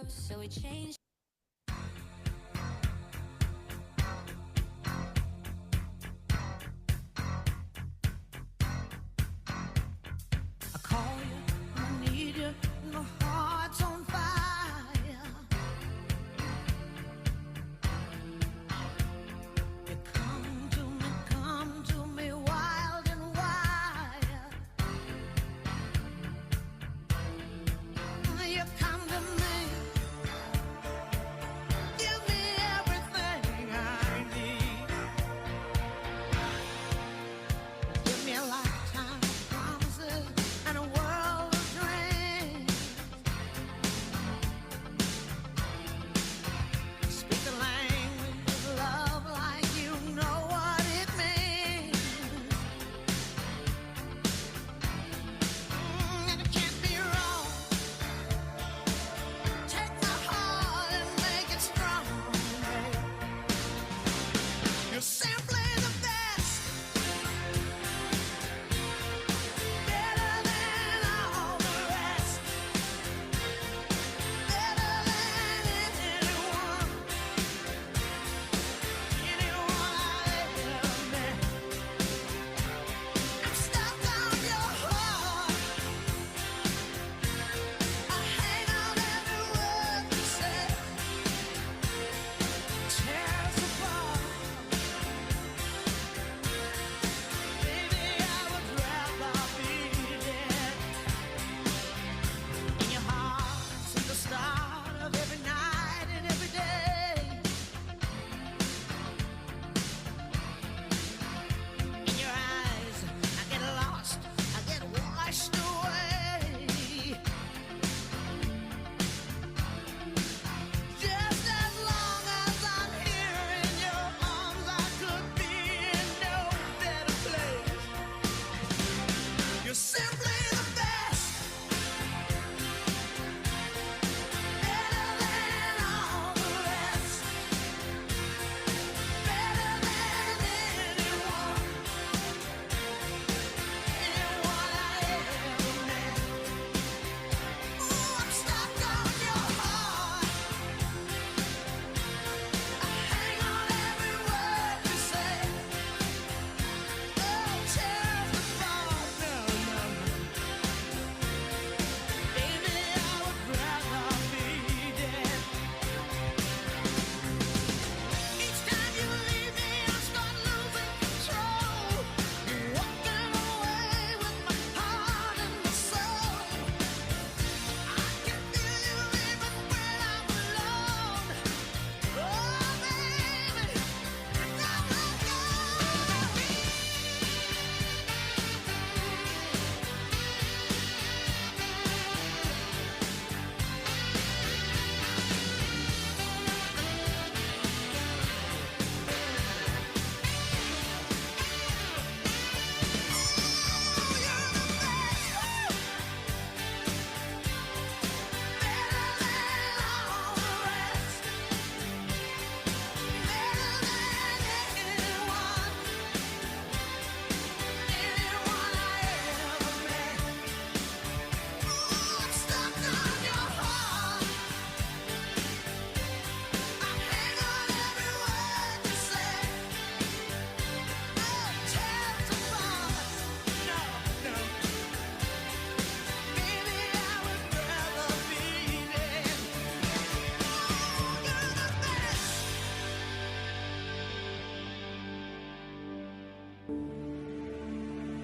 So we changed. I call you, I need you, my heart's on fire. You come to me wild and wild. You come to me, give me everything I need. Give me a lifetime of promises and a world of dreams. Speak the language of love like you know what it means. And it can't be wrong. Take my heart and make it strong. You're simply the best. Better than all the rest. Better than anyone. Anyone I ever met. I'm stuck on your heart. I hang on every word you say. Tear us apart. Baby, I would rather be dead. In your heart, since the start of every night and every day. In your eyes, I get lost, I get washed away. Just as long as I'm here in your arms, I could be in no better place. You're simply the best. Better than all the rest. Better than anyone. Anyone I ever met. Ooh, I'm stuck on your heart. I hang on every word you say. Oh, tear us apart. No, no. Baby, I would rather be dead. Each time you leave me, I start losing control. Walking away with my heart and my soul. I can feel you even when I'm alone. Oh, baby, don't let go.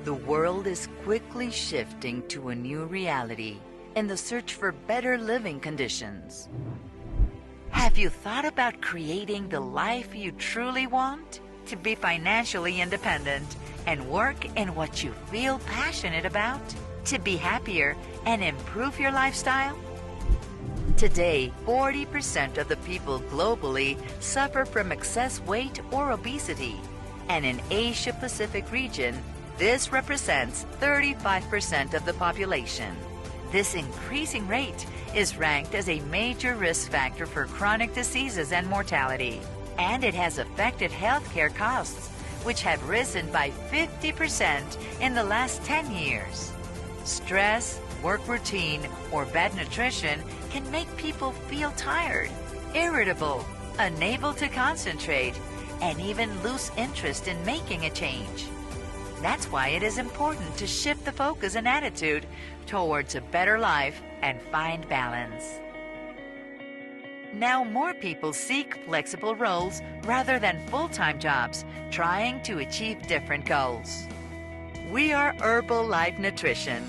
The world is quickly shifting to a new reality in the search for better living conditions. Have you thought about creating the life you truly want? To be financially independent and work in what you feel passionate about? To be happier and improve your lifestyle? Today, 40% of the people globally suffer from excess weight or obesity. And in Asia Pacific region, this represents 35% of the population. This increasing rate is ranked as a major risk factor for chronic diseases and mortality. And it has affected healthcare costs, which have risen by 50% in the last 10 years. Stress, work routine or bad nutrition can make people feel tired, irritable, unable to concentrate, and even lose interest in making a change. That's why it is important to shift the focus and attitude towards a better life and find balance. Now more people seek flexible roles rather than full-time jobs, trying to achieve different goals. We are Herbalife Nutrition,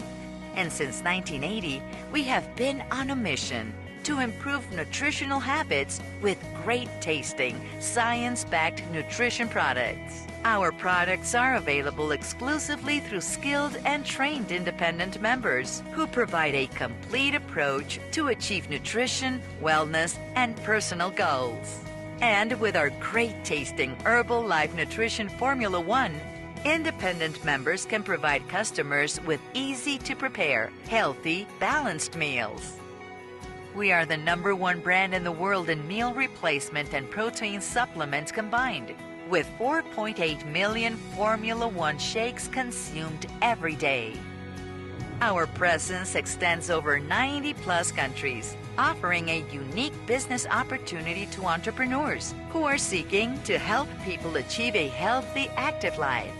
and since 1980, we have been on a mission to improve nutritional habits with great tasting, science-backed nutrition products. Our products are available exclusively through skilled and trained independent members who provide a complete approach to achieve nutrition, wellness, and personal goals. And with our great tasting Herbalife Nutrition Formula 1, independent members can provide customers with easy to prepare, healthy, balanced meals. We are the #1 brand in the world in meal replacement and protein supplements combined, with 4.8 million Formula 1 shakes consumed every day. Our presence extends over 90+ countries, offering a unique business opportunity to entrepreneurs who are seeking to help people achieve a healthy, active life,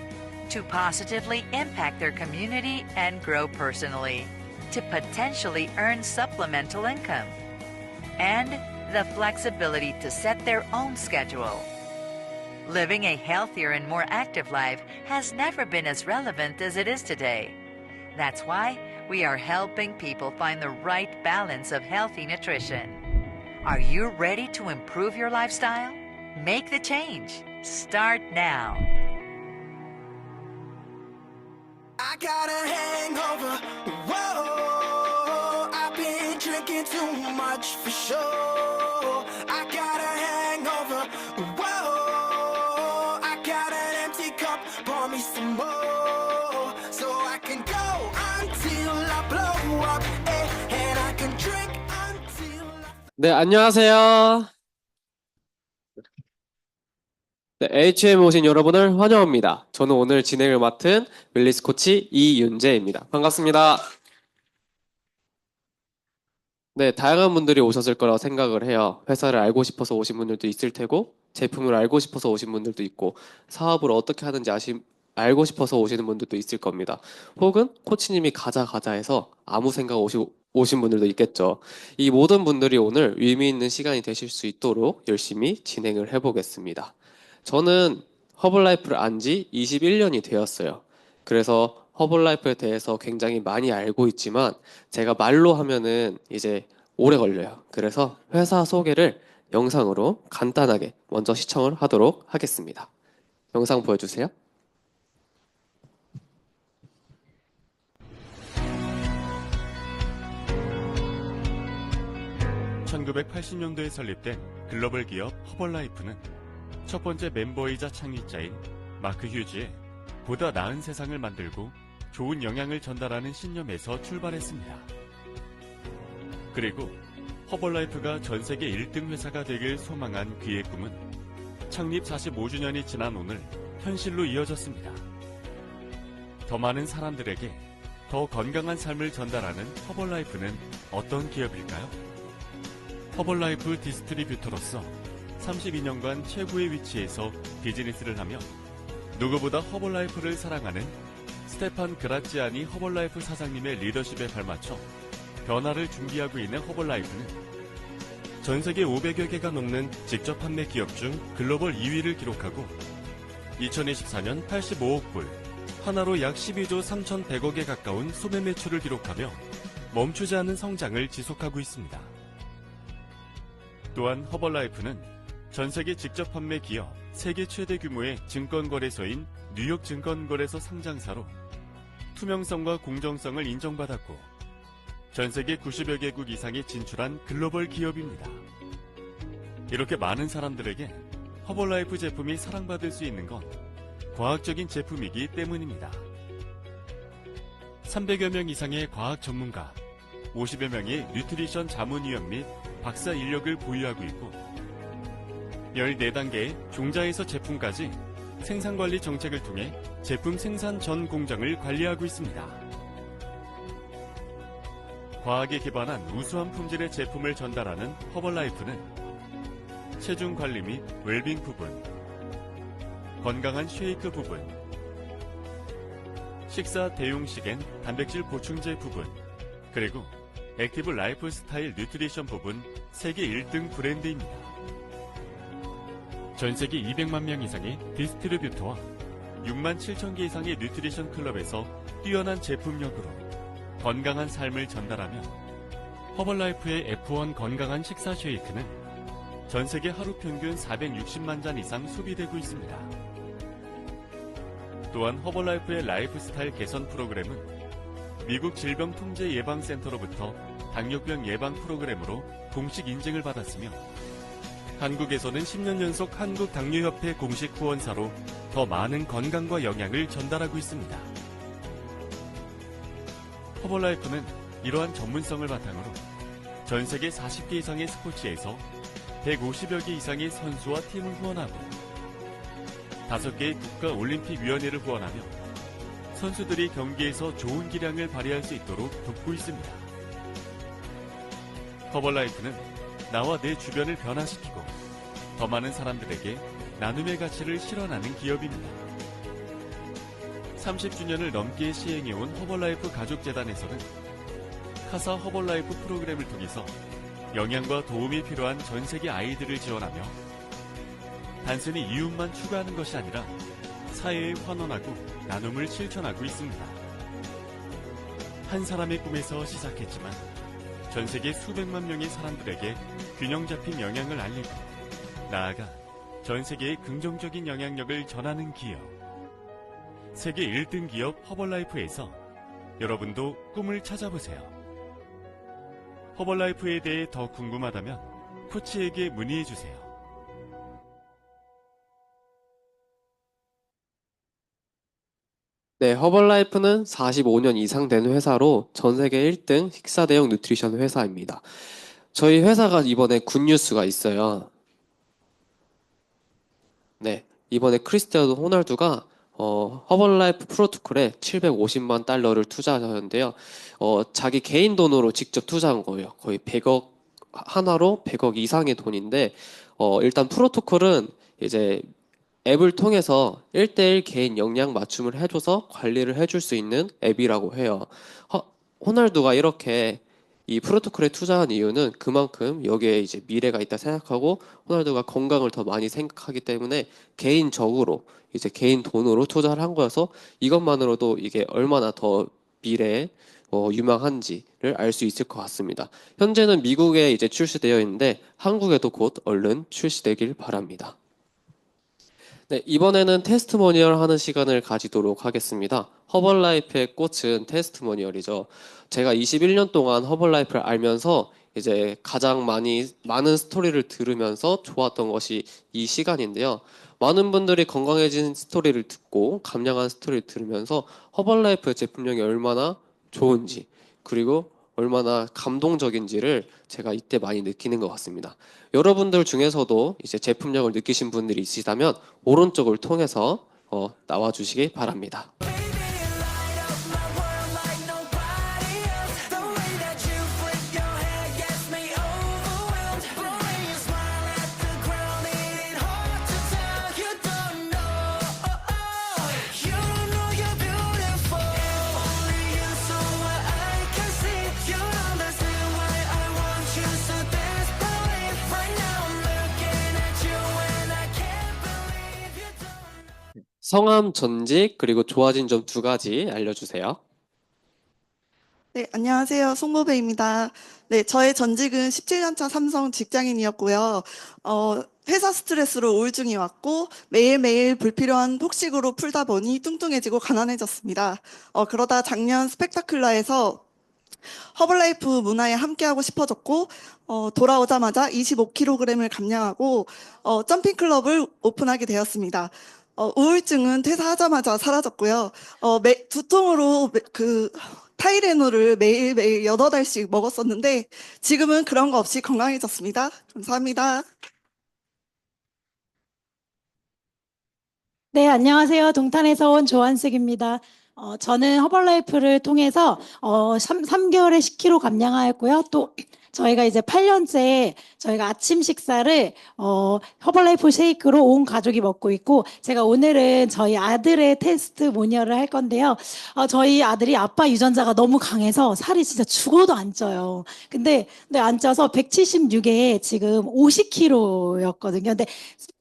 to positively impact their community and grow personally, to potentially earn supplemental income, and the flexibility to set their own schedule. Living a healthier and more active life has never been as relevant as it is today. That's why we are helping people find the right balance of healthy nutrition. Are you ready to improve your lifestyle? Make the change. Start now. I got a hangover. Whoa, I've been drinking too much for sure. I got a hangover. Whoa, I got an empty cup. Pour me some more, so I can go until I blow up, and I can drink until I... 네, 안녕하세요. 네, HM에 오신 여러분을 환영합니다. 저는 오늘 진행을 맡은 웰니스 코치 이윤재입니다. 반갑습니다. 네, 다양한 분들이 오셨을 거라고 생각을 해요. 회사를 알고 싶어서 오신 분들도 있을 테고, 제품을 알고 싶어서 오신 분들도 있고, 사업을 어떻게 하는지 알고 싶어서 오시는 분들도 있을 겁니다. 혹은 코치님이 가자 해서 아무 생각 없이 오신 분들도 있겠죠. 이 모든 분들이 오늘 의미 있는 시간이 되실 수 있도록 열심히 진행을 해보겠습니다. 저는 허벌라이프를 안 지 21년이 되었어요. 그래서 허벌라이프에 대해서 굉장히 많이 알고 있지만 제가 말로 하면은 이제 오래 걸려요. 그래서 회사 소개를 영상으로 간단하게 먼저 시청을 하도록 하겠습니다. 영상 보여주세요. (1980년도에) 설립된 글로벌 기업 허벌라이프는 첫 번째 멤버이자 창립자인 마크 휴즈의 보다 나은 세상을 만들고 좋은 영향을 전달하는 신념에서 출발했습니다. 그리고 허벌라이프가 전 세계 1등 회사가 되길 소망한 그의 꿈은 창립 45주년이 지난 오늘 현실로 이어졌습니다. 더 많은 사람들에게 더 건강한 삶을 전달하는 허벌라이프는 어떤 기업일까요? 허벌라이프 디스트리뷰터로서 32년간 최고의 위치에서 비즈니스를 하며 누구보다 허벌라이프를 사랑하는 스테판 그라치아니 허벌라이프 사장님의 리더십에 발맞춰 변화를 준비하고 있는 허벌라이프는 전 세계 500여 개가 넘는 직접 판매 기업 중 글로벌 2위를 기록하고 2024년 85억 불, 하나로 약 12조 3,100억에 가까운 소매 매출을 기록하며 멈추지 않은 성장을 지속하고 있습니다. 또한 허벌라이프는 전 세계 직접 판매 기업 세계 최대 규모의 증권거래소인 뉴욕 증권거래소 상장사로 투명성과 공정성을 인정받았고 전 세계 90여 개국 이상에 진출한 글로벌 기업입니다. 이렇게 많은 사람들에게 허벌라이프 제품이 사랑받을 수 있는 건 과학적인 제품이기 때문입니다. 300여 명 이상의 과학 전문가, 50여 명의 뉴트리션 자문위원 및 박사 인력을 보유하고 있고 14단계의 종자에서 제품까지 생산관리 정책을 통해 제품 생산 전 공정을 관리하고 있습니다. 과학에 기반한 우수한 품질의 제품을 전달하는 허벌라이프는 체중 관리 및 웰빙 부분, 건강한 쉐이크 부분, 식사 대용식엔 단백질 보충제 부분, 그리고 액티브 라이프 스타일 뉴트리션 부분 세계 1등 브랜드입니다. 전 세계 200만 명 이상의 디스트리뷰터와 6만 7천 개 이상의 뉴트리션 클럽에서 뛰어난 제품력으로 건강한 삶을 전달하며 허벌라이프의 F1 건강한 식사 쉐이크는 전 세계 하루 평균 460만 잔 이상 소비되고 있습니다. 또한 허벌라이프의 라이프스타일 개선 프로그램은 미국 질병통제예방센터로부터 당뇨병 예방 프로그램으로 공식 인증을 받았으며 한국에서는 10년 연속 한국당뇨협회 공식 후원사로 더 많은 건강과 영양을 전달하고 있습니다. 허벌라이프는 이러한 전문성을 바탕으로 전 세계 40개 이상의 스포츠에서 150여 개 이상의 선수와 팀을 후원하고 5개의 국가올림픽위원회를 후원하며 선수들이 경기에서 좋은 기량을 발휘할 수 있도록 돕고 있습니다. 허벌라이프는 나와 내 주변을 변화시키고 더 많은 사람들에게 나눔의 가치를 실현하는 기업입니다. 30주년을 넘게 시행해온 허벌라이프 가족재단에서는 카사 허벌라이프 프로그램을 통해서 영양과 도움이 필요한 전 세계 아이들을 지원하며 단순히 이웃만 추구하는 것이 아니라 사회에 환원하고 나눔을 실천하고 있습니다. 한 사람의 꿈에서 시작했지만 전 세계 수백만 명의 사람들에게 균형 잡힌 영양을 알리고 나아가 전 세계에 긍정적인 영향력을 전하는 기업. 세계 1등 기업 허벌라이프에서 여러분도 꿈을 찾아보세요. 허벌라이프에 대해 더 궁금하다면 코치에게 문의해주세요. 네, 허벌라이프는 45년 이상 된 회사로 전 세계 1등 식사 대용 누트리션 회사입니다. 저희 회사가 이번에 굿뉴스가 있어요. 네, 이번에 크리스티아노 호날두가 허벌라이프 프로토콜에 750만 달러를 투자하셨는데요. 자기 개인 돈으로 직접 투자한 거예요. 거의 100억, 하나로 100억 이상의 돈인데, 일단 프로토콜은 이제 앱을 통해서 1대1 개인 역량 맞춤을 해줘서 관리를 해줄 수 있는 앱이라고 해요. 호날두가 이렇게 이 프로토콜에 투자한 이유는 그만큼 여기에 이제 미래가 있다 생각하고 호날두가 건강을 더 많이 생각하기 때문에 개인적으로 이제 개인 돈으로 투자를 한 거여서 이것만으로도 이게 얼마나 더 미래에 유망한지를 알 수 있을 것 같습니다. 현재는 미국에 이제 출시되어 있는데 한국에도 곧 얼른 출시되길 바랍니다. 네, 이번에는 테스트모니얼 하는 시간을 가지도록 하겠습니다. 허벌라이프의 꽃은 테스트모니얼이죠. 제가 21년 동안 허벌라이프를 알면서 이제 가장 많은 스토리를 들으면서 좋았던 것이 이 시간인데요. 많은 분들이 건강해진 스토리를 듣고 감량한 스토리를 들으면서 허벌라이프의 제품력이 얼마나 좋은지 그리고 얼마나 감동적인지를 제가 이때 많이 느끼는 것 같습니다. 여러분들 중에서도 이제 제품력을 느끼신 분들이 있으시다면 오른쪽을 통해서 나와주시기 바랍니다. 성함, 전직, 그리고 좋아진 점 2가지 알려주세요. 네, 안녕하세요. 송보배입니다. 네, 저의 전직은 17년차 삼성 직장인이었고요. 회사 스트레스로 우울증이 왔고 매일매일 불필요한 폭식으로 풀다 보니 뚱뚱해지고 가난해졌습니다. 그러다 작년 스펙타클라에서 허벌라이프 문화에 함께하고 싶어졌고 돌아오자마자 25kg을 감량하고 점핑클럽을 오픈하게 되었습니다. 우울증은 퇴사하자마자 사라졌고요. 두통으로 타이레놀을 매일매일 8알씩 먹었었는데 지금은 그런 거 없이 건강해졌습니다. 감사합니다. 네, 안녕하세요. 동탄에서 온 조한숙입니다. 저는 허벌라이프를 통해서 3개월에 10kg 감량하였고요. 또 저희가 이제 8년째 저희가 아침 식사를 허벌라이프 쉐이크로 온 가족이 먹고 있고, 제가 오늘은 저희 아들의 테스트 모니어를 할 건데요. 저희 아들이 아빠 유전자가 너무 강해서 살이 진짜 죽어도 안 쪄요. 근데 안 쪄서 176에 지금 50kg였거든요. 근데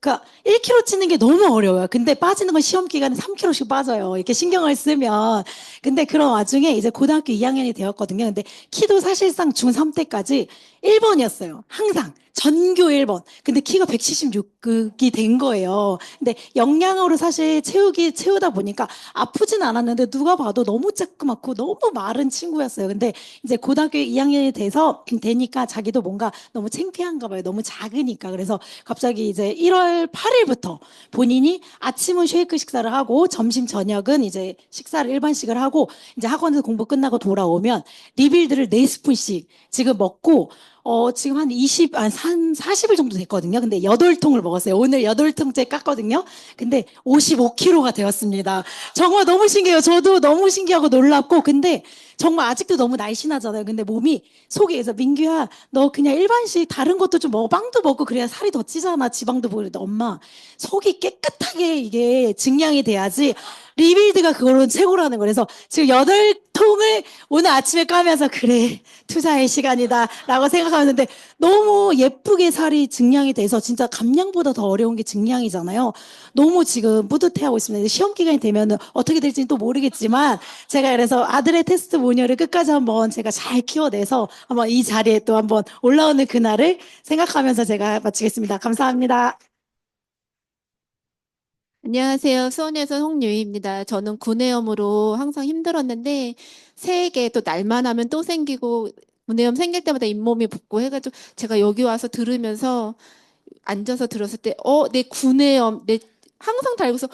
그 1kg 찌는 게 너무 어려워요. 근데 빠지는 건 시험 기간에 3kg씩 빠져요. 이렇게 신경을 쓰면. 근데 그런 와중에 이제 고등학교 2학년이 되었거든요. 근데 키도 사실상 중3 때까지 1번이었어요. 항상. 전교 1번. 근데 키가 176이 된 거예요. 근데 영양으로 사실 채우다 보니까 아프진 않았는데 누가 봐도 너무 쬐끄맣고 너무 마른 친구였어요. 근데 이제 고등학교 2학년이 되니까 자기도 뭔가 너무 창피한가 봐요. 너무 작으니까. 그래서 갑자기 이제 1월 8일부터 본인이 아침은 쉐이크 식사를 하고 점심 저녁은 이제 식사를 일반식을 하고, 이제 학원에서 공부 끝나고 돌아오면 리빌드를 4스푼씩 지금 먹고, 지금 한 40일 정도 됐거든요. 근데 8통을 먹었어요. 오늘 8통째 깠거든요. 근데 55kg가 되었습니다. 정말 너무 신기해요. 저도 너무 신기하고 놀랍고, 근데 정말 아직도 너무 날씬하잖아요. 근데 몸이 속에, 그래서 민규야, 너 그냥 일반식 다른 것도 좀 먹어. 빵도 먹고 그래야 살이 더 찌잖아. 지방도 보고. 그랬더니 엄마, 속이 깨끗하게 이게 증량이 돼야지 리빌드가 그걸로 최고라는 거. 그래서 지금 8통을 오늘 아침에 까면서 그래, 투자의 시간이다 라고 생각하는데, 너무 예쁘게 살이 증량이 돼서 진짜 감량보다 더 어려운 게 증량이잖아요. 너무 지금 뿌듯해하고 있습니다. 시험 기간이 되면 어떻게 될지는 또 모르겠지만, 제가 그래서 아들의 테스트 모니어를 끝까지 한번 제가 잘 키워내서 한번 이 자리에 또 한번 올라오는 그날을 생각하면서 제가 마치겠습니다. 감사합니다. 안녕하세요. 수원에서 홍유희입니다. 저는 구내염으로 항상 힘들었는데 새해게 또 날만 하면 또 생기고 구내염 생길 때마다 잇몸이 붓고 해가지고 제가 여기 와서 들으면서 앉아서 들었을 때, 내 구내염, 항상 달고서,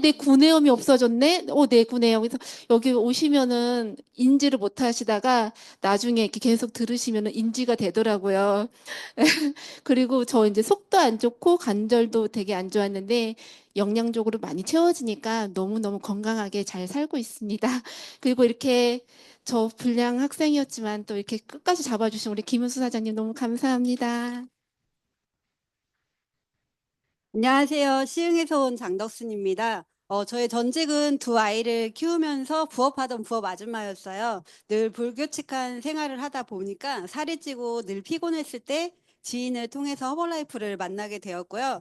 내 구내염이 없어졌네? 내 구내염. 그래서 여기 오시면은 인지를 못 하시다가 나중에 이렇게 계속 들으시면은 인지가 되더라고요. 그리고 저 이제 속도 안 좋고 관절도 되게 안 좋았는데 영양적으로 많이 채워지니까 너무너무 건강하게 잘 살고 있습니다. 그리고 이렇게 저 불량 학생이었지만 또 이렇게 끝까지 잡아주신 우리 김은수 사장님 너무 감사합니다. 안녕하세요. 시흥에서 온 장덕순입니다. 저의 전직은 두 아이를 키우면서 부업하던 부업 아줌마였어요. 늘 불규칙한 생활을 하다 보니까 살이 찌고 늘 피곤했을 때 지인을 통해서 허벌라이프를 만나게 되었고요.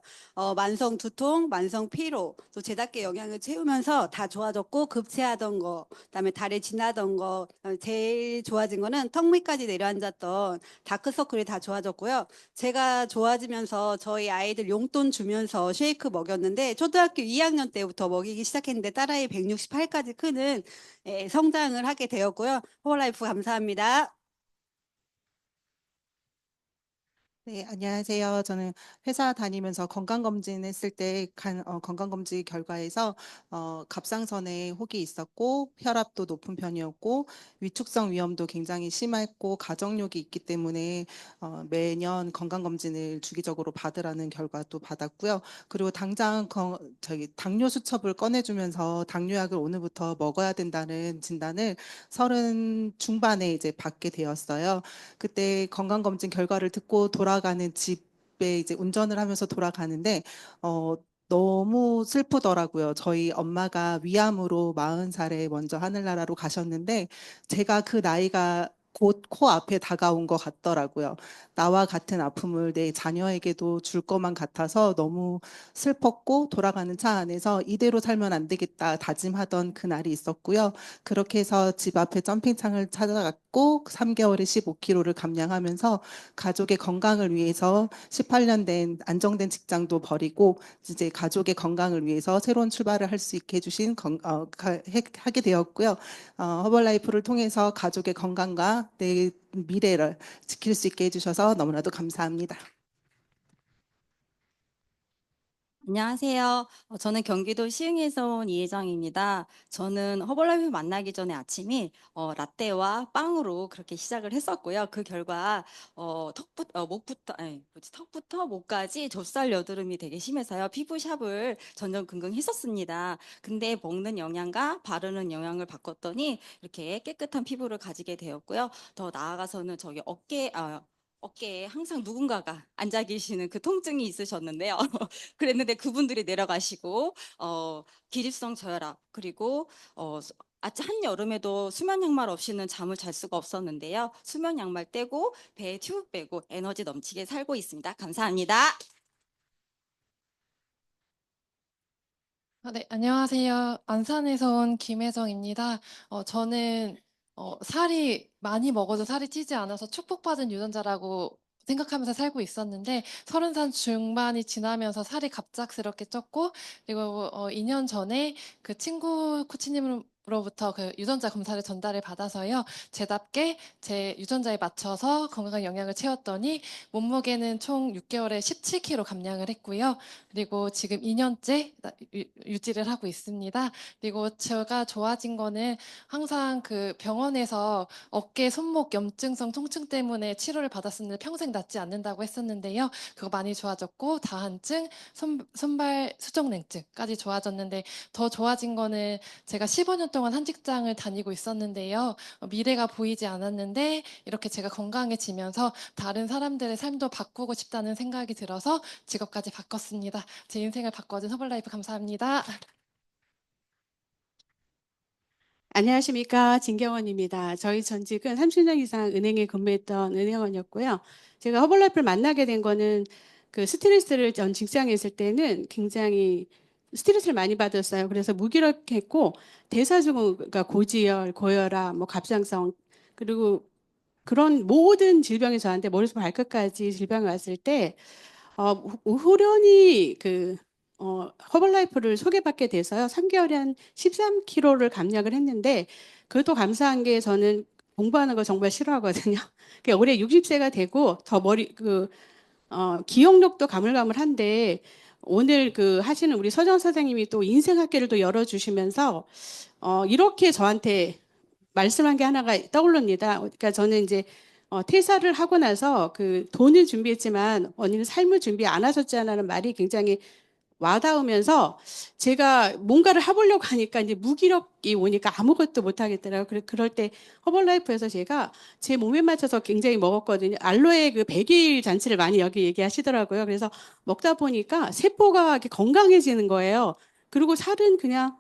만성 두통, 만성 피로, 또 제답게 영양을 채우면서 다 좋아졌고, 급체하던 거, 그다음에 달에 지나던 거, 제일 좋아진 거는 턱 밑까지 내려앉았던 다크서클이 다 좋아졌고요. 제가 좋아지면서 저희 아이들 용돈 주면서 쉐이크 먹였는데 초등학교 2학년 때부터 먹이기 시작했는데 딸아이 168까지 크는 성장을 하게 되었고요. 허벌라이프 감사합니다. 네, 안녕하세요. 저는 회사 다니면서 건강검진 했을 때 건강검진 결과에서 갑상선에 혹이 있었고 혈압도 높은 편이었고 위축성 위염도 굉장히 심했고 가정력이 있기 때문에 매년 건강검진을 주기적으로 받으라는 결과도 받았고요. 그리고 당장 당뇨 수첩을 꺼내주면서 당뇨약을 오늘부터 먹어야 된다는 진단을 30 중반에 이제 받게 되었어요. 그때 건강검진 결과를 듣고 돌아가는 집에 이제 운전을 하면서 돌아가는데 너무 슬프더라고요. 저희 엄마가 위암으로 40살에 먼저 하늘나라로 가셨는데 제가 그 나이가 곧 코앞에 다가온 것 같더라고요. 나와 같은 아픔을 내 자녀에게도 줄 것만 같아서 너무 슬펐고 돌아가는 차 안에서 이대로 살면 안 되겠다 다짐하던 그날이 있었고요. 그렇게 해서 집 앞에 점핑창을 찾아갔고 3개월에 15kg를 감량하면서 가족의 건강을 위해서 18년 된 안정된 직장도 버리고 이제 가족의 건강을 위해서 새로운 출발을 할 수 있게 해주신 하게 되었고요. 허벌라이프를 통해서 가족의 건강과 내 미래를 지킬 수 있게 해주셔서 너무나도 감사합니다. 안녕하세요. 저는 경기도 시흥에서 온 이혜정입니다. 저는 허벌라이프 만나기 전에 아침이 라떼와 빵으로 그렇게 시작을 했었고요. 그 결과 목부터 아니, 뭐지, 턱부터 목까지 좁쌀 여드름이 되게 심해서요. 피부 샵을 전전긍긍 했었습니다. 근데 먹는 영양과 바르는 영양을 바꿨더니 이렇게 깨끗한 피부를 가지게 되었고요. 더 나아가서는 저기 어깨에 항상 누군가가 앉아 계시는 그 통증이 있으셨는데요. 그랬는데 그분들이 내려가시고 기립성 저혈압 그리고 한여름에도 수면 양말 없이는 잠을 잘 수가 없었는데요. 수면 양말 떼고 배에 튜브 빼고 에너지 넘치게 살고 있습니다. 감사합니다. 네, 안녕하세요. 안산에서 온 김혜정입니다. 저는 살이 많이 먹어도 살이 찌지 않아서 축복받은 유전자라고 생각하면서 살고 있었는데 30살 중반이 지나면서 살이 갑작스럽게 쪘고 그리고 2년 전에 그 친구 코치님으로부터 그 유전자 검사를 전달을 받아서요. 제답게 제 유전자에 맞춰서 건강한 영양을 채웠더니 몸무게는 총 6개월에 17kg 감량을 했고요. 그리고 지금 2년째 유지를 하고 있습니다. 그리고 제가 좋아진 거는 항상 그 병원에서 어깨, 손목 염증성 통증 때문에 치료를 받았었는데 평생 낫지 않는다고 했었는데요. 그거 많이 좋아졌고 다한증, 손발 수족냉증까지 좋아졌는데 더 좋아진 거는 제가 15년 동안 한 직장을 다니고 있었는데요. 미래가 보이지 않았는데 이렇게 제가 건강해지면서 다른 사람들의 삶도 바꾸고 싶다는 생각이 들어서 직업까지 바꿨습니다. 제 인생을 바꿔준 허벌라이프 감사합니다. 안녕하십니까. 진경원입니다. 저희 전직은 30년 이상 은행에 근무했던 은행원이었고요. 제가 허벌라이프를 만나게 된 거는 그 스트레스를 전 직장에 있을 때는 굉장히 스트레스를 많이 받았어요. 그래서 무기력했고 대사증후, 그러니까 고지혈, 고혈압, 뭐 갑상선 그리고 그런 모든 질병이 저한테 머리부터 발끝까지 질병이 왔을 때 후련히 허벌라이프를 소개받게 돼서요. 3개월에 한 13kg를 감량을 했는데 그것도 감사한 게 저는 공부하는 거 정말 싫어하거든요. 올해 60세가 되고 더 기억력도 가물가물한데 오늘 하시는 우리 서정 사장님이 또 인생학교를 또 열어주시면서 이렇게 저한테 말씀한 게 하나가 떠오릅니다. 그러니까 저는 이제 퇴사를 하고 나서 그 돈을 준비했지만 언니는 삶을 준비 안 하셨잖아는 말이 굉장히 와닿으면서 제가 뭔가를 해보려고 하니까 이제 무기력이 오니까 아무것도 못 하겠더라고요. 그럴 때 허벌라이프에서 제가 제 몸에 맞춰서 굉장히 먹었거든요. 알로에 그 100일 잔치를 많이 여기 얘기하시더라고요. 그래서 먹다 보니까 세포가 이렇게 건강해지는 거예요. 그리고 살은 그냥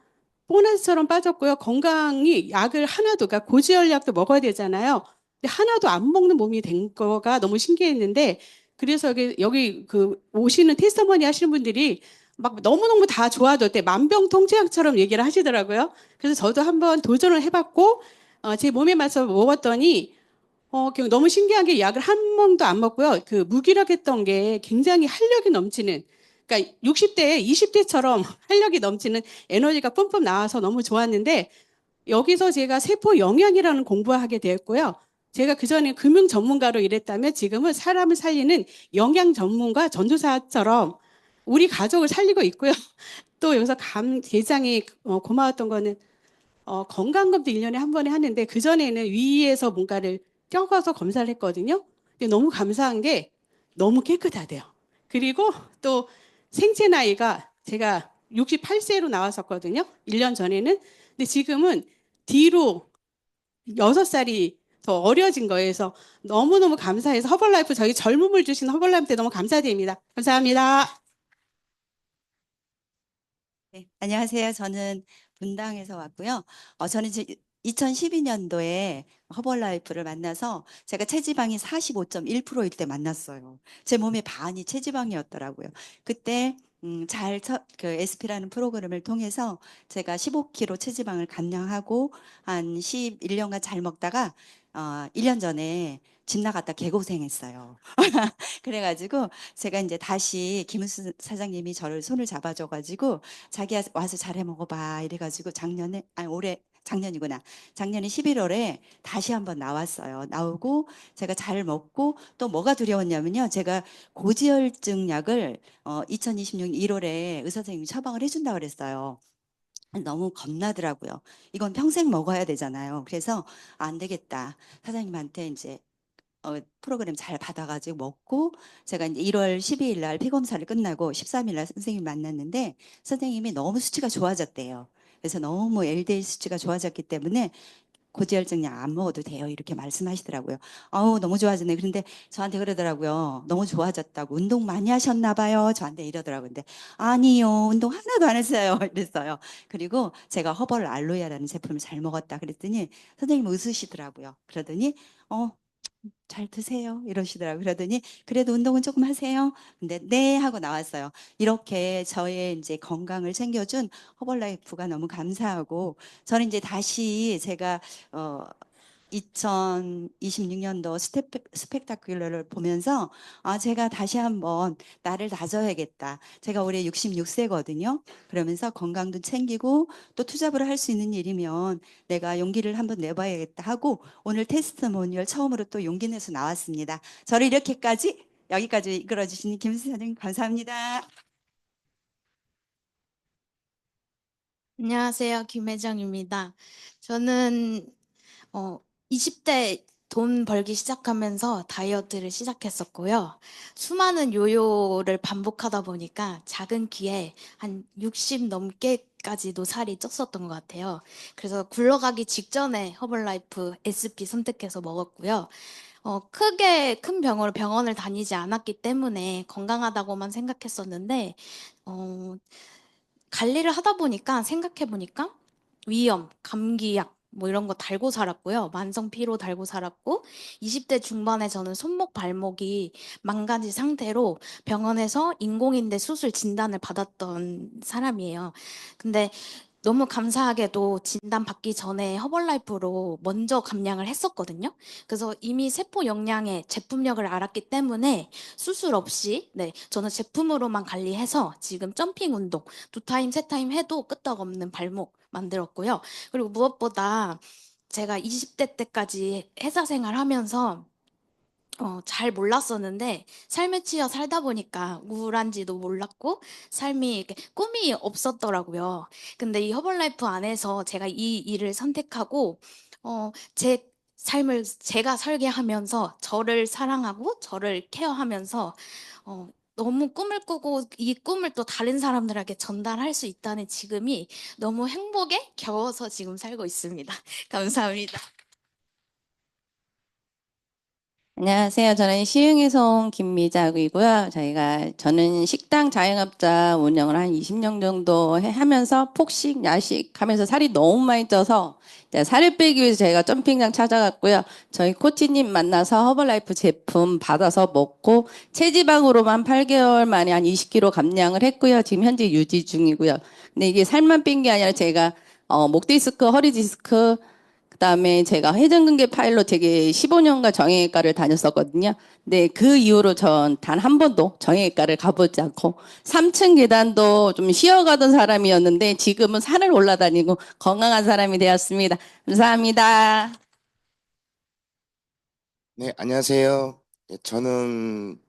보너스처럼 빠졌고요. 건강이 약을 하나도, 그러니까 고지혈약도 먹어야 되잖아요. 근데 하나도 안 먹는 몸이 된 거가 너무 신기했는데, 그래서 여기 오시는 테스터머니 하시는 분들이 막 너무너무 다 좋아졌대. 만병통치약처럼 얘기를 하시더라고요. 그래서 저도 한번 도전을 해봤고, 제 몸에 맞춰서 먹었더니, 너무 신기한 게 약을 한 번도 안 먹고요. 그 무기력했던 게 굉장히 활력이 넘치는, 그러니까 60대에 20대처럼 활력이 넘치는 에너지가 뿜뿜 나와서 너무 좋았는데 여기서 제가 세포 영양이라는 공부를 하게 되었고요. 제가 그전에 금융 전문가로 일했다면 지금은 사람을 살리는 영양 전문가 전도사처럼 우리 가족을 살리고 있고요. 또 여기서 대장이 고마웠던 거는 건강검진 1년에 한 번에 하는데 그전에는 위에서 뭔가를 껴가서 검사를 했거든요. 근데 너무 감사한 게 너무 깨끗하대요. 그리고 또 생체 나이가 제가 68세로 나왔었거든요. 1년 전에는. 근데 지금은 뒤로 6살이 더 어려진 거예요. 그래서 너무너무 감사해서 허벌라이프 저희 젊음을 주신 허벌라이프한테 너무 감사드립니다. 감사합니다. 네, 안녕하세요. 저는 분당에서 왔고요. 저는 2012년도에 허벌라이프를 만나서 제가 체지방이 45.1%일 때 만났어요. 제 몸의 반이 체지방이었더라고요. 그때 SP라는 프로그램을 통해서 제가 15kg 체지방을 감량하고 한 11년간 잘 먹다가 1년 전에 집 나갔다 개고생했어요. 그래가지고 제가 이제 다시 김은수 사장님이 저를 손을 잡아줘가지고 자기야 와서 잘해 먹어봐 이래가지고 올해 작년이구나. 작년에 11월에 다시 한번 나왔어요. 나오고 제가 잘 먹고 또 뭐가 두려웠냐면요. 제가 고지혈증 약을 2026년 1월에 의사 선생님이 처방을 해준다고 그랬어요. 너무 겁나더라고요. 이건 평생 먹어야 되잖아요. 그래서 안 되겠다. 사장님한테 이제 프로그램 잘 받아가지고 먹고 제가 이제 1월 12일 날 피검사를 끝나고 13일 날 선생님 만났는데 선생님이 너무 수치가 좋아졌대요. 그래서 너무 LDL 수치가 좋아졌기 때문에 고지혈증 약 안 먹어도 돼요. 이렇게 말씀하시더라고요. 아우 너무 좋아졌네. 그런데 저한테 그러더라고요. 너무 좋아졌다고. 운동 많이 하셨나 봐요. 저한테 이러더라고요. 근데 아니요. 운동 하나도 안 했어요. 이랬어요. 그리고 제가 허벌 알로에라는 제품을 잘 먹었다 그랬더니 선생님 웃으시더라고요. 그러더니 잘 드세요. 이러시더라고요. 그러더니 그래도 운동은 조금 하세요. 근데 네 하고 나왔어요. 이렇게 저의 이제 건강을 챙겨준 허벌라이프가 너무 감사하고 저는 이제 다시 제가 2026년도 스펙타클러를 보면서 제가 다시 한번 나를 다져야겠다. 제가 올해 66세거든요. 그러면서 건강도 챙기고 또 투잡을 할 수 있는 일이면 내가 용기를 한번 내봐야겠다 하고 오늘 테스트모니얼 처음으로 또 용기 내서 나왔습니다. 저를 이렇게까지 여기까지 이끌어 주신 김 선생님 감사합니다. 안녕하세요. 김혜정입니다. 저는 20대 돈 벌기 시작하면서 다이어트를 시작했었고요. 수많은 요요를 반복하다 보니까 작은 키에 한 60 넘게까지도 살이 쪘었던 것 같아요. 그래서 굴러가기 직전에 허벌라이프 SP 선택해서 먹었고요. 크게 큰 병원을 다니지 않았기 때문에 건강하다고만 생각했었는데, 관리를 하다 보니까 생각해 보니까 위염, 감기약 뭐 이런 거 달고 살았고요. 만성 피로 달고 살았고 20대 중반에 저는 손목 발목이 망가진 상태로 병원에서 인공인대 수술 진단을 받았던 사람이에요. 근데 너무 감사하게도 진단 받기 전에 허벌라이프로 먼저 감량을 했었거든요. 그래서 이미 세포 영양의 제품력을 알았기 때문에 수술 없이 저는 제품으로만 관리해서 지금 점핑 운동 2타임, 3타임 해도 끄떡없는 발목 만들었고요. 그리고 무엇보다 제가 20대 때까지 회사 생활하면서 잘 몰랐었는데 삶에 치여 살다 보니까 우울한지도 몰랐고 삶이 이렇게 꿈이 없었더라고요. 근데 이 허벌라이프 안에서 제가 이 일을 선택하고 제 삶을 제가 살게 하면서 저를 사랑하고 저를 케어하면서 너무 꿈을 꾸고 이 꿈을 또 다른 사람들에게 전달할 수 있다는 지금이 너무 행복에 겨워서 지금 살고 있습니다. 감사합니다. 안녕하세요. 저는 시흥에서 온 김미자이고요. 저는 식당 자영업자 운영을 한 20년 정도 하면서 폭식, 야식 하면서 살이 너무 많이 쪄서 이제 살을 빼기 위해서 제가 점핑장 찾아갔고요. 저희 코치님 만나서 허벌라이프 제품 받아서 먹고 체지방으로만 8개월 만에 한 20kg 감량을 했고요. 지금 현재 유지 중이고요. 근데 이게 살만 뺀 게 아니라 제가 목 디스크, 허리 디스크 그다음에 제가 회전근개 파일로 되게 15년간 정형외과를 다녔었거든요. 근데 그 이후로 전 단 한 번도 정형외과를 가보지 않고 3층 계단도 좀 쉬어가던 사람이었는데 지금은 산을 올라다니고 건강한 사람이 되었습니다. 감사합니다. 네, 안녕하세요. 저는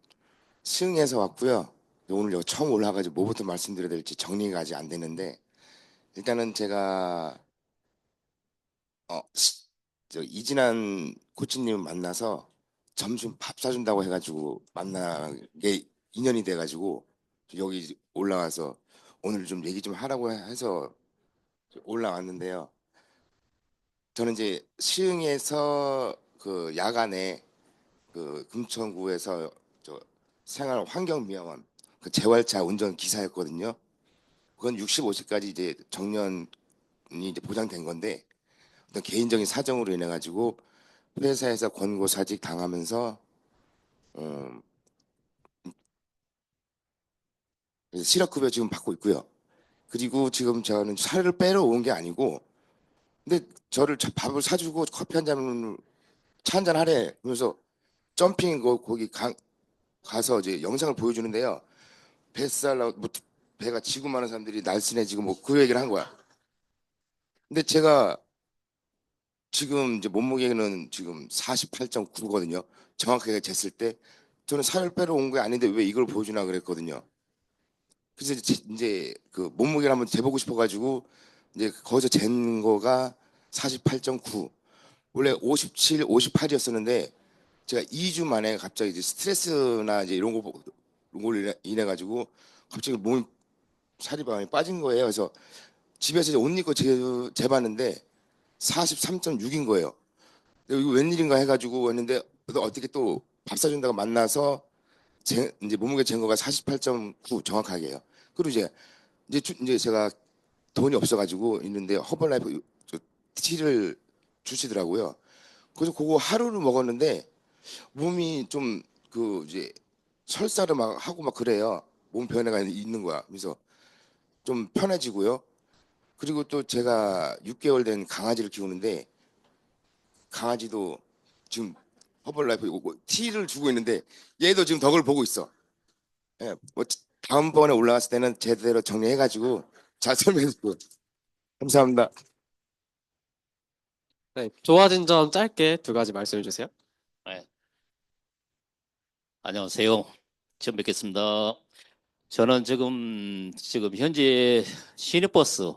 시흥에서 왔고요. 오늘 여기 처음 올라가지고 뭐부터 말씀드려야 될지 정리가 아직 안 되는데 일단은 제가 이진한 코치님 만나서 점심 밥 사준다고 해가지고 만나게 인연이 돼가지고 여기 올라와서 오늘 좀 얘기 좀 하라고 해서 올라왔는데요. 저는 이제 시흥에서 그 야간에 그 금천구에서 생활 환경미화원 그 재활차 운전 기사였거든요. 그건 65세까지 이제 정년이 이제 보장된 건데 어떤 개인적인 사정으로 인해 가지고 회사에서 권고사직 당하면서 실업급여 지금 받고 있고요. 그리고 지금 저는 살을 빼러 온 게 아니고 근데 저를 밥을 사주고 커피 한 잔을 차 한 잔 하래. 그래서 점핑 거기 가서 이제 영상을 보여주는데요. 뱃살 뭐 배가 지고 많은 사람들이 날씬해지고 뭐 그 얘기를 한 거야. 근데 제가 지금 이제 몸무게는 지금 48.9거든요. 정확하게 쟀을 때 저는 살을 빼러 온 게 아닌데 왜 이걸 보여주나 그랬거든요. 그래서 이제 그 몸무게를 한번 재보고 싶어가지고 이제 거기서 잰 거가 48.9. 원래 57, 58이었었는데 제가 2주 만에 갑자기 이제 스트레스나 이제 이런 거 인해 가지고 갑자기 몸이 살이 많이 빠진 거예요. 그래서 집에서 이제 옷 입고 재봤는데 43.6인 거예요. 이거 웬일인가 해가지고 왔는데 어떻게 또 밥 사준다고 만나서 이제 몸무게 잰 거가 48.9 정확하게요. 그리고 이제 제가 돈이 없어가지고 있는데 허벌라이프 티를 주시더라고요. 그래서 그거 하루를 먹었는데 몸이 좀 그 이제 설사를 막 하고 막 그래요. 몸 변화가 있는 거야. 그래서 좀 편해지고요. 그리고 또 제가 6개월 된 강아지를 키우는데 강아지도 지금 허벌라이프 티를 주고 있는데 얘도 지금 덕을 보고 있어. 예, 뭐 다음번에 올라갔을 때는 제대로 정리해가지고 잘 설명해줄게요. 감사합니다. 네, 좋아진 점 짧게 두 가지 말씀해 주세요. 네. 안녕하세요. 처음 뵙겠습니다. 저는 지금 현재 시내버스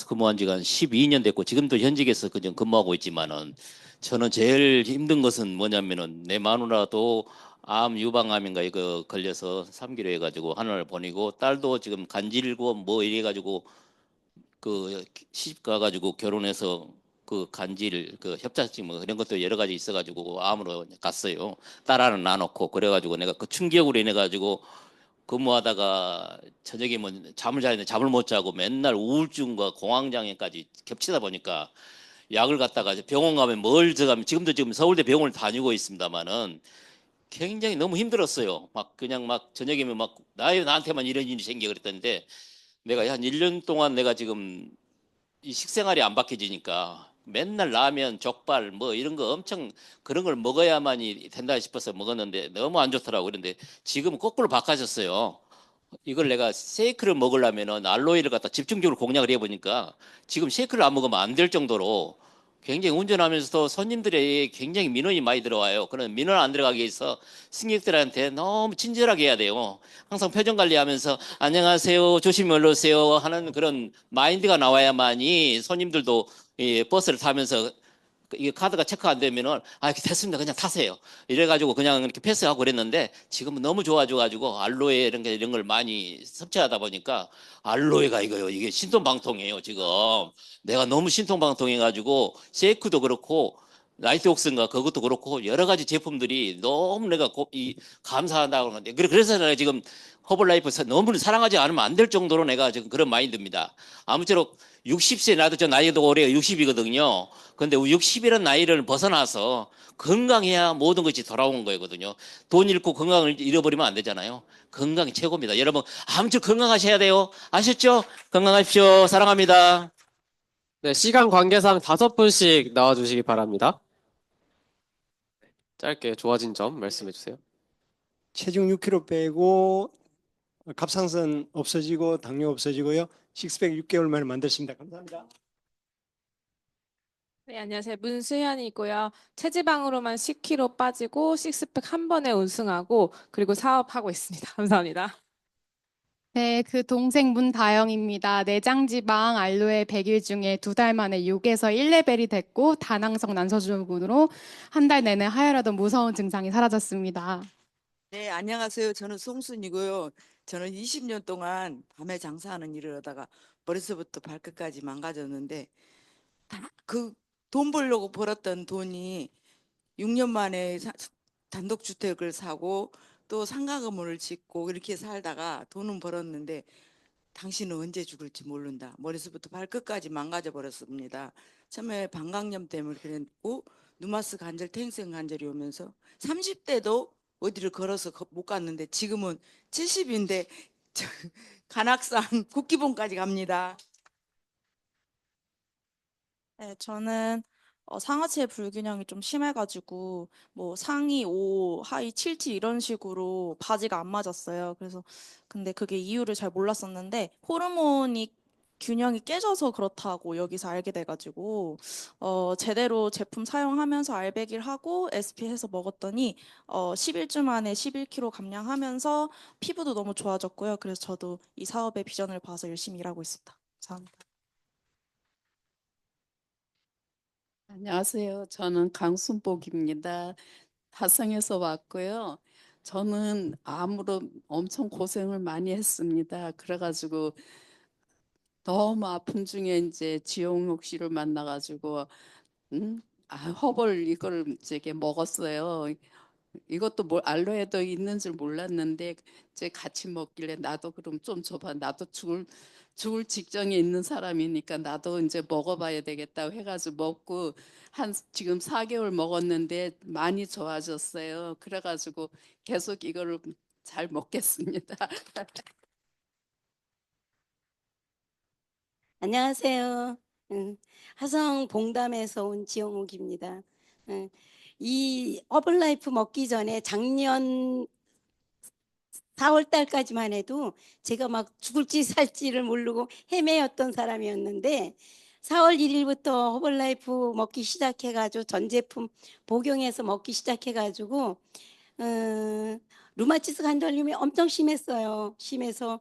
근무한 지가 한 12년 됐고 지금도 현직에서 그냥 근무하고 있지만은 저는 제일 힘든 것은 뭐냐면은 내 마누라도 암 유방암인가 이거 걸려서 3기로 해가지고 하늘을 보내고 딸도 지금 간질고 뭐 이래가지고 그 시집 가가지고 결혼해서 그 간질 그 협착증 뭐 이런 것도 여러 가지 있어가지고 암으로 갔어요. 딸 하나 낳아놓고 그래가지고 내가 그 충격으로 인해 가지고 근무하다가 저녁에 뭐 잠을 자는데 잠을 못 자고 맨날 우울증과 공황장애까지 겹치다 보니까 약을 갖다가 병원 가면 뭘 들어가면 지금 서울대 병원을 다니고 있습니다만은 굉장히 너무 힘들었어요. 막 그냥 막 저녁이면 막 나한테만 이런 일이 생겨 그랬던데 내가 한 1년 동안 내가 지금 이 식생활이 안 바뀌지니까 맨날 라면, 족발 뭐 이런 거 엄청 그런 걸 먹어야만이 된다 싶어서 먹었는데 너무 안 좋더라고. 그런데 지금은 거꾸로 바꿔졌어요. 이걸 내가 쉐이크를 먹으려면은 알로에를 갖다 집중적으로 공략을 해보니까 지금 쉐이크를 안 먹으면 안 될 정도로 굉장히 운전하면서도 손님들이 굉장히 민원이 많이 들어와요. 그런 민원 안 들어가기 위해서 승객들한테 너무 친절하게 해야 돼요. 항상 표정 관리하면서 안녕하세요, 조심히 올라오세요 하는 그런 마인드가 나와야만이 손님들도 이 버스를 타면서 이게 카드가 체크 안 되면은 됐습니다 그냥 타세요 이래가지고 그냥 이렇게 패스하고 그랬는데 지금은 너무 좋아져가지고 알로에 이런 걸 많이 섭취하다 보니까 알로에가 이게 신통방통이에요. 지금 내가 너무 신통방통해가지고 쉐이크도 그렇고 나이트 옥슨가 그것도 그렇고 여러 가지 제품들이 너무 내가 감사하다고 하는데 그래서 내가 지금 허벌라이프 너무 사랑하지 않으면 안 될 정도로 내가 지금 그런 마인드입니다. 아무쪼록 60세 나도 저 나이도 올해 60이거든요. 근데 60이라는 나이를 벗어나서 건강해야 모든 것이 돌아온 거거든요. 돈 잃고 건강을 잃어버리면 안 되잖아요. 건강이 최고입니다. 여러분 아무쪼록 건강하셔야 돼요. 아셨죠? 건강하십시오. 사랑합니다. 네, 시간 관계상 5분씩 나와주시기 바랍니다. 짧게 좋아진 점 말씀해 주세요. 체중 6kg 빼고 갑상선 없어지고 당뇨 없어지고요. 식스팩 6개월 만에 만들었습니다. 감사합니다. 네, 안녕하세요. 문수현이고요. 체지방으로만 10kg 빠지고 식스팩 한 번에 우승하고 그리고 사업하고 있습니다. 감사합니다. 네, 그 동생 문다영입니다. 내장지방 알로에 100일 중에 2달 만에 6에서 1레벨이 됐고 다낭성 난소증후군으로 한 달 내내 하혈하던 무서운 증상이 사라졌습니다. 네, 안녕하세요. 저는 송순이고요. 저는 20년 동안 밤에 장사하는 일을 하다가 머리서부터 발끝까지 망가졌는데 다 그 돈 벌려고 벌었던 돈이 6년 만에 단독주택을 사고 또 상가 건물을 짓고 이렇게 살다가 돈은 벌었는데 당신은 언제 죽을지 모른다. 머리서부터 발끝까지 망가져 버렸습니다. 처음에 방광염 때문에 그랬고 누마스 관절, 퇴행성 관절이 오면서 30대도 어디를 걸어서 못 갔는데 지금은 70인데 간악산 국기봉까지 갑니다. 네, 저는 상하체 불균형이 좀 심해가지고 뭐 상의 5, 하의 7T 이런 식으로 바지가 안 맞았어요. 그래서 근데 그게 이유를 잘 몰랐었는데 호르몬이 균형이 깨져서 그렇다고 여기서 알게 돼가지고 제대로 제품 사용하면서 알배기를 하고 SP 해서 먹었더니 11주 만에 11kg 감량하면서 피부도 너무 좋아졌고요. 그래서 저도 이 사업의 비전을 봐서 열심히 일하고 있습니다. 감사합니다. 안녕하세요. 저는 강순복입니다. 화성에서 왔고요. 저는 암으로 엄청 고생을 많이 했습니다. 그래가지고 너무 아픈 중에 이제 지용욱 씨를 만나가지고 허벌 이걸 이제 먹었어요. 이것도 뭘 알로에도 있는 줄 몰랐는데 이제 같이 먹길래 나도 그럼 좀 줘봐. 나도 죽을 직전에 있는 사람이니까 나도 이제 먹어봐야 되겠다고 해가지고 먹고 지금 4개월 먹었는데 많이 좋아졌어요. 그래가지고 계속 이거를 잘 먹겠습니다. 안녕하세요. 화성 봉담에서 온 지영욱입니다. 이 허블라이프 먹기 전에 작년 4월 달까지만 해도 제가 막 죽을지 살지를 모르고 헤매였던 사람이었는데 4월 1일부터 허블라이프 먹기 시작해가지고 전 제품 복용해서 먹기 시작해가지고 루마티스 관절염이 엄청 심했어요. 심해서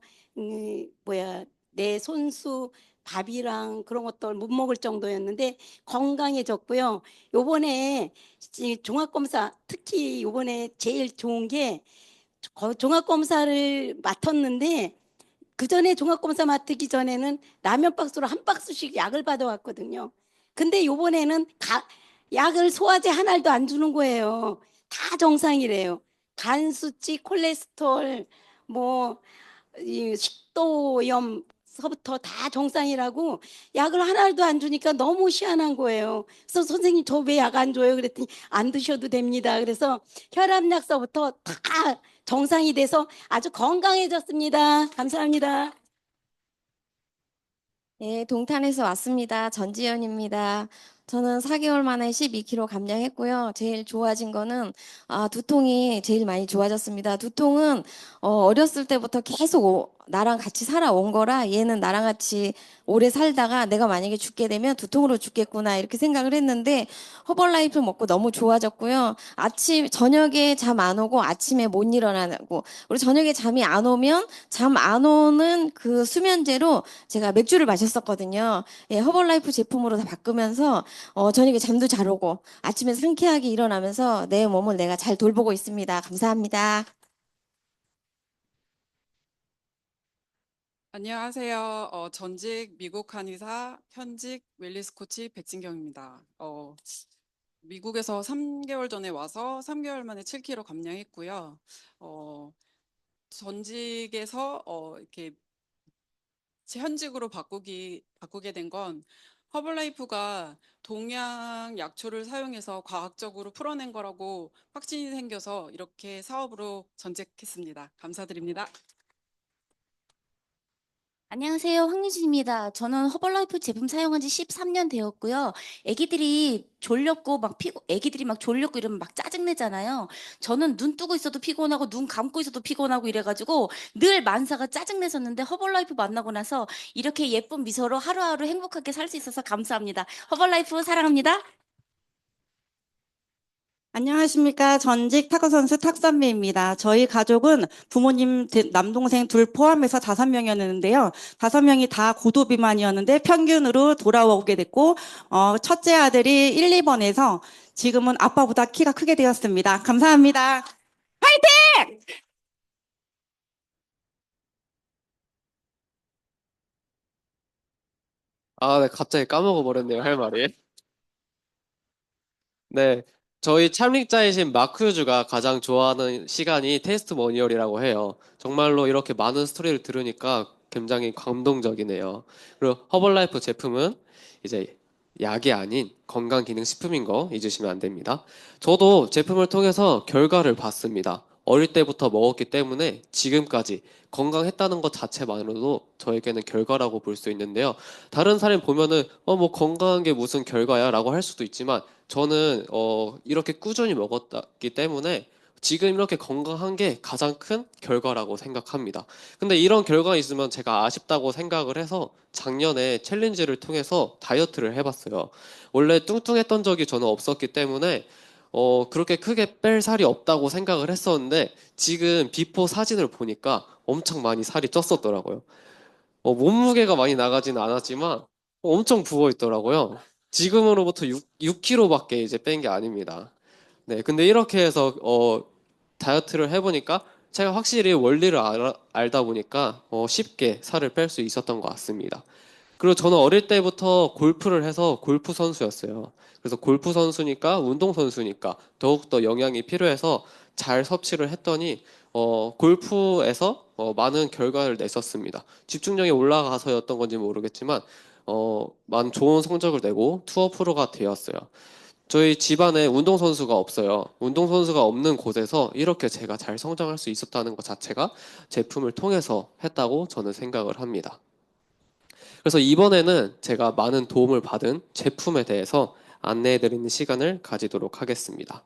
내 손수 밥이랑 그런 것들 못 먹을 정도였는데 건강해졌고요. 요번에 종합검사 특히 요번에 제일 좋은 게 종합검사를 맡았는데 그 전에 종합검사 맡기 전에는 라면 박스로 한 박스씩 약을 받아왔거든요. 근데 요번에는 약을 소화제 한 알도 안 주는 거예요. 다 정상이래요. 간 수치, 콜레스테롤, 이 식도염서부터 다 정상이라고 약을 한 알도 안 주니까 너무 희한한 거예요. 그래서 선생님 저 왜 약 안 줘요? 그랬더니 안 드셔도 됩니다. 그래서 혈압약서부터 다 정상이 돼서 아주 건강해졌습니다. 감사합니다. 네, 동탄에서 왔습니다. 전지현입니다. 저는 4개월 만에 12kg 감량했고요. 제일 좋아진 거는 두통이 제일 많이 좋아졌습니다. 두통은 어렸을 때부터 계속 나랑 같이 살아온 거라 얘는 나랑 같이 오래 살다가 내가 만약에 죽게 되면 두통으로 죽겠구나 이렇게 생각을 했는데 허벌라이프 먹고 너무 좋아졌고요. 저녁에 잠 안 오고 아침에 못 일어나고 그리고 저녁에 잠이 안 오면 잠 안 오는 그 수면제로 제가 맥주를 마셨었거든요. 예, 허벌라이프 제품으로 다 바꾸면서 저녁에 잠도 잘 오고 아침에 상쾌하게 일어나면서 내 몸을 내가 잘 돌보고 있습니다. 감사합니다. 안녕하세요. 전직 미국 한의사, 현직 웰리스 코치 백진경입니다. 미국에서 3개월 전에 와서 3개월 만에 7kg 감량했고요. 전직에서 이렇게 현직으로 바꾸게 된 건 허블라이프가 동양 약초를 사용해서 과학적으로 풀어낸 거라고 확신이 생겨서 이렇게 사업으로 전직했습니다. 감사드립니다. 안녕하세요. 황유진입니다. 저는 허벌라이프 제품 사용한 지 13년 되었고요. 애기들이 졸렸고 이러면 막 짜증내잖아요. 저는 눈 뜨고 있어도 피곤하고 눈 감고 있어도 피곤하고 이래가지고 늘 만사가 짜증냈었는데 허벌라이프 만나고 나서 이렇게 예쁜 미소로 하루하루 행복하게 살 수 있어서 감사합니다. 허벌라이프 사랑합니다. 안녕하십니까. 전직 탁구 선수 탁선미입니다. 저희 가족은 부모님, 남동생 둘 포함해서 5명이었는데요. 5명이 다 고도 비만이었는데 평균으로 돌아오게 됐고, 첫째 아들이 1, 2번에서 지금은 아빠보다 키가 크게 되었습니다. 감사합니다. 화이팅! 네, 갑자기 까먹어 버렸네요, 할 말이. 네, 저희 참릭자이신 마크 유주가 가장 좋아하는 시간이 테스트머니얼이라고 해요. 정말로 이렇게 많은 스토리를 들으니까 굉장히 감동적이네요. 그리고 허벌라이프 제품은 이제 약이 아닌 건강기능식품인 거 잊으시면 안 됩니다. 저도 제품을 통해서 결과를 봤습니다. 어릴 때부터 먹었기 때문에 지금까지 건강했다는 것 자체만으로도 저에게는 결과라고 볼 수 있는데요. 다른 사람 보면은 뭐 건강한 게 무슨 결과야 라고 할 수도 있지만 저는 이렇게 꾸준히 먹었기 때문에 지금 이렇게 건강한 게 가장 큰 결과라고 생각합니다. 근데 이런 결과가 있으면 제가 아쉽다고 생각을 해서 작년에 챌린지를 통해서 다이어트를 해봤어요. 원래 뚱뚱했던 적이 저는 없었기 때문에 그렇게 크게 뺄 살이 없다고 생각을 했었는데 지금 비포 사진을 보니까 엄청 많이 살이 쪘었더라고요. 몸무게가 많이 나가지는 않았지만 엄청 부어 있더라고요. 지금으로부터 6kg밖에 이제 뺀 게 아닙니다. 네, 근데 이렇게 해서 다이어트를 해보니까 제가 확실히 원리를 알다 보니까 쉽게 살을 뺄 수 있었던 것 같습니다. 그리고 저는 어릴 때부터 골프를 해서 골프 선수였어요. 그래서 골프 선수니까 운동 선수니까 더욱더 영양이 필요해서 잘 섭취를 했더니 골프에서 많은 결과를 냈었습니다. 집중력이 올라가서였던 건지 모르겠지만 많은 좋은 성적을 내고 투어 프로가 되었어요. 저희 집안에 운동선수가 없어요. 운동선수가 없는 곳에서 이렇게 제가 잘 성장할 수 있었다는 것 자체가 제품을 통해서 했다고 저는 생각을 합니다. 그래서 이번에는 제가 많은 도움을 받은 제품에 대해서 안내해드리는 시간을 가지도록 하겠습니다.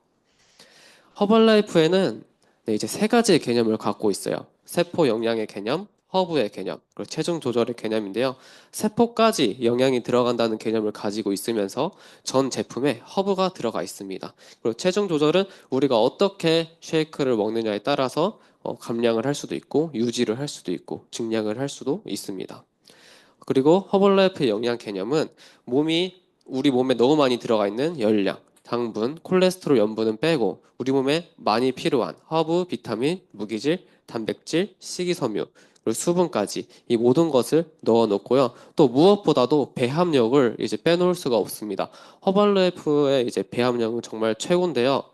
허벌라이프에는 이제 세 가지의 개념을 갖고 있어요. 세포 영양의 개념, 허브의 개념, 그리고 체중 조절의 개념인데요. 세포까지 영양이 들어간다는 개념을 가지고 있으면서 전 제품에 허브가 들어가 있습니다. 그리고 체중 조절은 우리가 어떻게 쉐이크를 먹느냐에 따라서 감량을 할 수도 있고 유지를 할 수도 있고 증량을 할 수도 있습니다. 그리고 허벌라이프의 영양 개념은 우리 몸에 너무 많이 들어가 있는 열량, 당분, 콜레스테롤, 염분은 빼고 우리 몸에 많이 필요한 허브, 비타민, 무기질, 단백질, 식이섬유, 그리고 수분까지 이 모든 것을 넣어 놓고요. 또 무엇보다도 배합력을 이제 빼놓을 수가 없습니다. 허벌라이프의 이제 배합력은 정말 최고인데요.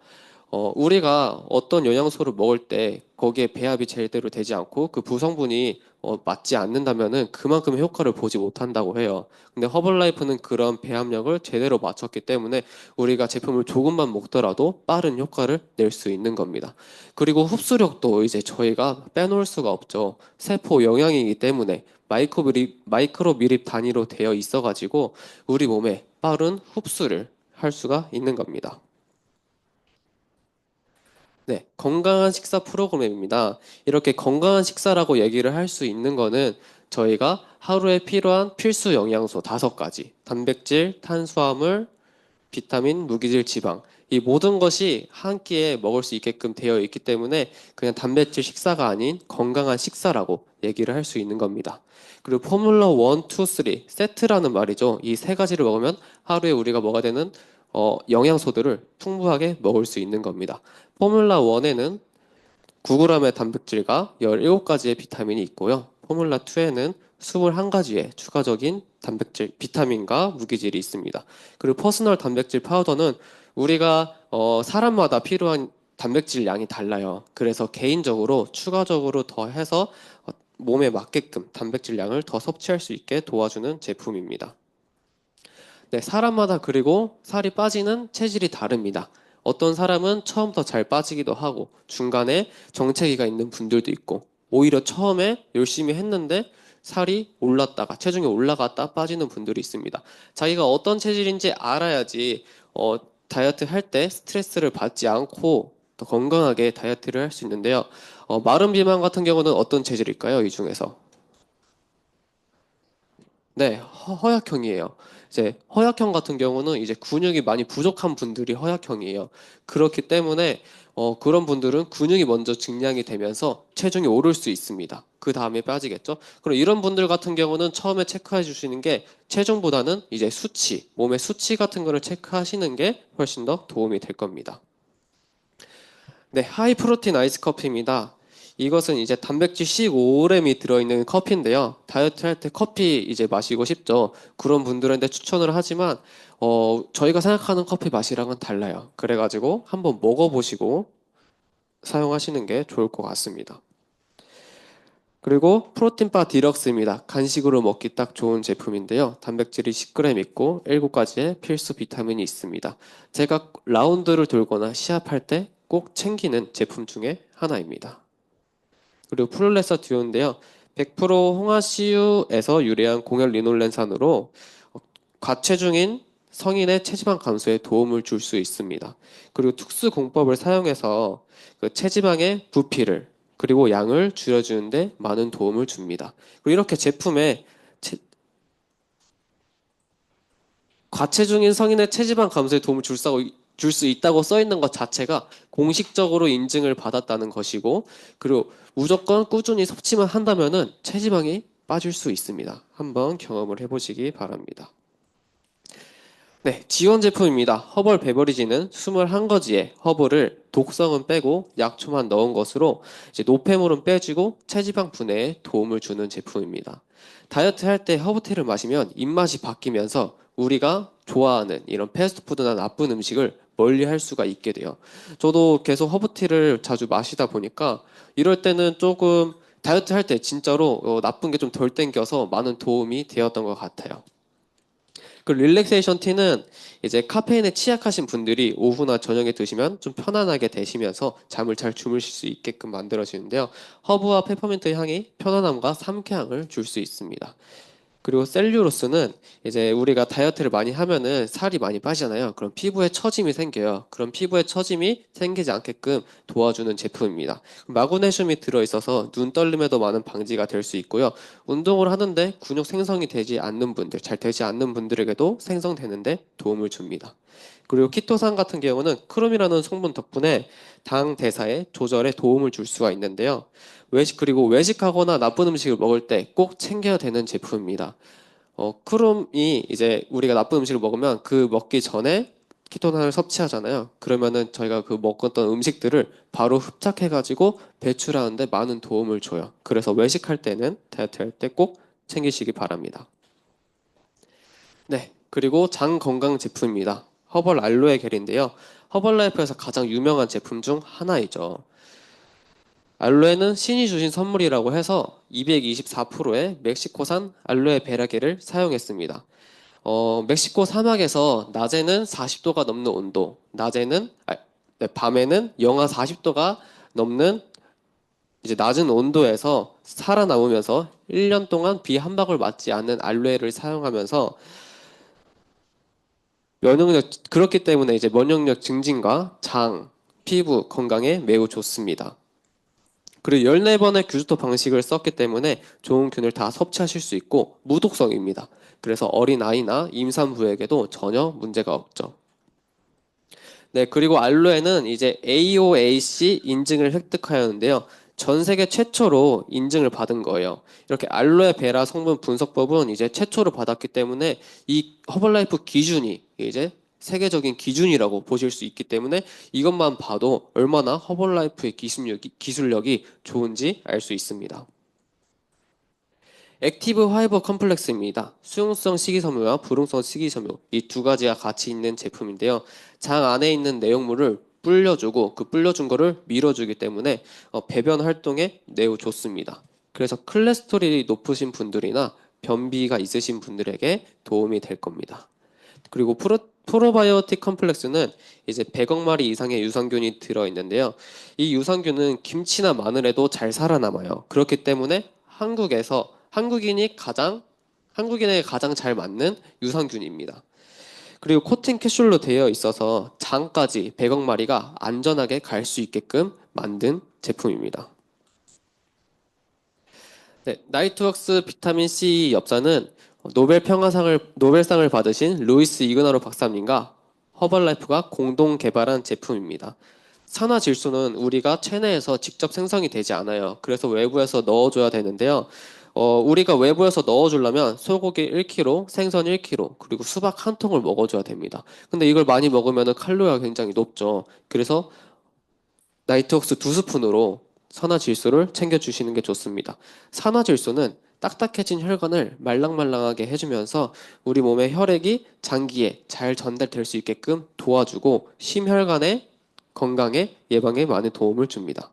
우리가 어떤 영양소를 먹을 때 거기에 배합이 제대로 되지 않고 그 구성분이 맞지 않는다면은 그만큼의 효과를 보지 못한다고 해요. 근데 허벌라이프는 그런 배합력을 제대로 맞췄기 때문에 우리가 제품을 조금만 먹더라도 빠른 효과를 낼 수 있는 겁니다. 그리고 흡수력도 이제 저희가 빼놓을 수가 없죠. 세포 영양이기 때문에 마이크로 미립 단위로 되어 있어가지고 우리 몸에 빠른 흡수를 할 수가 있는 겁니다. 네, 건강한 식사 프로그램입니다. 이렇게 건강한 식사라고 얘기를 할 수 있는 거는 저희가 하루에 필요한 필수 영양소 5가지, 단백질, 탄수화물, 비타민, 무기질, 지방, 이 모든 것이 한 끼에 먹을 수 있게끔 되어 있기 때문에 그냥 단백질 식사가 아닌 건강한 식사라고 얘기를 할 수 있는 겁니다. 그리고 포뮬러 1, 2, 3 세트라는 말이죠. 이 세 가지를 먹으면 하루에 우리가 먹어야 되는 영양소들을 풍부하게 먹을 수 있는 겁니다. 포뮬라 1에는 9g의 단백질과 17가지의 비타민이 있고요. 포뮬라 2에는 21가지의 추가적인 단백질, 비타민과 무기질이 있습니다. 그리고 퍼스널 단백질 파우더는 우리가 사람마다 필요한 단백질 양이 달라요. 그래서 개인적으로 추가적으로 더해서 몸에 맞게끔 단백질 양을 더 섭취할 수 있게 도와주는 제품입니다. 네, 사람마다 그리고 살이 빠지는 체질이 다릅니다. 어떤 사람은 처음부터 잘 빠지기도 하고 중간에 정체기가 있는 분들도 있고 오히려 처음에 열심히 했는데 살이 올랐다가 체중이 올라갔다 빠지는 분들이 있습니다. 자기가 어떤 체질인지 알아야지 다이어트 할 때 스트레스를 받지 않고 더 건강하게 다이어트를 할 수 있는데요. 마른 비만 같은 경우는 어떤 체질일까요? 이 중에서? 네, 허약형이에요. 이제 허약형 같은 경우는 이제 근육이 많이 부족한 분들이 허약형이에요. 그렇기 때문에 그런 분들은 근육이 먼저 증량이 되면서 체중이 오를 수 있습니다. 그 다음에 빠지겠죠. 그럼 이런 분들 같은 경우는 처음에 체크해 주시는 게 체중보다는 이제 수치, 몸의 수치 같은 거를 체크하시는 게 훨씬 더 도움이 될 겁니다. 네, 하이 프로틴 아이스 커피입니다. 이것은 이제 단백질 15g이 들어있는 커피인데요. 다이어트 할 때 커피 이제 마시고 싶죠. 그런 분들한테 추천을 하지만 저희가 생각하는 커피 맛이랑은 달라요. 그래가지고 한번 먹어보시고 사용하시는 게 좋을 것 같습니다. 그리고 프로틴바 디럭스입니다. 간식으로 먹기 딱 좋은 제품인데요. 단백질이 10g 있고 7가지의 필수 비타민이 있습니다. 제가 라운드를 돌거나 시합할 때 꼭 챙기는 제품 중에 하나입니다. 그리고 플루레서 듀오인데요. 100% 홍화씨유에서 유래한 공열 리놀렌산으로 과체중인 성인의 체지방 감소에 도움을 줄 수 있습니다. 그리고 특수 공법을 사용해서 그 체지방의 부피를 그리고 양을 줄여주는데 많은 도움을 줍니다. 그리고 이렇게 제품에 과체중인 성인의 체지방 감소에 도움을 줄 수 있다고 써 있는 것 자체가 공식적으로 인증을 받았다는 것이고, 그리고 무조건 꾸준히 섭취만 한다면은 체지방이 빠질 수 있습니다. 한번 경험을 해보시기 바랍니다. 네, 지원 제품입니다. 허벌 베버리지는 21가지의 허브를 독성은 빼고 약초만 넣은 것으로 이제 노폐물은 빼주고 체지방 분해에 도움을 주는 제품입니다. 다이어트 할 때 허브티를 마시면 입맛이 바뀌면서 우리가 좋아하는 이런 패스트푸드나 나쁜 음식을 멀리 할 수가 있게 돼요. 저도 계속 허브티를 자주 마시다 보니까 이럴 때는 조금 다이어트 할 때 진짜로 나쁜 게 좀 덜 땡겨서 많은 도움이 되었던 것 같아요. 그 릴렉세이션 티는 이제 카페인에 취약하신 분들이 오후나 저녁에 드시면 좀 편안하게 되시면서 잠을 잘 주무실 수 있게끔 만들어지는데요. 허브와 페퍼민트 향이 편안함과 상쾌함을 줄 수 있습니다. 그리고 셀룰로스는 이제 우리가 다이어트를 많이 하면은 살이 많이 빠지잖아요. 그럼 피부에 처짐이 생겨요. 그럼 피부에 처짐이 생기지 않게끔 도와주는 제품입니다. 마그네슘이 들어있어서 눈 떨림에도 많은 방지가 될 수 있고요. 운동을 하는데 근육 생성이 되지 않는 분들, 잘 되지 않는 분들에게도 생성되는데 도움을 줍니다. 그리고 키토산 같은 경우는 크롬이라는 성분 덕분에 당 대사의 조절에 도움을 줄 수가 있는데요. 그리고 외식하거나 나쁜 음식을 먹을 때 꼭 챙겨야 되는 제품입니다. 크롬이 이제 우리가 나쁜 음식을 먹으면 그 먹기 전에 키토산을 섭취하잖아요. 그러면은 저희가 그 먹었던 음식들을 바로 흡착해가지고 배출하는데 많은 도움을 줘요. 그래서 외식할 때는 다이어트 할 때 꼭 챙기시기 바랍니다. 네, 그리고 장 건강 제품입니다. 허벌 알로에 겔인데요. 허벌라이프에서 가장 유명한 제품 중 하나이죠. 알로에는 신이 주신 선물이라고 해서 224%의 멕시코산 알로에 베라겔을 사용했습니다. 멕시코 사막에서 낮에는 40도가 넘는 온도, 밤에는 영하 40도가 넘는 이제 낮은 온도에서 살아남으면서 1년 동안 비 한 방울 맞지 않는 알로에를 사용하면서 그렇기 때문에 이제 면역력 증진과 장, 피부 건강에 매우 좋습니다. 그리고 14번의 규조토 방식을 썼기 때문에 좋은 균을 다 섭취하실 수 있고 무독성입니다. 그래서 어린아이나 임산부에게도 전혀 문제가 없죠. 네, 그리고 알로에는 이제 AOAC 인증을 획득하였는데요. 전 세계 최초로 인증을 받은 거예요. 이렇게 알로에 베라 성분 분석법은 이제 최초로 받았기 때문에 이 허벌라이프 기준이 이제 세계적인 기준이라고 보실 수 있기 때문에 이것만 봐도 얼마나 허벌라이프의 기술력이 좋은지 알 수 있습니다. 액티브 화이버 컴플렉스입니다. 수용성 식이섬유와 불응성 식이섬유 이 두 가지가 같이 있는 제품인데요. 장 안에 있는 내용물을 불려주고 그 불려준 거를 밀어주기 때문에 배변 활동에 매우 좋습니다. 그래서 콜레스테롤이 높으신 분들이나 변비가 있으신 분들에게 도움이 될 겁니다. 그리고 프로바이오틱 컴플렉스는 이제 100억 마리 이상의 유산균이 들어있는데요. 이 유산균은 김치나 마늘에도 잘 살아남아요. 그렇기 때문에 한국인에게 가장 잘 맞는 유산균입니다. 그리고 코팅 캡슐로 되어 있어서 장까지 100억 마리가 안전하게 갈 수 있게끔 만든 제품입니다. 네, 나이트웍스 비타민 C 엽산은 노벨상을 받으신 루이스 이그나로 박사님과 허벌라이프가 공동 개발한 제품입니다. 산화질소는 우리가 체내에서 직접 생성이 되지 않아요. 그래서 외부에서 넣어줘야 되는데요. 우리가 외부에서 넣어주려면 소고기 1kg, 생선 1kg, 그리고 수박 한 통을 먹어줘야 됩니다. 근데 이걸 많이 먹으면 칼로리가 굉장히 높죠. 그래서 나이트웍스 2스푼으로 산화질소를 챙겨주시는 게 좋습니다. 산화질소는 딱딱해진 혈관을 말랑말랑하게 해주면서 우리 몸의 혈액이 장기에 잘 전달될 수 있게끔 도와주고 심혈관의 건강에 예방에 많은 도움을 줍니다.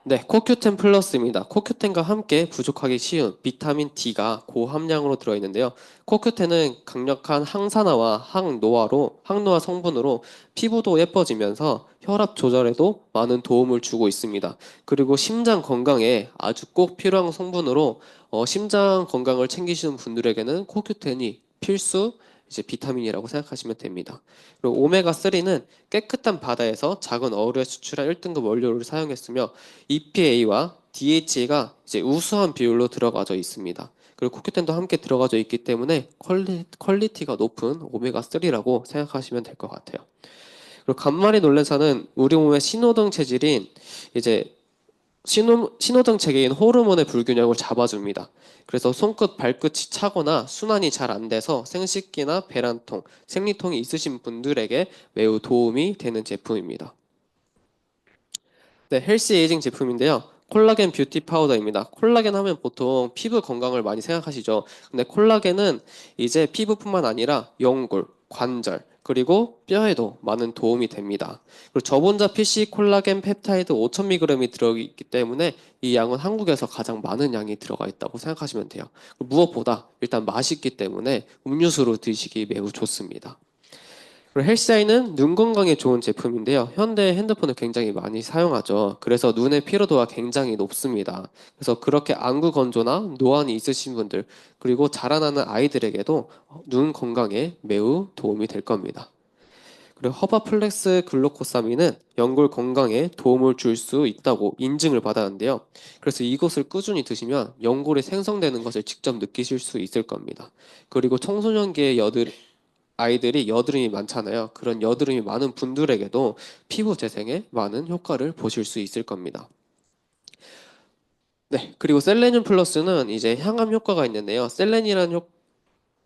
네, 코큐텐 플러스입니다. 코큐텐과 함께 부족하기 쉬운 비타민 D가 고함량으로 들어있는데요. 코큐텐은 강력한 항산화와 항노화 성분으로 피부도 예뻐지면서 혈압 조절에도 많은 도움을 주고 있습니다. 그리고 심장 건강에 아주 꼭 필요한 성분으로 심장 건강을 챙기시는 분들에게는 코큐텐이 필수 이제 비타민이라고 생각하시면 됩니다. 그리고 오메가3는 깨끗한 바다에서 작은 어류에 수출한 1등급 원료를 사용했으며 EPA와 DHA가 이제 우수한 비율로 들어가져 있습니다. 그리고 코큐텐도 함께 들어가져 있기 때문에 퀄리티가 높은 오메가3라고 생각하시면 될 것 같아요. 그리고 간마린 올레산은 우리 몸의 신호등 체질인 이제 신호등 체계인 호르몬의 불균형을 잡아줍니다. 그래서 손끝, 발끝이 차거나 순환이 잘 안 돼서 생식기나 배란통, 생리통이 있으신 분들에게 매우 도움이 되는 제품입니다. 네, 헬시 에이징 제품인데요. 콜라겐 뷰티 파우더입니다. 콜라겐 하면 보통 피부 건강을 많이 생각하시죠. 근데 콜라겐은 이제 피부뿐만 아니라 연골, 관절, 그리고 뼈에도 많은 도움이 됩니다. 그리고 저분자 PC 콜라겐 펩타이드 5,000mg이 들어있기 때문에 이 양은 한국에서 가장 많은 양이 들어가 있다고 생각하시면 돼요. 무엇보다 일단 맛있기 때문에 음료수로 드시기 매우 좋습니다. 그리고 헬스아이는 눈 건강에 좋은 제품인데요. 현대 핸드폰을 굉장히 많이 사용하죠. 그래서 눈의 피로도가 굉장히 높습니다. 그래서 그렇게 안구 건조나 노안이 있으신 분들, 그리고 자라나는 아이들에게도 눈 건강에 매우 도움이 될 겁니다. 그리고 허바플렉스 글루코사민은 연골 건강에 도움을 줄 수 있다고 인증을 받았는데요. 그래서 이것을 꾸준히 드시면 연골이 생성되는 것을 직접 느끼실 수 있을 겁니다. 그리고 청소년기의 아이들이 여드름이 많잖아요. 그런 여드름이 많은 분들에게도 피부 재생에 많은 효과를 보실 수 있을 겁니다. 네, 그리고 셀레늄 플러스는 이제 향암 효과가 있는데요. 셀렌이라는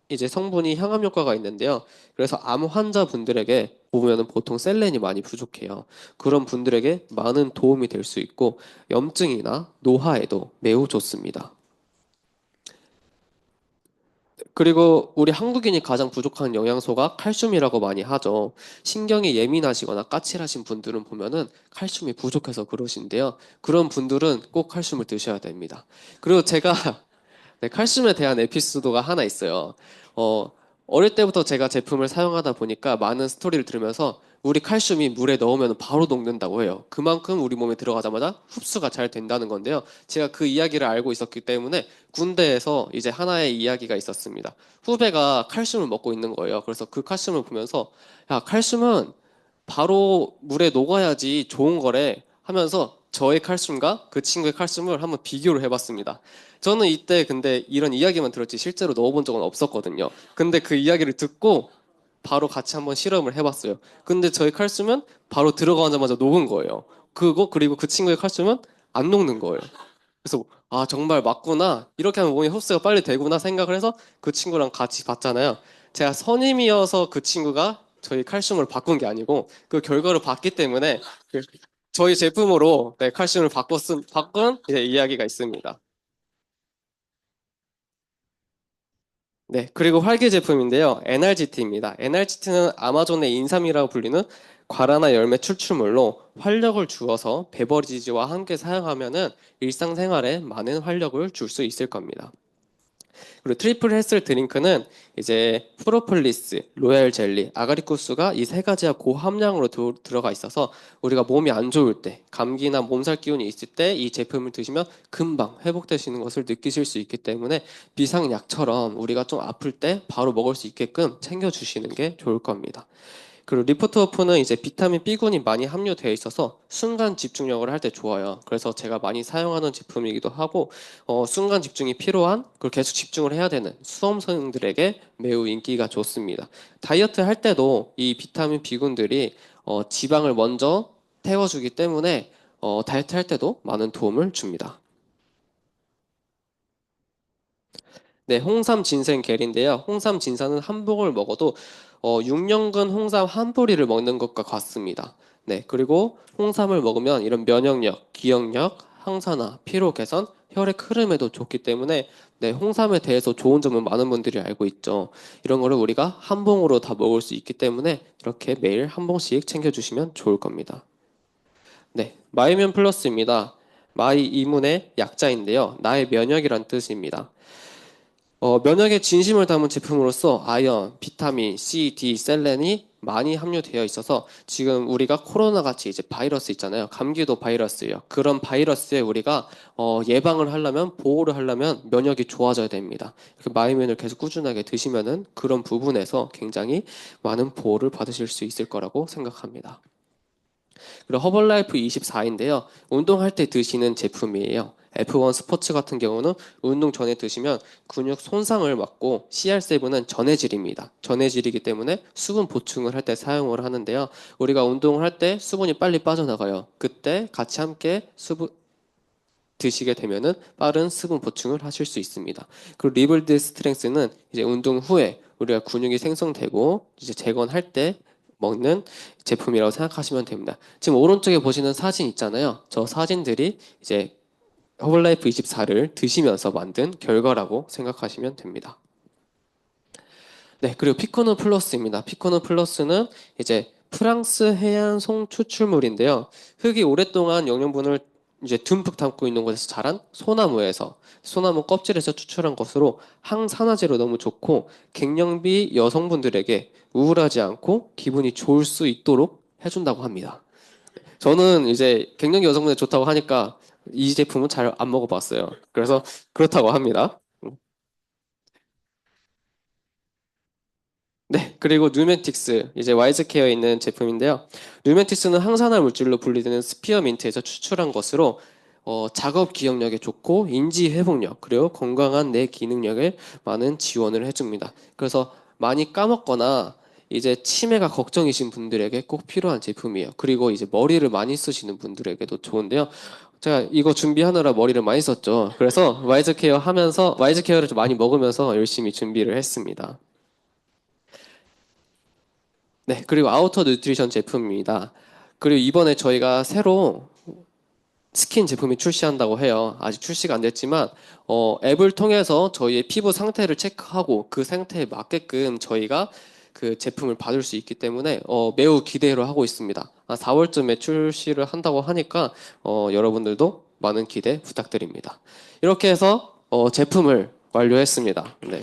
이제 성분이 향암 효과가 있는데요. 그래서 암 환자분들에게 보면은 보통 셀렌이 많이 부족해요. 그런 분들에게 많은 도움이 될 수 있고 염증이나 노화에도 매우 좋습니다. 그리고 우리 한국인이 가장 부족한 영양소가 칼슘이라고 많이 하죠. 신경이 예민하시거나 까칠하신 분들은 보면은 칼슘이 부족해서 그러신데요. 그런 분들은 꼭 칼슘을 드셔야 됩니다. 그리고 제가 네, 칼슘에 대한 에피소드가 하나 있어요. 어릴 때부터 제가 제품을 사용하다 보니까 많은 스토리를 들으면서 우리 칼슘이 물에 넣으면 바로 녹는다고 해요. 그만큼 우리 몸에 들어가자마자 흡수가 잘 된다는 건데요. 제가 그 이야기를 알고 있었기 때문에 군대에서 이제 하나의 이야기가 있었습니다. 후배가 칼슘을 먹고 있는 거예요. 그래서 그 칼슘을 보면서 야, 칼슘은 바로 물에 녹아야지 좋은 거래 하면서 저의 칼슘과 그 친구의 칼슘을 한번 비교를 해봤습니다. 저는 이때 근데 이런 이야기만 들었지 실제로 넣어본 적은 없었거든요. 근데 그 이야기를 듣고 바로 같이 한번 실험을 해봤어요. 근데 저희 칼슘은 바로 들어가자마자 녹은 거예요. 그리고 그 친구의 칼슘은 안 녹는 거예요. 그래서 아 정말 맞구나. 이렇게 하면 몸에 흡수가 빨리 되구나 생각을 해서 그 친구랑 같이 봤잖아요. 제가 선임이어서 그 친구가 저희 칼슘을 바꾼 게 아니고 그 결과를 봤기 때문에 저희 제품으로 네, 칼슘을 바꾼 이제 이야기가 있습니다. 네, 그리고 활기 제품인데요. NRGT입니다. NRGT는 아마존의 인삼이라고 불리는 과라나 열매 추출물로 활력을 주어서 베버리지와 함께 사용하면은 일상생활에 많은 활력을 줄 수 있을 겁니다. 그리고 트리플 헬스 드링크는 이제 프로폴리스, 로얄 젤리, 아가리쿠스가 이 세 가지가 고함량으로 들어가 있어서 우리가 몸이 안 좋을 때, 감기나 몸살 기운이 있을 때 이 제품을 드시면 금방 회복되시는 것을 느끼실 수 있기 때문에 비상약처럼 우리가 좀 아플 때 바로 먹을 수 있게끔 챙겨주시는 게 좋을 겁니다. 그리고 리포트워프는 이제 비타민 B군이 많이 함유되어 있어서 순간 집중력을 할 때 좋아요. 그래서 제가 많이 사용하는 제품이기도 하고 순간 집중이 필요한 그리고 계속 집중을 해야 되는 수험생들에게 매우 인기가 좋습니다. 다이어트 할 때도 이 비타민 B군들이 지방을 먼저 태워주기 때문에 다이어트 할 때도 많은 도움을 줍니다. 네, 홍삼 진생 겔인데요. 홍삼 진산은 한 봉을 먹어도 6년근 홍삼 한 뿌리를 먹는 것과 같습니다. 네, 그리고 홍삼을 먹으면 이런 면역력, 기억력, 항산화, 피로 개선, 혈액 흐름에도 좋기 때문에 네, 홍삼에 대해서 좋은 점은 많은 분들이 알고 있죠. 이런 거를 우리가 한 봉으로 다 먹을 수 있기 때문에 이렇게 매일 한 봉씩 챙겨주시면 좋을 겁니다. 네, 마이면 플러스입니다. 마이 이문의 약자인데요. 나의 면역이란 뜻입니다. 면역에 진심을 담은 제품으로서 아연, 비타민, C, D, 셀렌이 많이 함유되어 있어서 지금 우리가 코로나 같이 이제 바이러스 있잖아요. 감기도 바이러스예요. 그런 바이러스에 우리가 예방을 하려면, 보호를 하려면 면역이 좋아져야 됩니다. 마이면을 계속 꾸준하게 드시면은 그런 부분에서 굉장히 많은 보호를 받으실 수 있을 거라고 생각합니다. 그리고 허벌라이프 24인데요. 운동할 때 드시는 제품이에요. F1 스포츠 같은 경우는 운동 전에 드시면 근육 손상을 막고 CR7은 전해질입니다. 전해질이기 때문에 수분 보충을 할 때 사용을 하는데요. 우리가 운동을 할 때 수분이 빨리 빠져나가요. 그때 같이 함께 수분 드시게 되면은 빠른 수분 보충을 하실 수 있습니다. 그리고 리블드 스트렝스는 이제 운동 후에 우리가 근육이 생성되고 이제 재건할 때 먹는 제품이라고 생각하시면 됩니다. 지금 오른쪽에 보시는 사진 있잖아요. 저 사진들이 이제 허벌라이프 24를 드시면서 만든 결과라고 생각하시면 됩니다. 네, 그리고 피코누 플러스입니다. 피코누 플러스는 이제 프랑스 해안 송 추출물인데요. 흙이 오랫동안 영양분을 이제 듬뿍 담고 있는 곳에서 자란 소나무 껍질에서 추출한 것으로 항산화제로 너무 좋고 갱년기 여성분들에게 우울하지 않고 기분이 좋을 수 있도록 해준다고 합니다. 저는 이제 갱년기 여성분에 좋다고 하니까 이 제품은 잘 안 먹어봤어요. 그래서 그렇다고 합니다. 네, 그리고 뉴멘틱스, 이제 와이즈케어에 있는 제품인데요. 뉴멘틱스는 항산화 물질로 분리되는 스피어민트에서 추출한 것으로 작업 기억력에 좋고 인지 회복력 그리고 건강한 뇌 기능력에 많은 지원을 해줍니다. 그래서 많이 까먹거나 이제 치매가 걱정이신 분들에게 꼭 필요한 제품이에요. 그리고 이제 머리를 많이 쓰시는 분들에게도 좋은데요. 제가 이거 준비하느라 머리를 많이 썼죠. 그래서 와이즈케어를 좀 많이 먹으면서 열심히 준비를 했습니다. 네, 그리고 아우터 뉴트리션 제품입니다. 그리고 이번에 저희가 새로 스킨 제품이 출시한다고 해요. 아직 출시가 안 됐지만 앱을 통해서 저희의 피부 상태를 체크하고 그 상태에 맞게끔 저희가 그 제품을 받을 수 있기 때문에 매우 기대를 하고 있습니다. 4월쯤에 출시를 한다고 하니까 여러분들도 많은 기대 부탁드립니다. 이렇게 해서 제품을 완료했습니다. 네.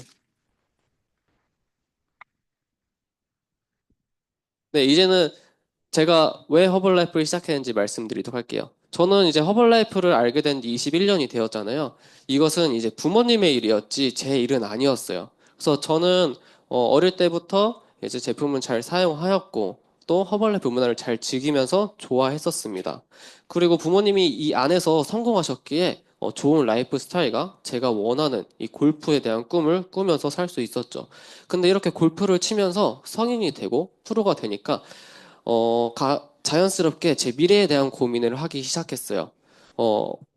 네, 이제는 제가 왜 허벌라이프를 시작했는지 말씀드리도록 할게요. 저는 이제 허벌라이프를 알게 된 지 21년이 되었잖아요. 이것은 이제 부모님의 일이었지 제 일은 아니었어요. 그래서 저는 어릴 때부터 이제 제품을 잘 사용하였고 또 허벌라이프 문화를 잘 즐기면서 좋아했었습니다. 그리고 부모님이 이 안에서 성공하셨기에 좋은 라이프 스타일과 제가 원하는 이 골프에 대한 꿈을 꾸면서 살 수 있었죠. 근데 이렇게 골프를 치면서 성인이 되고 프로가 되니까 자연스럽게 제 미래에 대한 고민을 하기 시작했어요.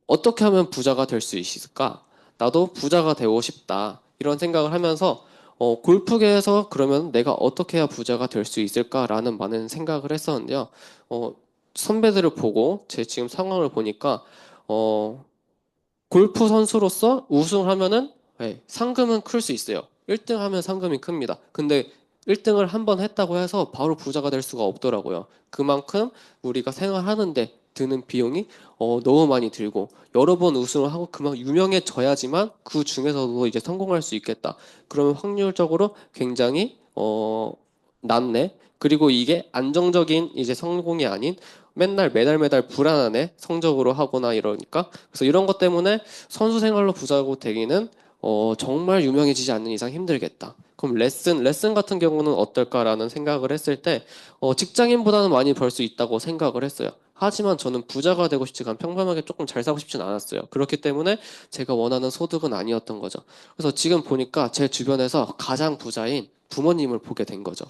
어떻게 하면 부자가 될 수 있을까? 나도 부자가 되고 싶다. 이런 생각을 하면서 골프계에서 그러면 내가 어떻게 해야 부자가 될 수 있을까라는 많은 생각을 했었는데요. 선배들을 보고 제 지금 상황을 보니까 골프 선수로서 우승을 하면은 상금은 클 수 있어요. 1등 하면 상금이 큽니다. 근데 1등을 한 번 했다고 해서 바로 부자가 될 수가 없더라고요. 그만큼 우리가 생활하는데 드는 비용이 너무 많이 들고 여러 번 우승을 하고 그만큼 유명해져야지만 그 중에서도 이제 성공할 수 있겠다. 그러면 확률적으로 굉장히 낮네. 그리고 이게 안정적인 이제 성공이 아닌 맨날 매달 불안하네. 성적으로 하거나 이러니까. 그래서 이런 것 때문에 선수 생활로 부자고 되기는 정말 유명해지지 않는 이상 힘들겠다. 그럼 레슨 같은 경우는 어떨까라는 생각을 했을 때 직장인보다는 많이 벌 수 있다고 생각을 했어요. 하지만 저는 부자가 되고 싶지 않고 평범하게 조금 잘 살고 싶진 않았어요. 그렇기 때문에 제가 원하는 소득은 아니었던 거죠. 그래서 지금 보니까 제 주변에서 가장 부자인 부모님을 보게 된 거죠.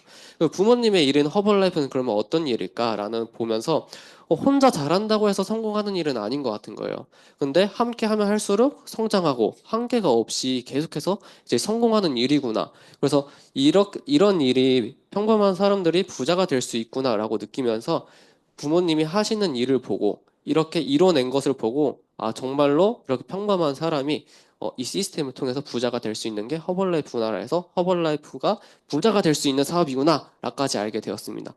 부모님의 일인 허벌라이프는 그러면 어떤 일일까라는 보면서 혼자 잘한다고 해서 성공하는 일은 아닌 것 같은 거예요. 근데 함께 하면 할수록 성장하고 한계가 없이 계속해서 이제 성공하는 일이구나. 그래서 이런 일이 평범한 사람들이 부자가 될 수 있구나라고 느끼면서 부모님이 하시는 일을 보고 이렇게 이뤄낸 것을 보고 정말로 이렇게 평범한 사람이 이 시스템을 통해서 부자가 될 수 있는 게 허벌라이프 문화라서 허벌라이프가 부자가 될 수 있는 사업이구나 라까지 알게 되었습니다.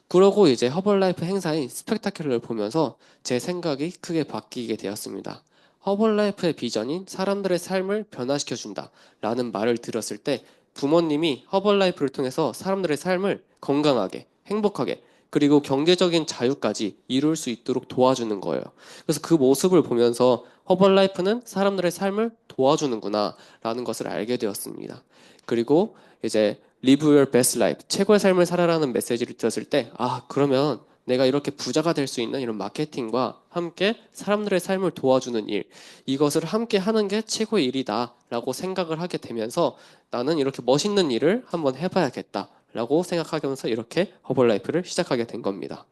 그러고 이제 허벌라이프 행사인 스펙타클러를 보면서 제 생각이 크게 바뀌게 되었습니다. 허벌라이프의 비전인 사람들의 삶을 변화시켜준다 라는 말을 들었을 때 부모님이 허벌라이프를 통해서 사람들의 삶을 건강하게, 행복하게, 그리고 경제적인 자유까지 이룰 수 있도록 도와주는 거예요. 그래서 그 모습을 보면서 허벌라이프는 사람들의 삶을 도와주는구나 라는 것을 알게 되었습니다. 그리고 이제 Live your best life, 최고의 삶을 살아라는 메시지를 들었을 때, 아, 그러면 내가 이렇게 부자가 될 수 있는 이런 마케팅과 함께 사람들의 삶을 도와주는 일, 이것을 함께 하는 게 최고의 일이다라고 생각을 하게 되면서 나는 이렇게 멋있는 일을 한번 해봐야겠다라고 생각하면서 이렇게 허벌라이프를 시작하게 된 겁니다.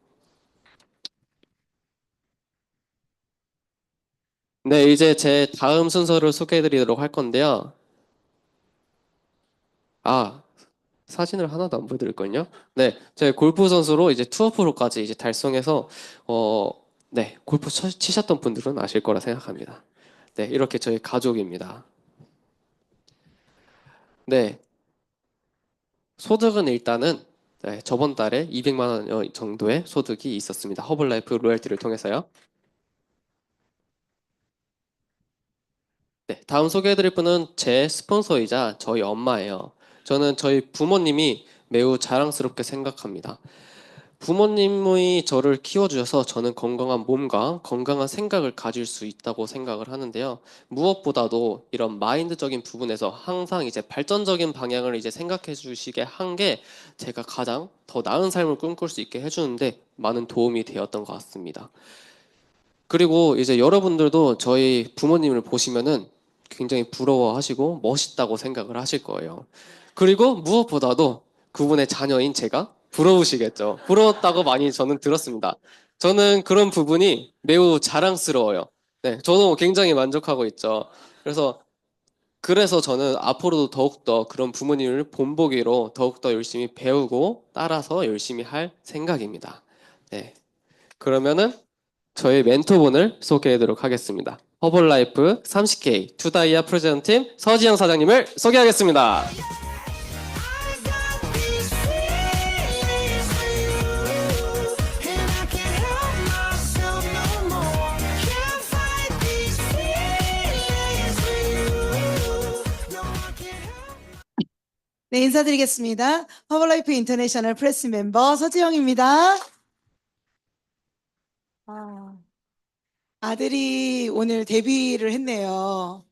네, 이제 제 다음 순서를 소개해드리도록 할 건데요. 사진을 하나도 안 보여드릴걸요? 네, 제 골프 선수로 이제 투어 프로까지 이제 달성해서 네, 골프 치셨던 분들은 아실 거라 생각합니다. 네, 이렇게 저희 가족입니다. 네, 소득은 일단은 네, 저번 달에 200만 원 정도의 소득이 있었습니다. 허벌라이프 로열티를 통해서요. 네, 다음 소개해드릴 분은 제 스폰서이자 저희 엄마예요. 저는 저희 부모님이 매우 자랑스럽게 생각합니다. 부모님이 저를 키워주셔서 저는 건강한 몸과 건강한 생각을 가질 수 있다고 생각을 하는데요. 무엇보다도 이런 마인드적인 부분에서 항상 이제 발전적인 방향을 이제 생각해 주시게 한 게 제가 가장 더 나은 삶을 꿈꿀 수 있게 해주는데 많은 도움이 되었던 것 같습니다. 그리고 이제 여러분들도 저희 부모님을 보시면은 굉장히 부러워하시고 멋있다고 생각을 하실 거예요. 그리고 무엇보다도 그분의 자녀인 제가 부러우시겠죠. 부러웠다고 많이 저는 들었습니다. 저는 그런 부분이 매우 자랑스러워요. 네, 저도 굉장히 만족하고 있죠. 그래서 저는 앞으로도 더욱더 그런 부모님을 본보기로 더욱더 열심히 배우고 따라서 열심히 할 생각입니다. 네, 그러면은 저희 멘토분을 소개하도록 하겠습니다. 허벌라이프 30K 투다이아 프레젠팀 서지영 사장님을 소개하겠습니다. 네, 인사드리겠습니다. 허벌라이프 인터내셔널 프레스 멤버 서지영입니다. 아들이 오늘 데뷔를 했네요.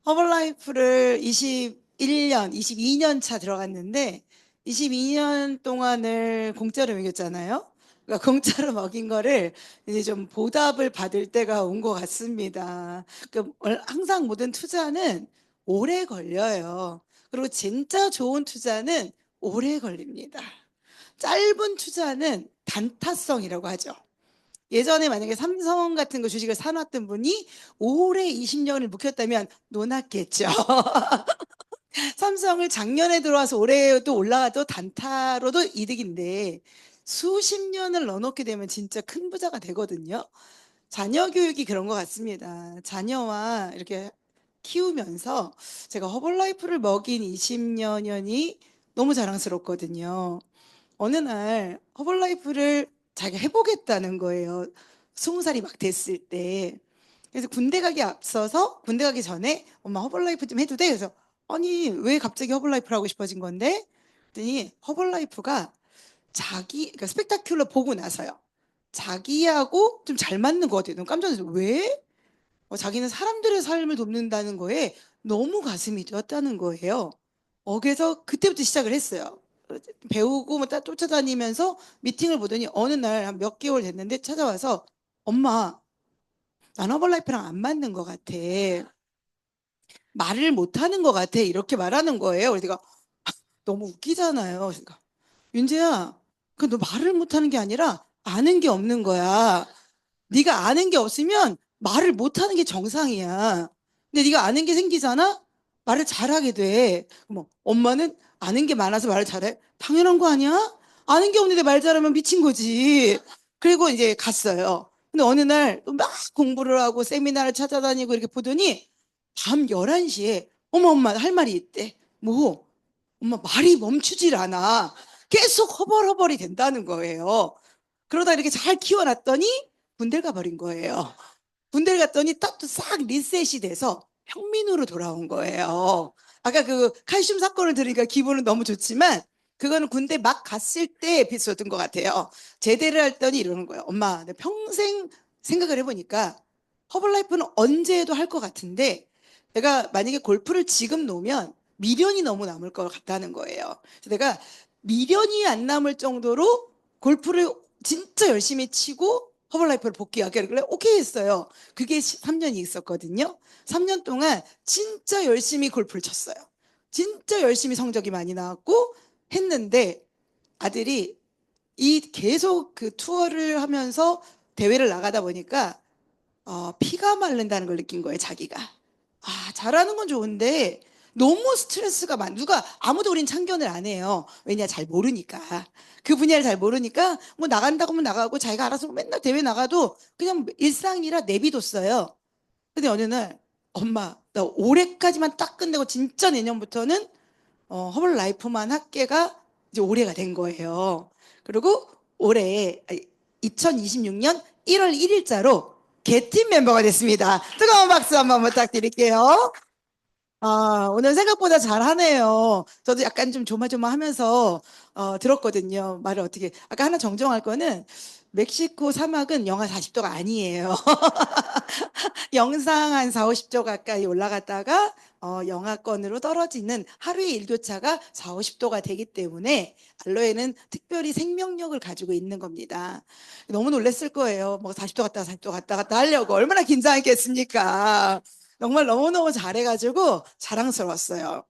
허벌라이프를 21년, 22년 차 들어갔는데 22년 동안을 공짜로 먹였잖아요. 그러니까 공짜로 먹인 거를 이제 좀 보답을 받을 때가 온 것 같습니다. 그러니까 항상 모든 투자는 오래 걸려요. 그리고 진짜 좋은 투자는 오래 걸립니다. 짧은 투자는 단타성이라고 하죠. 예전에 만약에 삼성 같은 거 주식을 사놨던 분이 올해 20년을 묵혔다면 논았겠죠. 삼성을 작년에 들어와서 올해도 올라가도 단타로도 이득인데 수십 년을 넣어놓게 되면 진짜 큰 부자가 되거든요. 자녀 교육이 그런 것 같습니다. 자녀와 이렇게 키우면서 제가 허벌라이프를 먹인 20여년이 너무 자랑스럽거든요. 어느 날 허벌라이프를 자기가 해보겠다는 거예요. 20살이 막 됐을 때. 그래서 군대 가기 앞서서 군대 가기 전에 엄마 허벌라이프 좀 해도 돼? 그래서 아니 왜 갑자기 허벌라이프를 하고 싶어진 건데? 그랬더니 허벌라이프가 그러니까 스펙타큘러 보고 나서요. 자기하고 좀 잘 맞는 것 같아요. 너무 깜짝 놀랐어요. 왜? 자기는 사람들의 삶을 돕는다는 거에 너무 가슴이 뛰었다는 거예요. 그래서 그때부터 시작을 했어요. 배우고 뭐 쫓아다니면서 미팅을 보더니 어느 날 한 몇 개월 됐는데 찾아와서 엄마 난 허벌라이프랑 안 맞는 것 같아. 말을 못하는 것 같아. 이렇게 말하는 거예요. 그래서 내가 너무 웃기잖아요. 그러니까 윤재야 너 말을 못하는 게 아니라 아는 게 없는 거야. 네가 아는 게 없으면 말을 못하는 게 정상이야. 근데 네가 아는 게 생기잖아? 말을 잘하게 돼. 뭐 엄마는 아는 게 많아서 말을 잘해? 당연한 거 아니야? 아는 게 없는데 말 잘하면 미친 거지. 그리고 이제 갔어요. 근데 어느 날 막 공부를 하고 세미나를 찾아다니고 이렇게 보더니 밤 11시에 엄마 할 말이 있대. 뭐? 엄마 말이 멈추질 않아. 계속 허벌허벌이 된다는 거예요. 그러다 이렇게 잘 키워놨더니 군대를 가버린 거예요. 군대를 갔더니 딱 또 싹 리셋이 돼서 평민으로 돌아온 거예요. 아까 그 칼슘 사건을 들으니까 기분은 너무 좋지만 그거는 군대 막 갔을 때 에피소드인 것 같아요. 제대를 했더니 이러는 거예요. 엄마, 내 평생 생각을 해보니까 허벌라이프는 언제 해도 할 것 같은데 내가 만약에 골프를 지금 놓으면 미련이 너무 남을 것 같다는 거예요. 그래서 내가 미련이 안 남을 정도로 골프를 진짜 열심히 치고 허벌라이프를 복귀하게 그래 오케이 했어요. 그게 3년이 있었거든요. 3년 동안 진짜 열심히 골프를 쳤어요. 진짜 열심히 성적이 많이 나왔고 했는데 아들이 이 계속 그 투어를 하면서 대회를 나가다 보니까 피가 마른다는 걸 느낀 거예요, 자기가. 잘하는 건 좋은데 너무 스트레스가 누가 아무도 우린 참견을 안 해요. 왜냐, 잘 모르니까. 그 분야를 잘 모르니까 뭐 나간다고 하면 나가고 자기가 알아서 맨날 대회 나가도 그냥 일상이라 내비뒀어요. 근데 어느 날 엄마, 나 올해까지만 딱 끝내고 진짜 내년부터는 허벌라이프만 학계가 이제 올해가 된 거예요. 그리고 올해 2026년 1월 1일자로 개팀 멤버가 됐습니다. 뜨거운 박수 한번 부탁드릴게요. 오늘 생각보다 잘하네요. 저도 약간 좀 조마조마하면서 들었거든요. 말을 어떻게 아까 하나 정정할 거는 멕시코 사막은 영하 40도가 아니에요. 영상 한 4, 50도 가까이 올라갔다가 영하권으로 떨어지는 하루의 일교차가 4, 50도가 되기 때문에 알로에는 특별히 생명력을 가지고 있는 겁니다. 너무 놀랐을 거예요. 뭐 40도 갔다 40도 갔다 하려고 얼마나 긴장했겠습니까? 정말 너무너무 잘해가지고 자랑스러웠어요.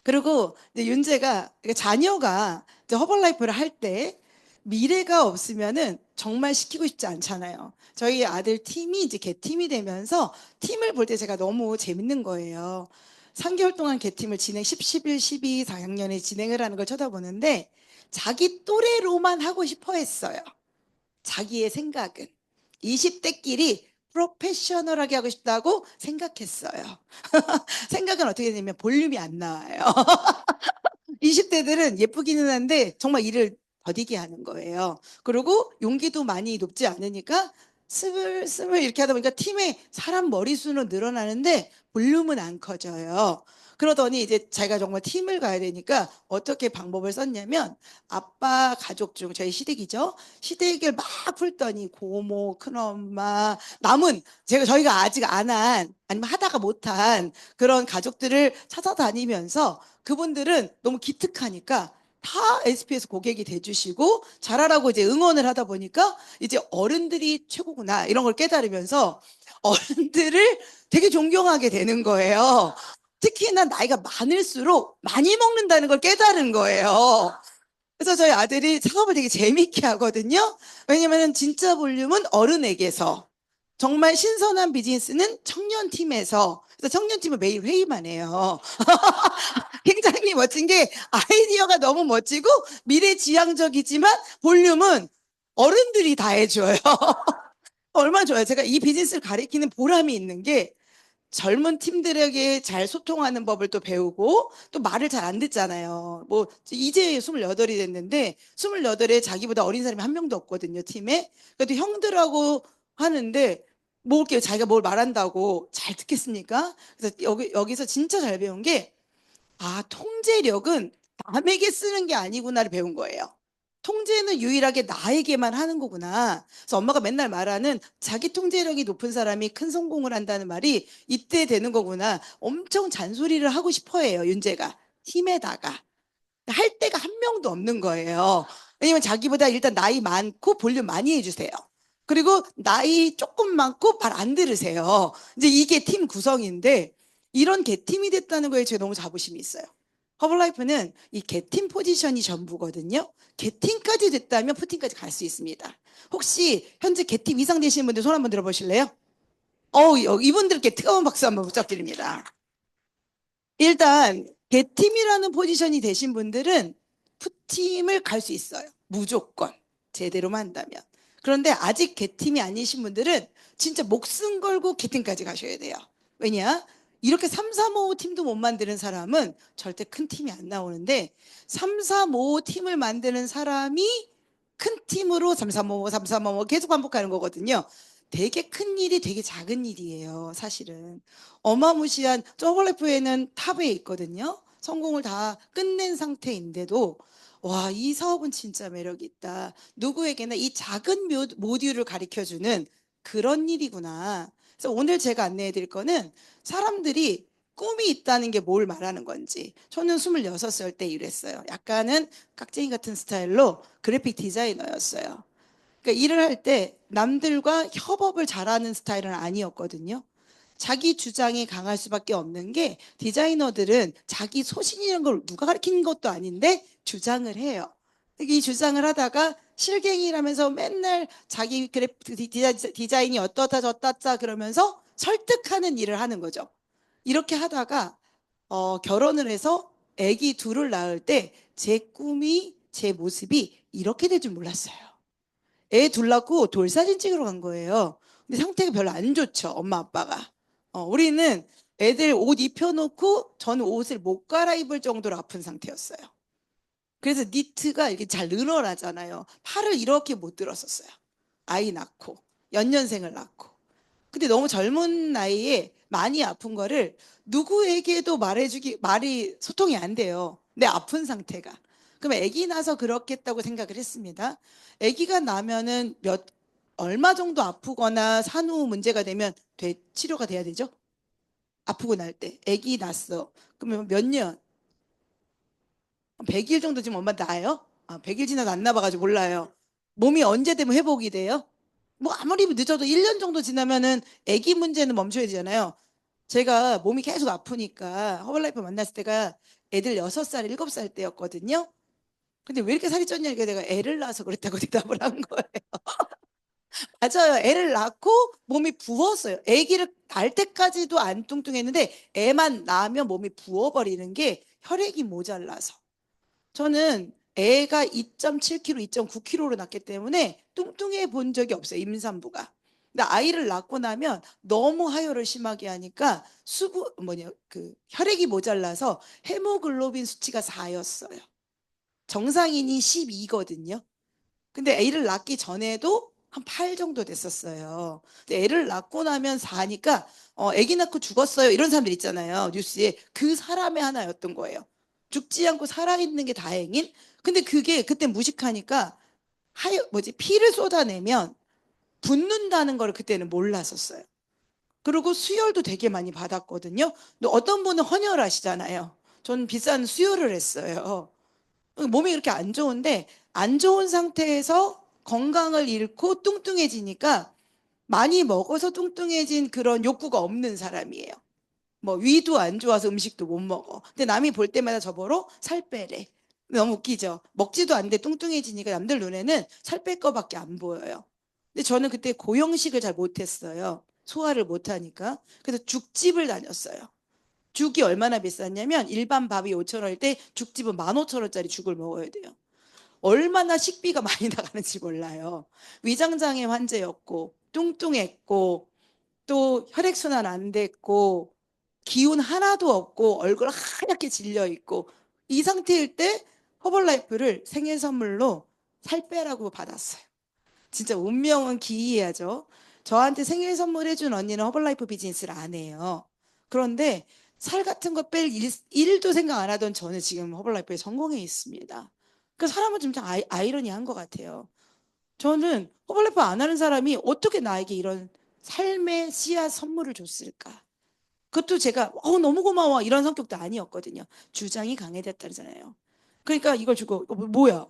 그리고 이제 윤재가 자녀가 이제 허벌라이프를 할 때 미래가 없으면은 정말 시키고 싶지 않잖아요. 저희 아들 팀이 이제 개팀이 되면서 팀을 볼 때 제가 너무 재밌는 거예요. 3개월 동안 개팀을 10, 11, 12, 4학년에 진행을 하는 걸 쳐다보는데 자기 또래로만 하고 싶어 했어요. 자기의 생각은 20대끼리 프로페셔널하게 하고 싶다고 생각했어요. 생각은 어떻게 되냐면 볼륨이 안 나와요. 20대들은 예쁘기는 한데 정말 일을 더디게 하는 거예요. 그리고 용기도 많이 높지 않으니까 스물스물 이렇게 하다 보니까 팀에 사람 머리수는 늘어나는데 볼륨은 안 커져요. 그러더니 이제 자기가 정말 팀을 가야 되니까 어떻게 방법을 썼냐면 아빠 가족 중 저희 시댁이죠. 시댁을 막 풀더니 고모, 큰엄마, 남은 저희가 아직 안 한 아니면 하다가 못한 그런 가족들을 찾아다니면서 그분들은 너무 기특하니까 다 SP에서 고객이 돼주시고 잘하라고 이제 응원을 하다 보니까 이제 어른들이 최고구나 이런 걸 깨달으면서 어른들을 되게 존경하게 되는 거예요. 특히나 나이가 많을수록 많이 먹는다는 걸 깨달은 거예요. 그래서 저희 아들이 사업을 되게 재밌게 하거든요. 왜냐면 진짜 볼륨은 어른에게서 정말 신선한 비즈니스는 청년팀에서 그래서 청년팀은 매일 회의만 해요. 굉장히 멋진 게 아이디어가 너무 멋지고 미래지향적이지만 볼륨은 어른들이 다 해줘요. 얼마나 좋아요. 제가 이 비즈니스를 가리키는 보람이 있는 게 젊은 팀들에게 잘 소통하는 법을 또 배우고 또 말을 잘 안 듣잖아요. 뭐 이제 28이 됐는데 28에 자기보다 어린 사람이 한 명도 없거든요, 팀에. 그래도 형들하고 하는데 뭐 이렇게 자기가 뭘 말한다고 잘 듣겠습니까? 그래서 여기서 진짜 잘 배운 게 통제력은 남에게 쓰는 게 아니구나를 배운 거예요. 통제는 유일하게 나에게만 하는 거구나. 그래서 엄마가 맨날 말하는 자기 통제력이 높은 사람이 큰 성공을 한다는 말이 이때 되는 거구나. 엄청 잔소리를 하고 싶어 해요, 윤재가. 팀에다가. 할 데가 한 명도 없는 거예요. 왜냐면 자기보다 일단 나이 많고 볼륨 많이 해주세요. 그리고 나이 조금 많고 말 안 들으세요. 이제 이게 팀 구성인데 이런 개팀이 됐다는 거에 제가 너무 자부심이 있어요. 허벌라이프는 이 개팀 포지션이 전부거든요. 개팀까지 됐다면 푸팀까지 갈 수 있습니다. 혹시 현재 개팀 이상 되시는 분들 손 한번 들어보실래요? 이분들께 뜨거운 박수 한번 부탁드립니다. 일단 개팀이라는 포지션이 되신 분들은 푸팀을 갈 수 있어요. 무조건 제대로만 한다면. 그런데 아직 개팀이 아니신 분들은 진짜 목숨 걸고 개팀까지 가셔야 돼요. 왜냐? 이렇게 3, 4, 5 팀도 못 만드는 사람은 절대 큰 팀이 안 나오는데 3, 4, 5 팀을 만드는 사람이 큰 팀으로 3, 3, 5, 3, 3, 5 계속 반복하는 거거든요. 되게 큰 일이 되게 작은 일이에요, 사실은. 어마무시한 허벌라이프에는 탑에 있거든요. 성공을 다 끝낸 상태인데도 와, 이 사업은 진짜 매력 있다. 누구에게나 이 작은 모듈을 가르쳐주는 그런 일이구나. 그래서 오늘 제가 안내해 드릴 거는 사람들이 꿈이 있다는 게 뭘 말하는 건지. 저는 26살 때 일했어요. 약간은 깍쟁이 같은 스타일로 그래픽 디자이너였어요. 그러니까 일을 할 때 남들과 협업을 잘하는 스타일은 아니었거든요. 자기 주장이 강할 수밖에 없는 게 디자이너들은 자기 소신이라는 걸 누가 가르치는 것도 아닌데 주장을 해요. 이 주장을 하다가 실갱이라면서 맨날 자기 그래픽 디자인이 어떻다 저떻다 그러면서 설득하는 일을 하는 거죠. 이렇게 하다가 결혼을 해서 아기 둘을 낳을 때 제 꿈이 제 모습이 이렇게 될 줄 몰랐어요. 애 둘 낳고 돌사진 찍으러 간 거예요. 근데 상태가 별로 안 좋죠. 엄마 아빠가. 우리는 애들 옷 입혀놓고 저는 옷을 못 갈아입을 정도로 아픈 상태였어요. 그래서 니트가 이렇게 잘 늘어나잖아요. 팔을 이렇게 못 들었었어요. 아이 낳고 연년생을 낳고. 근데 너무 젊은 나이에 많이 아픈 거를 누구에게도 말이 소통이 안 돼요. 내 아픈 상태가. 그럼 아기 나서 그렇겠다고 생각을 했습니다. 아기가 나면은 얼마 정도 아프거나 산후 문제가 되면 치료가 돼야 되죠? 아프고 날 때. 아기 낳았어. 그러면 몇 년? 100일 정도 지금 엄마 나아요? 100일 지나도 안 나봐가지고 몰라요. 몸이 언제 되면 회복이 돼요? 뭐 아무리 늦어도 1년 정도 지나면은 아기 문제는 멈춰야 되잖아요. 제가 몸이 계속 아프니까 허벌라이프 만났을 때가 애들 6살, 7살 때였거든요. 근데 왜 이렇게 살이 쪘냐니까 내가 애를 낳아서 그랬다고 대답을 한 거예요. 맞아요. 애를 낳고 몸이 부었어요. 아기를 낳을 때까지도 안 뚱뚱했는데 애만 낳으면 몸이 부어버리는 게 혈액이 모자라서. 저는 애가 2.7kg, 2.9kg로 낳기 때문에 뚱뚱해 본 적이 없어요. 임산부가. 근데 아이를 낳고 나면 너무 하혈을 심하게 하니까 혈액이 모자라서 헤모글로빈 수치가 4였어요. 정상인이 12거든요. 근데 애를 낳기 전에도 한 8 정도 됐었어요. 근데 애를 낳고 나면 4니까 애기 낳고 죽었어요. 이런 사람들 있잖아요. 뉴스에. 그 사람의 하나였던 거예요. 죽지 않고 살아있는 게 다행인. 근데 그게 그때 무식하니까 피를 쏟아내면 붓는다는 걸 그때는 몰랐었어요. 그리고 수혈도 되게 많이 받았거든요. 근데 어떤 분은 헌혈하시잖아요. 저는 비싼 수혈을 했어요. 몸이 그렇게 안 좋은데 안 좋은 상태에서 건강을 잃고 뚱뚱해지니까 많이 먹어서 뚱뚱해진 그런 욕구가 없는 사람이에요. 뭐 위도 안 좋아서 음식도 못 먹어. 근데 남이 볼 때마다 저보러 살 빼래. 너무 웃기죠. 먹지도 않는데 뚱뚱해지니까 남들 눈에는 살 뺄 거밖에 안 보여요. 근데 저는 그때 고형식을 잘 못했어요. 소화를 못하니까. 그래서 죽집을 다녔어요. 죽이 얼마나 비쌌냐면 일반 밥이 5,000원일 때 죽집은 15,000원짜리 죽을 먹어야 돼요. 얼마나 식비가 많이 나가는지 몰라요. 위장장애 환자였고 뚱뚱했고 또 혈액순환 안 됐고 기운 하나도 없고 얼굴 하얗게 질려 있고 이 상태일 때 허벌라이프를 생일 선물로 살 빼라고 받았어요. 진짜 운명은 기이하죠. 저한테 생일 선물해준 언니는 허벌라이프 비즈니스를 안 해요. 그런데 살 같은 거 뺄 일도 생각 안 하던 저는 지금 허벌라이프에 성공해 있습니다. 그 사람은 좀 아이러니한 것 같아요. 저는 허벌라이프 안 하는 사람이 어떻게 나에게 이런 삶의 씨앗 선물을 줬을까? 그것도 제가 너무 고마워 이런 성격도 아니었거든요. 주장이 강해졌다잖아요. 그러니까 이걸 주고 뭐야?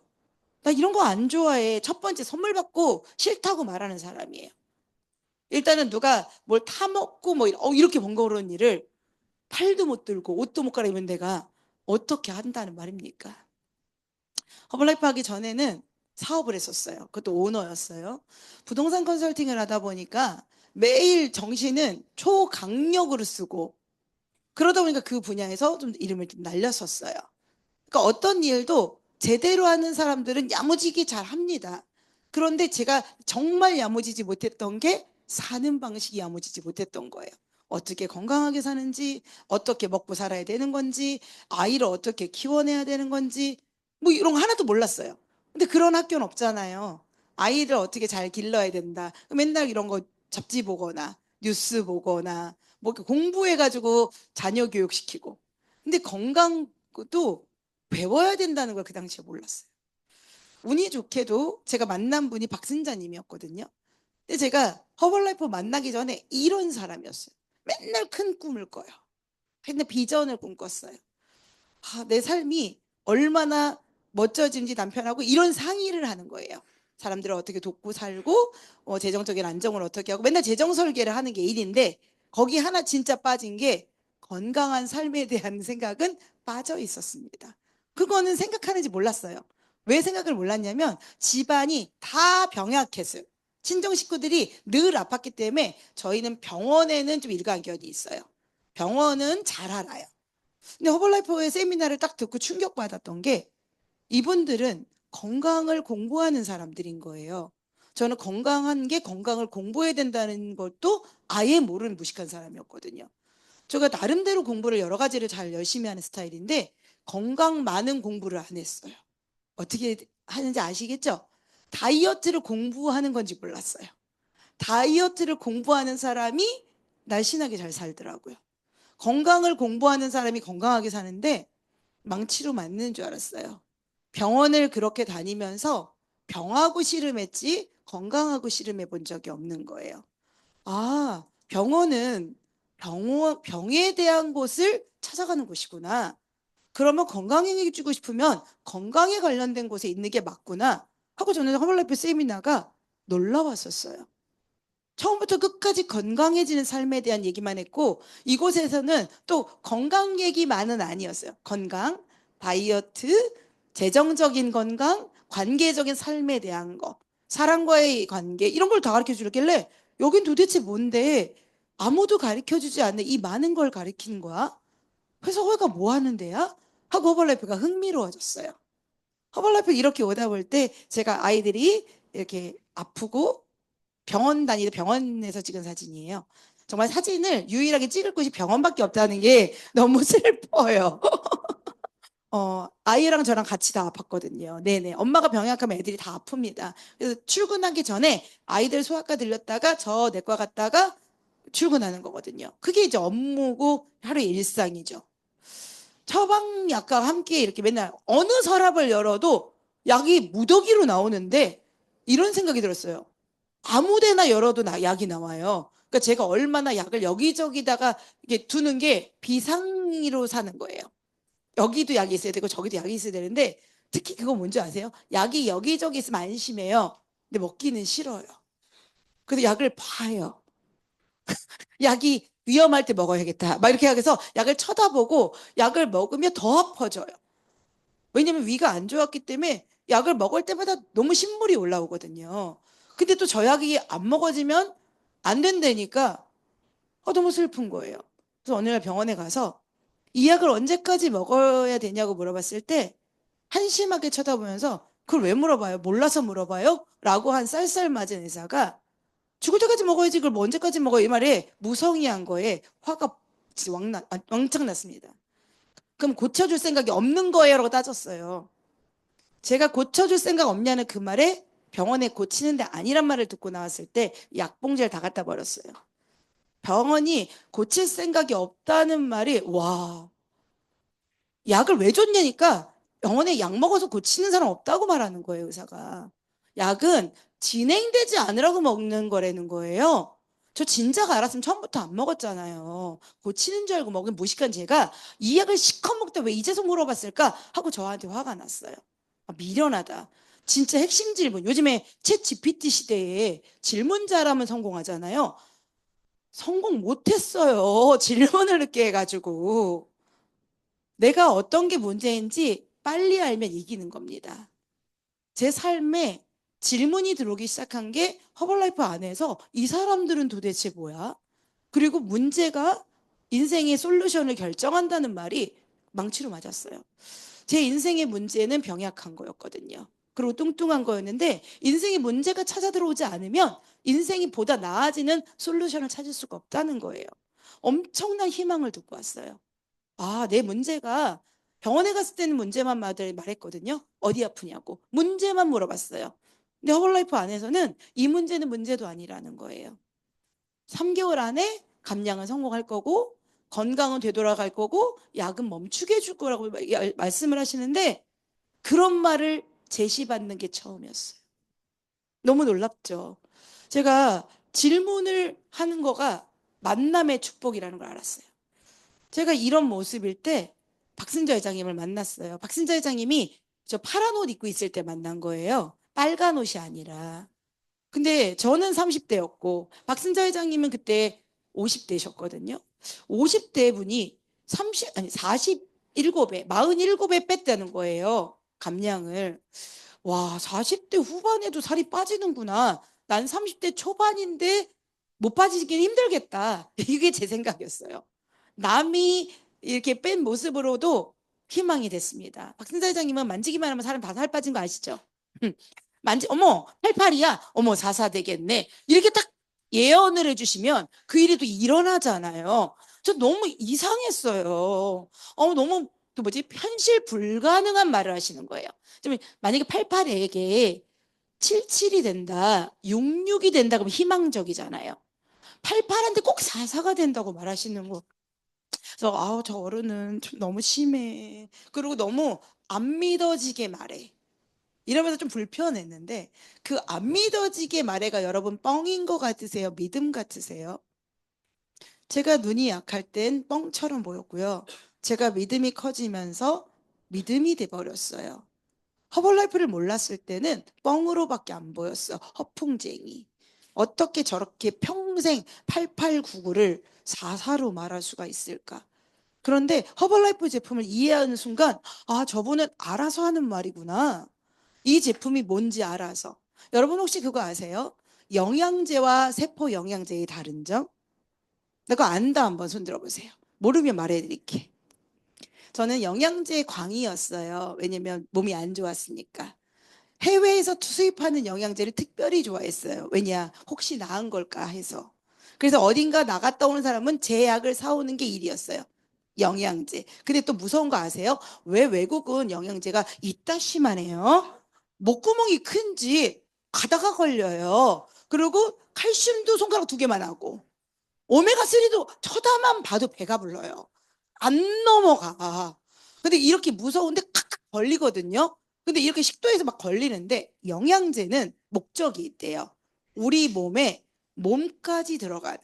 나 이런 거 안 좋아해. 첫 번째 선물 받고 싫다고 말하는 사람이에요. 일단은 누가 뭘 타먹고 뭐 이렇게 번거로운 일을 팔도 못 들고 옷도 못 갈아입은 내가 어떻게 한다는 말입니까? 허벌라이프 하기 전에는 사업을 했었어요. 그것도 오너였어요. 부동산 컨설팅을 하다 보니까 매일 정신은 초강력으로 쓰고 그러다 보니까 그 분야에서 좀 이름을 좀 날렸었어요. 그러니까 어떤 일도 제대로 하는 사람들은 야무지게 잘 합니다. 그런데 제가 정말 야무지지 못했던 게 사는 방식이 야무지지 못했던 거예요. 어떻게 건강하게 사는지, 어떻게 먹고 살아야 되는 건지, 아이를 어떻게 키워내야 되는 건지 뭐 이런 거 하나도 몰랐어요. 근데 그런 학교는 없잖아요. 아이를 어떻게 잘 길러야 된다. 맨날 이런 거 잡지 보거나 뉴스 보거나 뭐 공부해가지고 자녀 교육시키고. 근데 건강 것도 배워야 된다는 걸 그 당시에 몰랐어요. 운이 좋게도 제가 만난 분이 박승자님이었거든요. 근데 제가 허벌라이프 만나기 전에 이런 사람이었어요. 맨날 큰 꿈을 꿔요. 근데 비전을 꿈꿨어요. 내 삶이 얼마나 멋져진지 남편하고 이런 상의를 하는 거예요. 사람들을 어떻게 돕고 살고 재정적인 안정을 어떻게 하고 맨날 재정 설계를 하는 게 일인데 거기 하나 진짜 빠진 게 건강한 삶에 대한 생각은 빠져 있었습니다. 그거는 생각하는지 몰랐어요. 왜 생각을 몰랐냐면 집안이 다 병약했어요. 친정 식구들이 늘 아팠기 때문에 저희는 병원에는 좀 일가견이 있어요. 병원은 잘 알아요. 근데 허벌라이프의 세미나를 딱 듣고 충격받았던 게 이분들은 건강을 공부하는 사람들인 거예요. 저는 건강한 게 건강을 공부해야 된다는 것도 아예 모르는 무식한 사람이었거든요. 제가 나름대로 공부를 여러 가지를 잘 열심히 하는 스타일인데 건강 많은 공부를 안 했어요. 어떻게 하는지 아시겠죠? 다이어트를 공부하는 건지 몰랐어요. 다이어트를 공부하는 사람이 날씬하게 잘 살더라고요. 건강을 공부하는 사람이 건강하게 사는데 망치로 맞는 줄 알았어요. 병원을 그렇게 다니면서 병하고 씨름했지 건강하고 씨름해 본 적이 없는 거예요. 병원은 병에 대한 곳을 찾아가는 곳이구나. 그러면 건강해지고 싶으면 건강에 관련된 곳에 있는 게 맞구나 하고 저는 허벌라이프 세미나가 놀라웠었어요. 처음부터 끝까지 건강해지는 삶에 대한 얘기만 했고 이곳에서는 또 건강 얘기만은 아니었어요. 건강, 다이어트, 재정적인 건강, 관계적인 삶에 대한 거, 사람과의 관계 이런 걸 다 가르쳐 주길래 여긴 도대체 뭔데 아무도 가르쳐 주지 않는 이 많은 걸 가르치는 거야? 그래서 허가 뭐 하는 데야? 하고 허벌라이프가 흥미로워졌어요. 허벌라이프 이렇게 오다 볼 때 제가 아이들이 이렇게 아프고 병원 다니는 병원에서 찍은 사진이에요. 정말 사진을 유일하게 찍을 곳이 병원밖에 없다는 게 너무 슬퍼요. 아이랑 저랑 같이 다 아팠거든요. 네네. 엄마가 병약하면 애들이 다 아픕니다. 그래서 출근하기 전에 아이들 소아과 들렸다가 저 내과 갔다가 출근하는 거거든요. 그게 이제 업무고 하루의 일상이죠. 처방약과 함께 이렇게 맨날 어느 서랍을 열어도 약이 무더기로 나오는데 이런 생각이 들었어요. 아무데나 열어도 약이 나와요. 그러니까 제가 얼마나 약을 여기저기다가 이렇게 두는 게 비상으로 사는 거예요. 여기도 약이 있어야 되고 저기도 약이 있어야 되는데 특히 그거 뭔지 아세요? 약이 여기저기 있으면 안심해요. 근데 먹기는 싫어요. 그래서 약을 봐요. 약이 위험할 때 먹어야겠다. 막 이렇게 해서 약을 쳐다보고 약을 먹으면 더 아파져요. 왜냐면 위가 안 좋았기 때문에 약을 먹을 때마다 너무 신물이 올라오거든요. 근데 또 저 약이 안 먹어지면 안 된다니까 너무 슬픈 거예요. 그래서 어느 날 병원에 가서 이 약을 언제까지 먹어야 되냐고 물어봤을 때 한심하게 쳐다보면서 그걸 왜 물어봐요? 몰라서 물어봐요? 라고 한 쌀쌀맞은 의사가 죽을 때까지 먹어야지 그걸 뭐 언제까지 먹어 이 말에 무성의한 거에 화가 왕창 났습니다. 그럼 고쳐줄 생각이 없는 거예요? 라고 따졌어요. 제가 고쳐줄 생각 없냐는 그 말에 병원에 고치는데 아니란 말을 듣고 나왔을 때 약봉지를 다 갖다 버렸어요. 병원이 고칠 생각이 없다는 말이 와 약을 왜 줬냐니까 병원에 약 먹어서 고치는 사람 없다고 말하는 거예요. 의사가. 약은 진행되지 않으라고 먹는 거라는 거예요. 저 진작 알았으면 처음부터 안 먹었잖아요. 고치는 줄 알고 먹은 무식한 제가 이 약을 시커 먹다 왜 이제서 물어봤을까 하고 저한테 화가 났어요. 미련하다. 진짜 핵심 질문. 요즘에 챗 GPT 시대에 질문 잘하면 성공하잖아요. 성공 못했어요. 질문을 늦게 해가지고. 내가 어떤 게 문제인지 빨리 알면 이기는 겁니다. 제 삶에 질문이 들어오기 시작한 게 허벌라이프 안에서 이 사람들은 도대체 뭐야? 그리고 문제가 인생의 솔루션을 결정한다는 말이 망치로 맞았어요. 제 인생의 문제는 병약한 거였거든요. 그리고 뚱뚱한 거였는데 인생의 문제가 찾아 들어오지 않으면 인생이 보다 나아지는 솔루션을 찾을 수가 없다는 거예요. 엄청난 희망을 듣고 왔어요. 내 문제가 병원에 갔을 때는 문제만 말했거든요. 어디 아프냐고. 문제만 물어봤어요. 근데 허벌라이프 안에서는 이 문제는 문제도 아니라는 거예요. 3개월 안에 감량은 성공할 거고 건강은 되돌아갈 거고 약은 멈추게 해줄 거라고 말씀을 하시는데 그런 말을 제시받는 게 처음이었어요. 너무 놀랍죠. 제가 질문을 하는 거가 만남의 축복이라는 걸 알았어요. 제가 이런 모습일 때 박승자 회장님을 만났어요. 박승자 회장님이 저 파란 옷 입고 있을 때 만난 거예요. 빨간 옷이 아니라. 근데 저는 30대였고 박승자 회장님은 그때 50대셨거든요. 50대 분이 47에 47에 뺐다는 거예요. 감량을. 와, 40대 후반에도 살이 빠지는구나. 난 30대 초반인데 못 빠지긴 힘들겠다. 이게 제 생각이었어요. 남이 이렇게 뺀 모습으로도 희망이 됐습니다. 박승자 회장님은 만지기만 하면 사람 다 살 빠진 거 아시죠? 어머, 88이야. 어머, 44 되겠네. 이렇게 딱 예언을 해주시면 그 일이 또 일어나잖아요. 저 너무 이상했어요. 너무 현실 불가능한 말을 하시는 거예요. 만약에 88에게 77이 된다, 66이 된다 그러면 희망적이잖아요. 88한테 꼭 44가 된다고 말하시는 거. 그래서 저 어른은 좀 너무 심해. 그리고 너무 안 믿어지게 말해. 이러면서 좀 불편했는데 그 안 믿어지게 말해가 여러분 뻥인 것 같으세요? 믿음 같으세요? 제가 눈이 약할 땐 뻥처럼 보였고요. 제가 믿음이 커지면서 믿음이 돼버렸어요. 허벌라이프를 몰랐을 때는 뻥으로밖에 안 보였어. 허풍쟁이. 어떻게 저렇게 평생 8899를 44로 말할 수가 있을까? 그런데 허벌라이프 제품을 이해하는 순간 저분은 알아서 하는 말이구나. 이 제품이 뭔지 알아서. 여러분 혹시 그거 아세요? 영양제와 세포 영양제의 다른 점? 내가 안다 한번 손 들어보세요. 모르면 말해드릴게. 저는 영양제 광이었어요. 왜냐면 몸이 안 좋았으니까. 해외에서 수입하는 영양제를 특별히 좋아했어요. 왜냐? 혹시 나은 걸까 해서. 그래서 어딘가 나갔다 오는 사람은 제 약을 사오는 게 일이었어요. 영양제. 근데 또 무서운 거 아세요? 왜 외국은 영양제가 이따시만해요? 목구멍이 큰지 가다가 걸려요. 그리고 칼슘도 손가락 2개만 하고 오메가3도 쳐다만 봐도 배가 불러요. 안 넘어가. 근데 이렇게 무서운데 칵칵 걸리거든요. 근데 이렇게 식도에서 막 걸리는데 영양제는 목적이 있대요. 우리 몸에 몸까지 들어가는,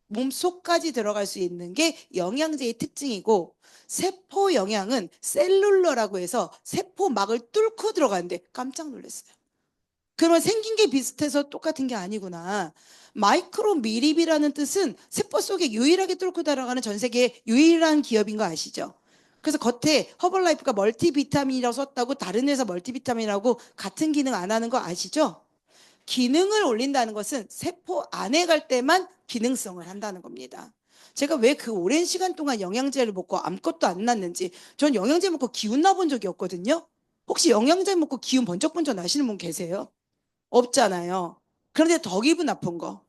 몸속까지 들어갈 수 있는 게 영양제의 특징이고 세포 영양은 셀룰러라고 해서 세포막을 뚫고 들어가는데 깜짝 놀랐어요. 그러면 생긴 게 비슷해서 똑같은 게 아니구나. 마이크로 미립이라는 뜻은 세포 속에 유일하게 뚫고 들어가는 전 세계 유일한 기업인 거 아시죠? 그래서 겉에 허벌라이프가 멀티비타민이라고 썼다고 다른 회사 멀티비타민이라고 같은 기능 안 하는 거 아시죠? 기능을 올린다는 것은 세포 안에 갈 때만 기능성을 한다는 겁니다. 제가 왜 그 오랜 시간 동안 영양제를 먹고 아무것도 안 났는지, 전 영양제 먹고 기운 나본 적이 없거든요. 혹시 영양제 먹고 기운 번쩍번쩍 나시는 분 계세요? 없잖아요. 그런데 더 기분 나쁜 거,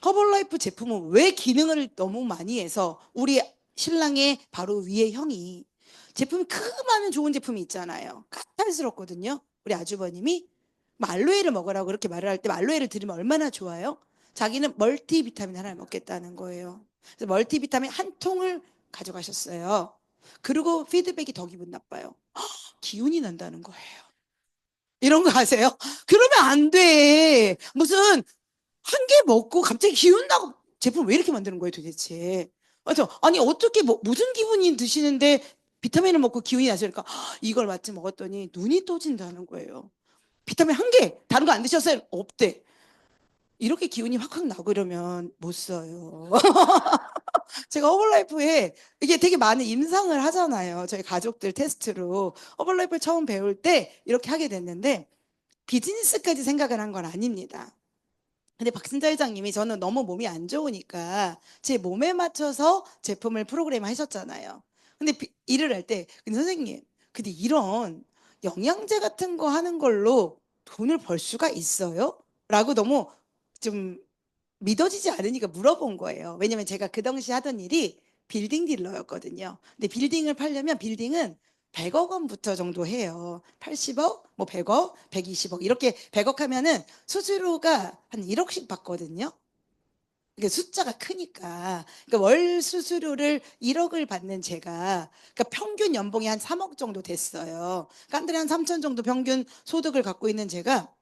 허벌라이프 제품은 왜 기능을 너무 많이 해서 우리 신랑의 바로 위에 형이 제품이 많은 좋은 제품이 있잖아요. 까탈스럽거든요. 우리 아주버님이 알로에를 먹으라고 그렇게 말을 할 때 알로에를 들으면 얼마나 좋아요? 자기는 멀티비타민 하나를 먹겠다는 거예요. 그래서 멀티비타민 한 통을 가져가셨어요. 그리고 피드백이 더 기분 나빠요. 기운이 난다는 거예요. 이런 거 아세요? 그러면 안 돼. 무슨 한 개 먹고 갑자기 기운 나고 제품 왜 이렇게 만드는 거예요 도대체? 아니 어떻게 무슨 기분이 드시는데 비타민을 먹고 기운이 나시니까 이걸 마침 먹었더니 눈이 떠진다는 거예요. 비타민 한 개, 다른 거 안 드셨어요? 없대. 이렇게 기운이 확확 나고 이러면 못 써요. 제가 허벌라이프에 이게 되게 많은 임상을 하잖아요. 저희 가족들 테스트로. 허벌라이프를 처음 배울 때 이렇게 하게 됐는데 비즈니스까지 생각을 한 건 아닙니다. 근데 박승자 회장님이 저는 너무 몸이 안 좋으니까 제 몸에 맞춰서 제품을 프로그램 하셨잖아요. 근데 일을 할 때 근데 선생님, 근데 이런 영양제 같은 거 하는 걸로 돈을 벌 수가 있어요? 라고 너무 좀 믿어지지 않으니까 물어본 거예요. 왜냐면 제가 그 당시 하던 일이 빌딩 딜러였거든요. 근데 빌딩을 팔려면 빌딩은 100억 원부터 정도 해요. 80억, 100억, 120억 이렇게 100억 하면은 수수료가 한 1억씩 받거든요. 그러니까 숫자가 크니까. 그러니까 월 수수료를 1억을 받는 제가, 그러니까 평균 연봉이 한 3억 정도 됐어요. 깐들이 한 3천 정도 평균 소득을 갖고 있는 제가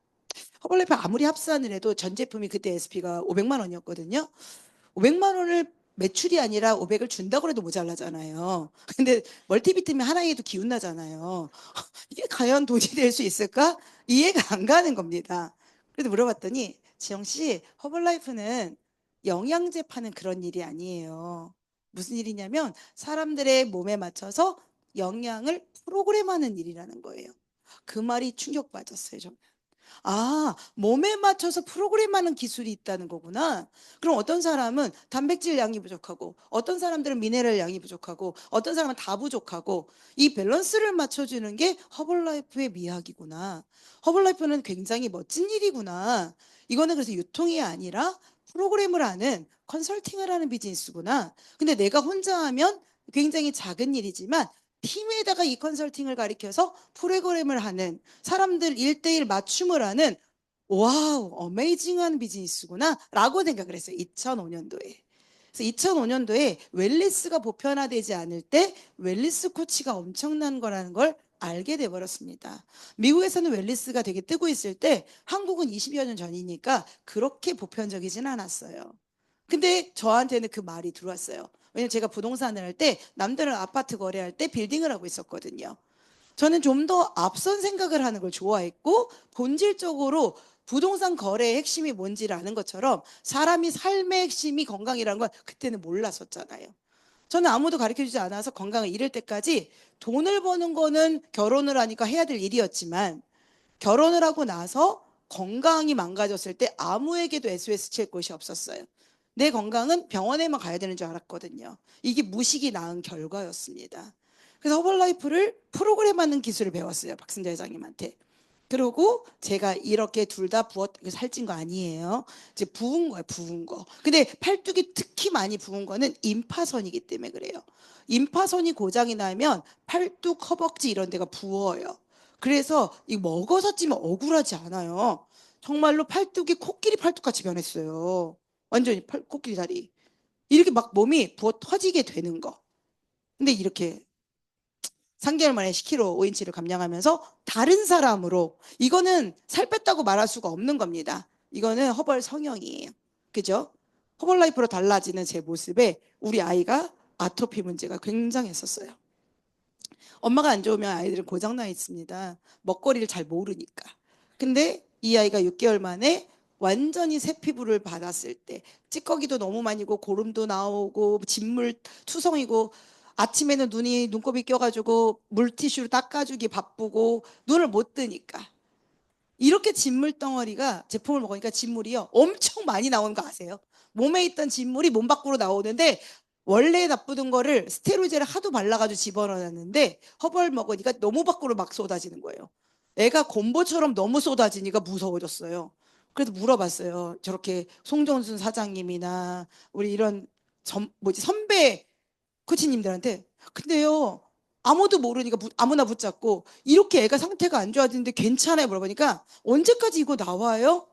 허벌라이프 아무리 합산을 해도 전 제품이 그때 SP가 500만 원이었거든요. 500만 원을 매출이 아니라 500을 준다고 해도 모자라잖아요. 근데 멀티비타민 하나에도 기운 나잖아요. 이게 과연 돈이 될 수 있을까? 이해가 안 가는 겁니다. 그래도 물어봤더니 지영 씨, 허벌라이프는 영양제 파는 그런 일이 아니에요. 무슨 일이냐면 사람들의 몸에 맞춰서 영양을 프로그램하는 일이라는 거예요. 그 말이 충격받았어요, 저는. 아, 몸에 맞춰서 프로그램하는 기술이 있다는 거구나. 그럼 어떤 사람은 단백질 양이 부족하고, 어떤 사람들은 미네랄 양이 부족하고, 어떤 사람은 다 부족하고, 이 밸런스를 맞춰주는 게 허벌라이프의 미학이구나. 허벌라이프는 굉장히 멋진 일이구나. 이거는 그래서 유통이 아니라 프로그램을 하는 컨설팅을 하는 비즈니스구나. 근데 내가 혼자 하면 굉장히 작은 일이지만 팀에다가 이 컨설팅을 가리켜서 프로그램을 하는 사람들 1대1 맞춤을 하는 와우 어메이징한 비즈니스구나 라고 생각을 했어요. 2005년도에. 그래서 2005년도에 웰니스가 보편화되지 않을 때 웰니스 코치가 엄청난 거라는 걸 알게 돼 버렸습니다. 미국에서는 웰니스가 되게 뜨고 있을 때 한국은 20여 년 전이니까 그렇게 보편적이진 않았어요. 근데 저한테는 그 말이 들어왔어요. 왜냐면 제가 부동산을 할 때 남들은 아파트 거래할 때 빌딩을 하고 있었거든요. 저는 좀 더 앞선 생각을 하는 걸 좋아했고 본질적으로 부동산 거래의 핵심이 뭔지를 아는 것처럼 사람이 삶의 핵심이 건강이라는 걸 그때는 몰랐었잖아요. 저는 아무도 가르쳐주지 않아서 건강을 잃을 때까지 돈을 버는 거는 결혼을 하니까 해야 될 일이었지만 결혼을 하고 나서 건강이 망가졌을 때 아무에게도 SOS 칠 곳이 없었어요. 내 건강은 병원에만 가야 되는 줄 알았거든요. 이게 무식이 낳은 결과였습니다. 그래서 허벌라이프를 프로그램하는 기술을 배웠어요. 박승자 회장님한테. 그리고 제가 이렇게 둘 다 살찐 거 아니에요. 이제 부은 거예요, 부은 거. 근데 팔뚝이 특히 많이 부은 거는 임파선이기 때문에 그래요. 임파선이 고장이 나면 팔뚝, 허벅지 이런 데가 부어요. 그래서 이 먹어서 찌면 억울하지 않아요. 정말로 팔뚝이 코끼리 팔뚝같이 변했어요. 완전히 코끼리 다리. 이렇게 막 몸이 부어 터지게 되는 거. 근데 이렇게 3개월 만에 10kg 5인치를 감량하면서 다른 사람으로 이거는 살 뺐다고 말할 수가 없는 겁니다. 이거는 허벌 성형이에요. 그죠? 허벌라이프로 달라지는 제 모습에 우리 아이가 아토피 문제가 굉장했었어요. 엄마가 안 좋으면 아이들은 고장나 있습니다. 먹거리를 잘 모르니까. 근데 이 아이가 6개월 만에 완전히 새 피부를 받았을 때 찌꺼기도 너무 많이 고 고름도 나오고 진물 투성이고 아침에는 눈곱이 껴가지고 물티슈로 닦아주기 바쁘고 눈을 못 뜨니까 이렇게 진물 덩어리가 제품을 먹으니까 진물이요 엄청 많이 나오는 거 아세요? 몸에 있던 진물이 몸 밖으로 나오는데 원래 나쁘던 거를 스테로이드를 하도 발라가지고 집어넣었는데 허벌 먹으니까 너무 밖으로 막 쏟아지는 거예요. 애가 곰보처럼 너무 쏟아지니까 무서워졌어요. 그래서 물어봤어요. 저렇게 송정순 사장님이나 우리 이런 선배 코치님들한테 근데요 아무도 모르니까 아무나 붙잡고 이렇게 애가 상태가 안 좋아지는데 괜찮아요 물어보니까 언제까지 이거 나와요?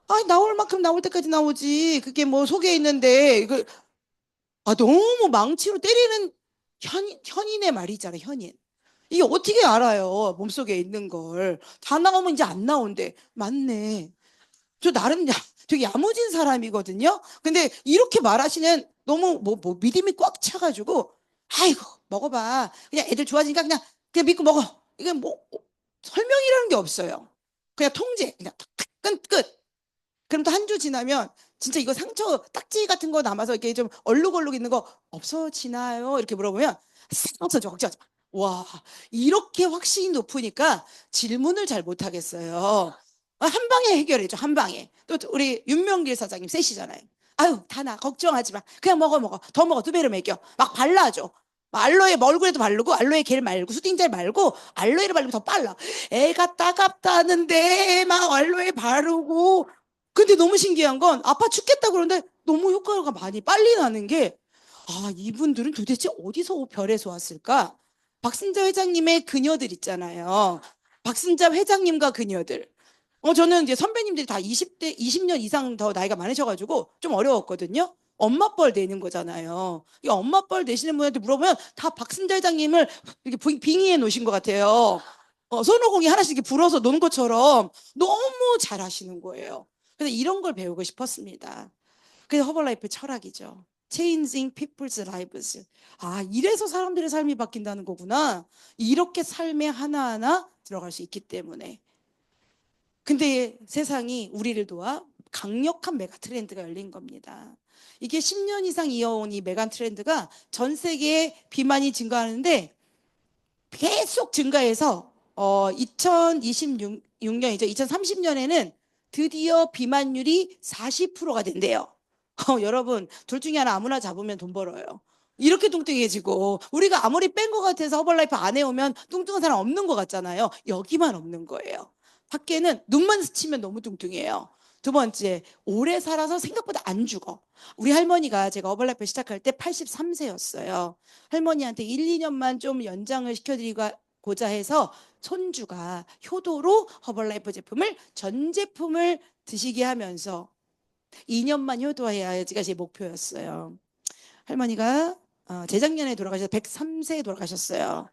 아니 나올 만큼 나올 때까지 나오지 그게 뭐 속에 있는데 이거 너무 망치로 때리는 현인의 말이잖아요. 현인. 이게 어떻게 알아요? 몸속에 있는 걸. 다 나오면 이제 안 나온대. 맞네. 저 나름 되게 야무진 사람이거든요. 근데 이렇게 말하시는 너무 믿음이 꽉 차가지고 아이고 먹어봐. 그냥 애들 좋아지니까 그냥 믿고 먹어. 이게 설명이라는 게 없어요. 그냥 통제. 그냥 끝. 그럼 또 한 주 지나면 진짜 이거 상처 딱지 같은 거 남아서 이렇게 좀 얼룩얼룩 있는 거 없어지나요? 이렇게 물어보면 싹 없어져. 걱정하지 마. 와 이렇게 확신이 높으니까 질문을 잘 못하겠어요. 한 방에 해결해줘. 한 방에. 또 우리 윤명길 사장님 셋이잖아요. 아유 다 나 걱정하지 마. 그냥 먹어. 더 먹어. 2배로 먹여. 막 발라줘. 알로에 얼굴에도 바르고 알로에 겔 말고 수딩젤 말고 알로에를 바르면 더 빨라. 애가 따갑다는데 막 알로에 바르고 근데 너무 신기한 건 아파 죽겠다 그러는데 너무 효과가 많이 빨리 나는 게 이분들은 도대체 어디서 별에서 왔을까? 박승자 회장님의 그녀들 있잖아요. 박승자 회장님과 그녀들. 저는 이제 선배님들이 다 20대, 20년 이상 더 나이가 많으셔가지고 좀 어려웠거든요. 엄마 뻘 내는 거잖아요. 이 엄마 뻘 내시는 분한테 물어보면 다 박순자 회장님을 이렇게 빙의해 놓으신 것 같아요. 손오공이 하나씩 이렇게 불어서 노는 것처럼 너무 잘하시는 거예요. 그래서 이런 걸 배우고 싶었습니다. 그게 허벌라이프 철학이죠. Changing people's lives. 아, 이래서 사람들의 삶이 바뀐다는 거구나. 이렇게 삶에 하나하나 들어갈 수 있기 때문에. 근데 세상이 우리를 도와 강력한 메가 트렌드가 열린 겁니다. 이게 10년 이상 이어온 이 메가 트렌드가 전 세계에 비만이 증가하는데 계속 증가해서 2026년이죠. 2030년에는 드디어 비만율이 40%가 된대요. 여러분, 둘 중에 하나 아무나 잡으면 돈 벌어요. 이렇게 뚱뚱해지고 우리가 아무리 뺀 것 같아서 허벌라이프 안 해오면 뚱뚱한 사람 없는 것 같잖아요. 여기만 없는 거예요. 밖에는 눈만 스치면 너무 뚱뚱해요. 두 번째, 오래 살아서 생각보다 안 죽어. 우리 할머니가 제가 허벌라이프 시작할 때 83세였어요. 할머니한테 1, 2년만 좀 연장을 시켜드리고자 해서 손주가 효도로 허벌라이프 제품을 전 제품을 드시게 하면서 2년만 효도해야지가 제 목표였어요. 할머니가 재작년에 돌아가셔서 103세에 돌아가셨어요.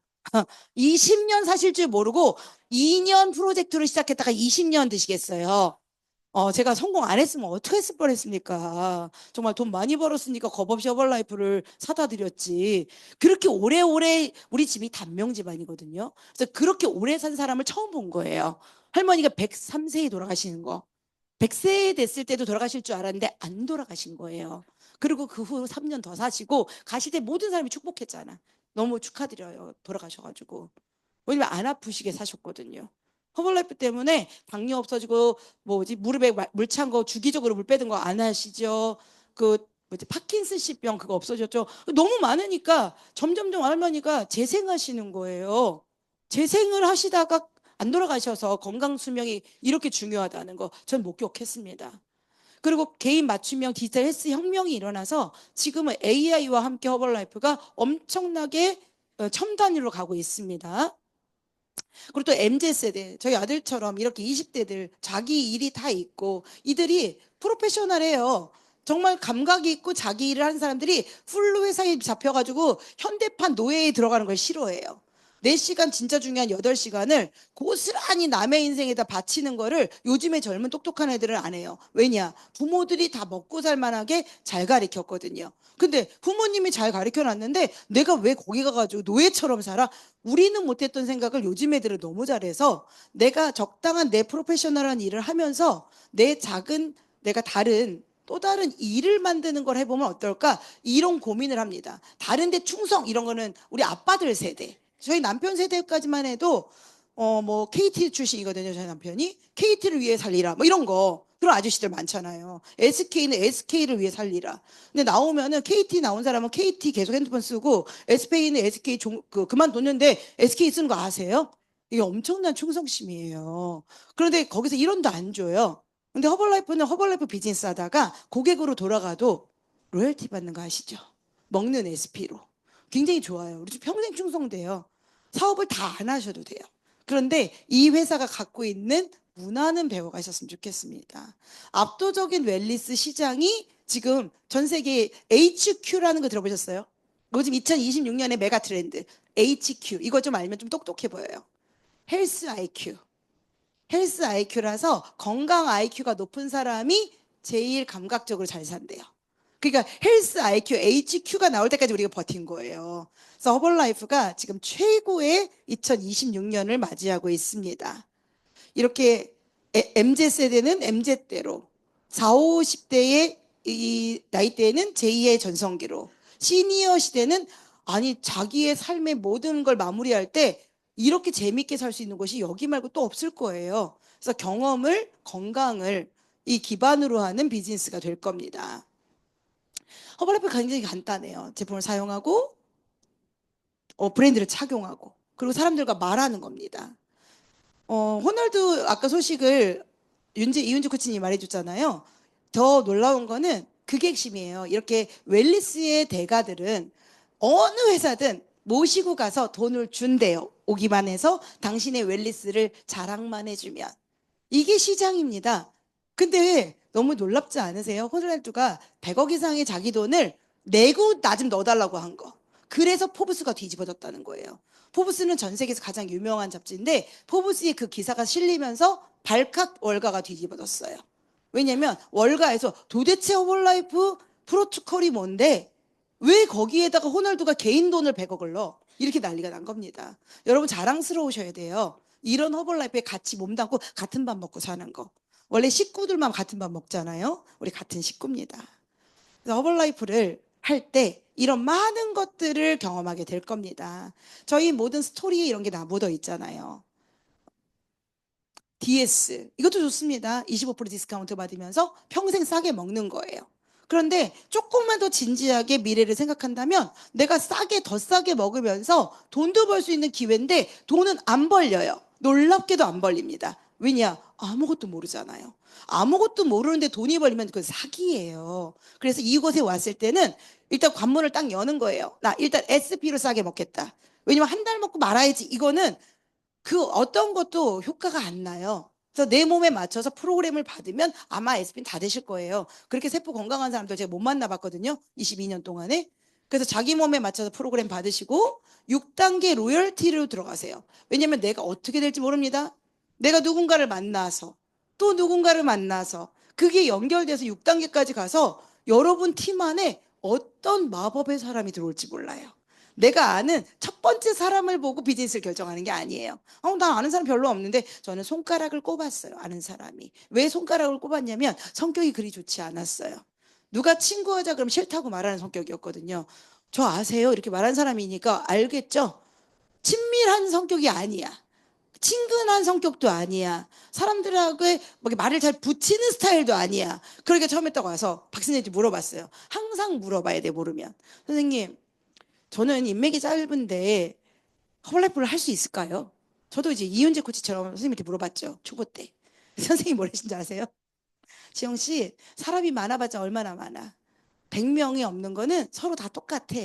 20년 사실 줄 모르고 2년 프로젝트를 시작했다가 20년 드시겠어요. 제가 성공 안 했으면 어떻게 했을 뻔했습니까? 정말 돈 많이 벌었으니까 겁없이 허벌라이프를 사다 드렸지. 그렇게 오래오래 우리 집이 단명 집안이거든요. 그래서 그렇게 오래 산 사람을 처음 본 거예요. 할머니가 103세에 돌아가시는 거. 100세 됐을 때도 돌아가실 줄 알았는데 안 돌아가신 거예요. 그리고 그 후 3년 더 사시고 가실 때 모든 사람이 축복했잖아. 너무 축하드려요. 돌아가셔가지고. 왜냐면 안 아프시게 사셨거든요. 허벌라이프 때문에 당뇨 없어지고 무릎에 물 찬 거 주기적으로 물 빼든 거 안 하시죠. 파킨슨씨병 그거 없어졌죠. 너무 많으니까 점점점 할머니가 재생하시는 거예요. 재생을 하시다가 안 돌아가셔서 건강 수명이 이렇게 중요하다는 거 전 목격했습니다. 그리고 개인 맞춤형 디지털 헬스 혁명이 일어나서 지금은 AI와 함께 허벌라이프가 엄청나게 첨단으로 가고 있습니다. 그리고 또 MZ세대, 저희 아들처럼 이렇게 20대들 자기 일이 다 있고 이들이 프로페셔널해요. 정말 감각이 있고 자기 일을 하는 사람들이 풀로 회사에 잡혀가지고 현대판 노예에 들어가는 걸 싫어해요. 4시간 진짜 중요한 8시간을 고스란히 남의 인생에다 바치는 거를 요즘에 젊은 똑똑한 애들은 안 해요. 왜냐? 부모들이 다 먹고 살만하게 잘 가르쳤거든요. 근데 부모님이 잘 가르쳐놨는데 내가 왜 거기 가가지고 노예처럼 살아? 우리는 못했던 생각을 요즘 애들은 너무 잘해서 내가 적당한 내 프로페셔널한 일을 하면서 내가 또 다른 일을 만드는 걸 해보면 어떨까? 이런 고민을 합니다. 다른데 충성 이런 거는 우리 아빠들 세대. 저희 남편 세대까지만 해도 KT 출신이거든요. 저희 남편이 KT를 위해 살리라 이런 거 그런 아저씨들 많잖아요. SK는 SK를 위해 살리라. 근데 나오면은 KT 나온 사람은 KT 계속 핸드폰 쓰고 SK는 SK 그만뒀는데 SK 쓰는 거 아세요? 이게 엄청난 충성심이에요. 그런데 거기서 1원도 안 줘요. 근데 허벌라이프는 허벌라이프 비즈니스 하다가 고객으로 돌아가도 로열티 받는 거 아시죠? 먹는 SP로. 굉장히 좋아요. 우리 평생 충성돼요. 사업을 다 안 하셔도 돼요. 그런데 이 회사가 갖고 있는 문화는 배워가셨으면 좋겠습니다. 압도적인 웰니스 시장이 지금 전 세계 HQ라는 거 들어보셨어요? 요즘 2026년에 메가 트렌드 HQ 이거 좀 알면 좀 똑똑해 보여요. 헬스 IQ. 헬스 IQ라서 건강 IQ가 높은 사람이 제일 감각적으로 잘 산대요. 그러니까 헬스 IQ, HQ가 나올 때까지 우리가 버틴 거예요. 그래서 허벌라이프가 지금 최고의 2026년을 맞이하고 있습니다. 이렇게 MZ세대는 MZ대로 40, 50대의 이 나이대에는 제2의 전성기로 시니어 시대는 자기의 삶의 모든 걸 마무리할 때 이렇게 재밌게 살 수 있는 곳이 여기 말고 또 없을 거예요. 그래서 경험을, 건강을 이 기반으로 하는 비즈니스가 될 겁니다. 허벌라이프 굉장히 간단해요. 제품을 사용하고 브랜드를 착용하고 그리고 사람들과 말하는 겁니다. 호널두 아까 소식을 이윤주 코치님이 말해줬잖아요. 더 놀라운 거는 그게 핵심이에요. 이렇게 웰니스의 대가들은 어느 회사든 모시고 가서 돈을 준대요. 오기만 해서 당신의 웰니스를 자랑만 해주면. 이게 시장입니다. 근데 너무 놀랍지 않으세요? 호날두가 100억 이상의 자기 돈을 내고 나 좀 넣어달라고 한 거. 그래서 포브스가 뒤집어졌다는 거예요. 포브스는 전 세계에서 가장 유명한 잡지인데 포브스에 그 기사가 실리면서 발칵 월가가 뒤집어졌어요. 왜냐면 월가에서 도대체 허벌라이프 프로토콜이 뭔데 왜 거기에다가 호날두가 개인 돈을 100억을 넣어? 이렇게 난리가 난 겁니다. 여러분 자랑스러우셔야 돼요. 이런 허벌라이프에 같이 몸담고 같은 밥 먹고 사는 거. 원래 식구들만 같은 밥 먹잖아요. 우리 같은 식구입니다. 그래서 허벌라이프를 할 때 이런 많은 것들을 경험하게 될 겁니다. 저희 모든 스토리에 이런 게 다 묻어 있잖아요. DS 이것도 좋습니다. 25% 디스카운트 받으면서 평생 싸게 먹는 거예요. 그런데 조금만 더 진지하게 미래를 생각한다면 내가 싸게 더 싸게 먹으면서 돈도 벌 수 있는 기회인데 돈은 안 벌려요. 놀랍게도 안 벌립니다. 왜냐? 아무것도 모르잖아요. 아무것도 모르는데 돈이 벌리면 그건 사기예요. 그래서 이곳에 왔을 때는 일단 관문을 딱 여는 거예요. 나 일단 SP로 싸게 먹겠다. 왜냐면 한 달 먹고 말아야지. 이거는 그 어떤 것도 효과가 안 나요. 그래서 내 몸에 맞춰서 프로그램을 받으면 아마 SP는 다 되실 거예요. 그렇게 세포 건강한 사람들 제가 못 만나봤거든요. 22년 동안에. 그래서 자기 몸에 맞춰서 프로그램 받으시고 6단계 로열티로 들어가세요. 왜냐면 내가 어떻게 될지 모릅니다. 내가 누군가를 만나서 또 누군가를 만나서 그게 연결돼서 6단계까지 가서 여러분 팀 안에 어떤 마법의 사람이 들어올지 몰라요. 내가 아는 첫 번째 사람을 보고 비즈니스를 결정하는 게 아니에요. 나 아는 사람 별로 없는데 저는 손가락을 꼽았어요. 아는 사람이. 왜 손가락을 꼽았냐면 성격이 그리 좋지 않았어요. 누가 친구하자 그러면 싫다고 말하는 성격이었거든요. 저 아세요? 이렇게 말한 사람이니까 알겠죠? 친밀한 성격이 아니야. 친근한 성격도 아니야. 사람들하고 말을 잘 붙이는 스타일도 아니야. 그러니까 처음에 딱 와서 박사님한테 물어봤어요. 항상 물어봐야 돼, 모르면. 선생님, 저는 인맥이 짧은데 허벌라이프를 할 수 있을까요? 저도 이제 이윤재 코치처럼 선생님한테 물어봤죠. 초보 때. 선생님이 뭘 하신지 아세요? 지영 씨, 사람이 많아봤자 얼마나 많아. 100명이 없는 거는 서로 다 똑같아.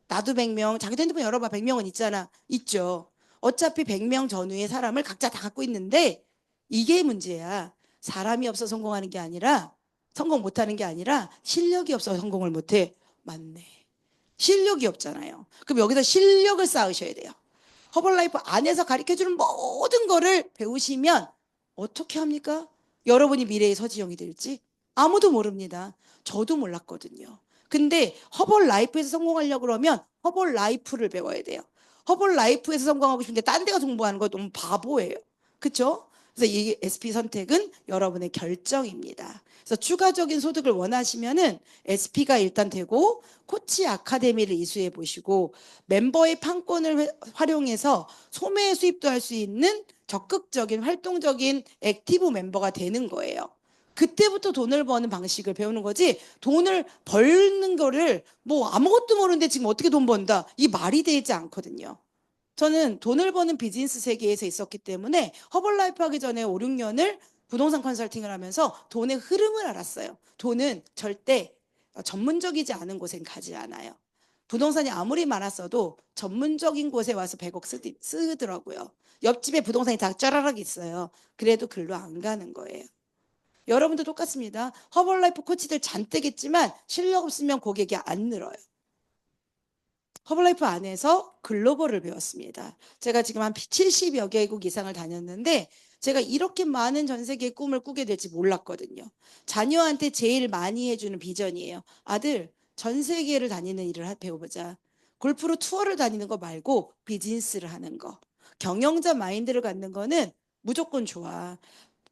나도 100명, 자기도 핸드폰 열어봐. 100명은 있잖아. 있죠. 어차피 100명 전후의 사람을 각자 다 갖고 있는데 이게 문제야. 사람이 없어 성공하는 게 아니라 성공 못하는 게 아니라 실력이 없어 성공을 못해. 맞네. 실력이 없잖아요. 그럼 여기서 실력을 쌓으셔야 돼요. 허벌라이프 안에서 가르쳐주는 모든 거를 배우시면 어떻게 합니까? 여러분이 미래의 서지영이 될지 아무도 모릅니다. 저도 몰랐거든요. 근데 허벌라이프에서 성공하려고 그러면 허벌라이프를 배워야 돼요. 허벌라이프에서 성공하고 싶은데 딴 데 가서 공부하는 거 너무 바보예요. 그렇죠? 그래서 이 SP 선택은 여러분의 결정입니다. 그래서 추가적인 소득을 원하시면은 SP가 일단 되고 코치 아카데미를 이수해 보시고 멤버의 판권을 활용해서 소매 수입도 할 수 있는 적극적인 활동적인 액티브 멤버가 되는 거예요. 그때부터 돈을 버는 방식을 배우는 거지 돈을 벌는 거를 뭐 아무것도 모르는데 지금 어떻게 돈 번다 이 말이 되지 않거든요. 저는 돈을 버는 비즈니스 세계에서 있었기 때문에 허벌라이프 하기 전에 5, 6년을 부동산 컨설팅을 하면서 돈의 흐름을 알았어요. 돈은 절대 전문적이지 않은 곳엔 가지 않아요. 부동산이 아무리 많았어도 전문적인 곳에 와서 100억 쓰더라고요. 옆집에 부동산이 다 쫘라락 있어요. 그래도 글로 안 가는 거예요. 여러분도 똑같습니다. 허벌라이프 코치들 잔뜩 있지만 실력 없으면 고객이 안 늘어요. 허벌라이프 안에서 글로벌을 배웠습니다. 제가 지금 한 70여 개국 이상을 다녔는데 제가 이렇게 많은 전 세계의 꿈을 꾸게 될지 몰랐거든요. 자녀한테 제일 많이 해주는 비전이에요. 아들, 전 세계를 다니는 일을 배워보자. 골프로 투어를 다니는 거 말고 비즈니스를 하는 거. 경영자 마인드를 갖는 거는 무조건 좋아.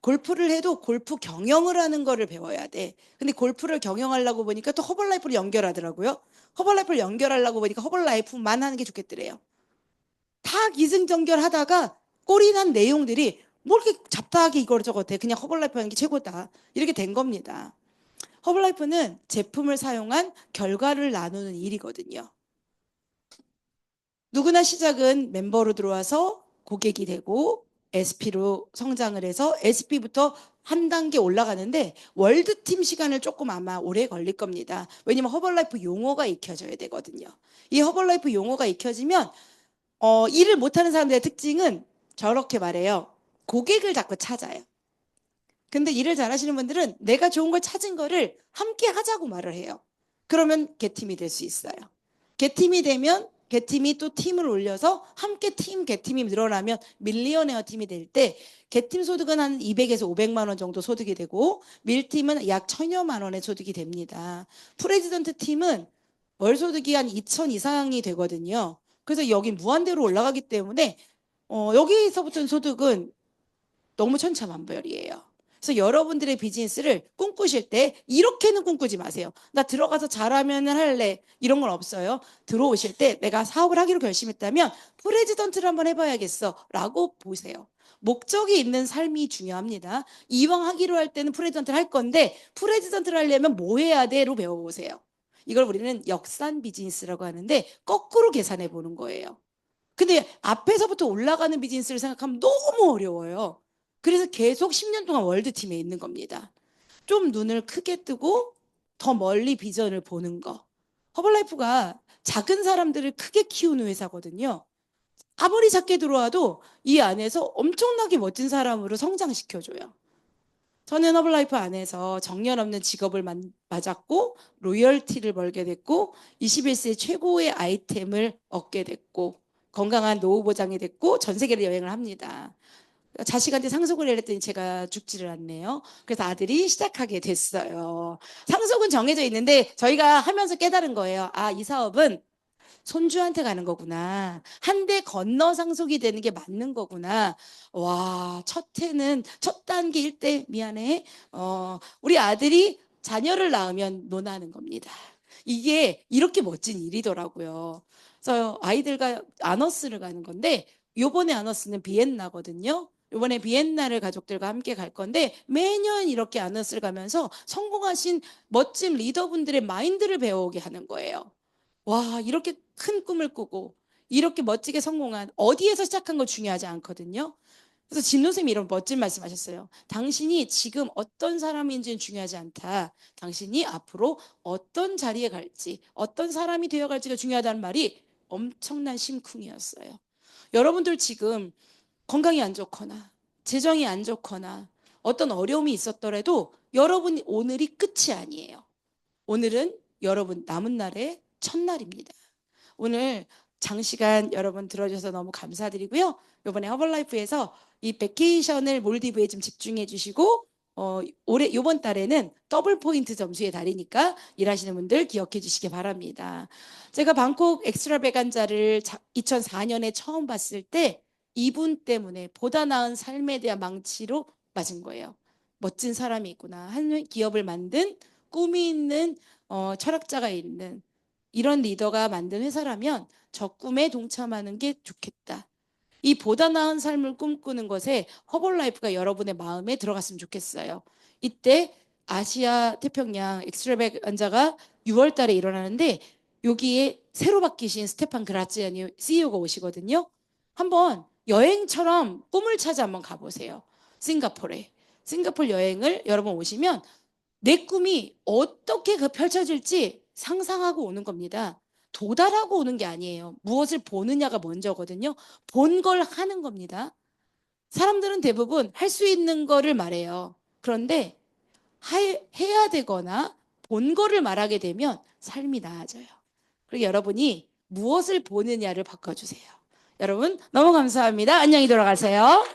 골프를 해도 골프 경영을 하는 거를 배워야 돼. 근데 골프를 경영하려고 보니까 또 허벌라이프를 연결하더라고요. 허벌라이프를 연결하려고 보니까 허벌라이프만 하는 게 좋겠더래요. 다 기승전결하다가 꼴이 난 내용들이 뭐 이렇게 잡다하게 이거저거 돼. 그냥 허벌라이프 하는 게 최고다. 이렇게 된 겁니다. 허벌라이프는 제품을 사용한 결과를 나누는 일이거든요. 누구나 시작은 멤버로 들어와서 고객이 되고 SP로 성장을 해서 SP부터 한 단계 올라가는데 월드팀 시간을 조금 아마 오래 걸릴 겁니다. 왜냐면 허벌라이프 용어가 익혀져야 되거든요. 이 허벌라이프 용어가 익혀지면 일을 못하는 사람들의 특징은 저렇게 말해요. 고객을 자꾸 찾아요. 근데 일을 잘하시는 분들은 내가 좋은 걸 찾은 거를 함께 하자고 말을 해요. 그러면 개팀이 될 수 있어요. 개팀이 되면 개팀이 또 팀을 올려서 함께 개팀이 늘어나면 밀리어네어 팀이 될 때 개팀 소득은 한 200에서 500만 원 정도 소득이 되고 밀팀은 약 1000여만 원의 소득이 됩니다. 프레지던트 팀은 월 소득이 한 2,000 이상이 되거든요. 그래서 여기 무한대로 올라가기 때문에 여기서부터 소득은 너무 천차만별이에요. 그래서 여러분들의 비즈니스를 꿈꾸실 때 이렇게는 꿈꾸지 마세요. 나 들어가서 잘하면 할래. 이런 건 없어요. 들어오실 때 내가 사업을 하기로 결심했다면 프레지던트를 한번 해봐야겠어 라고 보세요. 목적이 있는 삶이 중요합니다. 이왕 하기로 할 때는 프레지던트를 할 건데 프레지던트를 하려면 뭐 해야 돼로 배워보세요. 이걸 우리는 역산 비즈니스라고 하는데 거꾸로 계산해 보는 거예요. 근데 앞에서부터 올라가는 비즈니스를 생각하면 너무 어려워요. 그래서 계속 10년 동안 월드팀에 있는 겁니다. 좀 눈을 크게 뜨고 더 멀리 비전을 보는 거. 허벌라이프가 작은 사람들을 크게 키우는 회사거든요. 아무리 작게 들어와도 이 안에서 엄청나게 멋진 사람으로 성장시켜줘요. 저는 허벌라이프 안에서 정년 없는 직업을 맞았고 로열티를 벌게 됐고 21세기 최고의 아이템을 얻게 됐고 건강한 노후 보장이 됐고 전 세계를 여행을 합니다. 자식한테 상속을 내렸더니 제가 죽지를 않네요. 그래서 아들이 시작하게 됐어요. 상속은 정해져 있는데 저희가 하면서 깨달은 거예요. 아, 이 사업은 손주한테 가는 거구나. 한 대 건너 상속이 되는 게 맞는 거구나. 와, 첫 단계 1대 미안해. 우리 아들이 자녀를 낳으면 논하는 겁니다. 이게 이렇게 멋진 일이더라고요. 그래서 아이들과 아너스를 가는 건데 요번에 아너스는 비엔나거든요. 요번에 비엔나를 가족들과 함께 갈 건데 매년 이렇게 아너스를 가면서 성공하신 멋진 리더분들의 마인드를 배워오게 하는 거예요. 와, 이렇게 큰 꿈을 꾸고 이렇게 멋지게 성공한 어디에서 시작한 거 중요하지 않거든요. 그래서 진노 선생님이 이런 멋진 말씀하셨어요. 당신이 지금 어떤 사람인지는 중요하지 않다. 당신이 앞으로 어떤 자리에 갈지, 어떤 사람이 되어갈지가 중요하다는 말이 엄청난 심쿵이었어요. 여러분들 지금 건강이 안 좋거나 재정이 안 좋거나 어떤 어려움이 있었더라도 여러분 오늘이 끝이 아니에요. 오늘은 여러분 남은 날의 첫날입니다. 오늘 장시간 여러분 들어주셔서 너무 감사드리고요. 이번에 허벌라이프에서 이 베케이션을 몰디브에 좀 집중해 주시고 이번 달에는 더블 포인트 점수의 달이니까 일하시는 분들 기억해 주시기 바랍니다. 제가 방콕 엑스트라베간자를 2004년에 처음 봤을 때 이분 때문에 보다 나은 삶에 대한 망치로 맞은 거예요. 멋진 사람이 있구나. 한 기업을 만든 꿈이 있는 철학자가 있는 이런 리더가 만든 회사라면 저 꿈에 동참하는 게 좋겠다. 이 보다 나은 삶을 꿈꾸는 것에 허벌라이프가 여러분의 마음에 들어갔으면 좋겠어요. 이때 아시아 태평양 엑스트라베간자가 6월 달에 일어나는데 여기에 새로 바뀌신 스테판 그라치아니 CEO가 오시거든요. 한번 여행처럼 꿈을 찾아 한번 가보세요. 싱가포르 여행을 여러분 오시면 내 꿈이 어떻게 펼쳐질지 상상하고 오는 겁니다. 도달하고 오는 게 아니에요. 무엇을 보느냐가 먼저거든요. 본 걸 하는 겁니다. 사람들은 대부분 할 수 있는 거를 말해요. 그런데 해야 되거나 본 거를 말하게 되면 삶이 나아져요. 그리고 여러분이 무엇을 보느냐를 바꿔주세요. 여러분 너무 감사합니다. 안녕히 돌아가세요.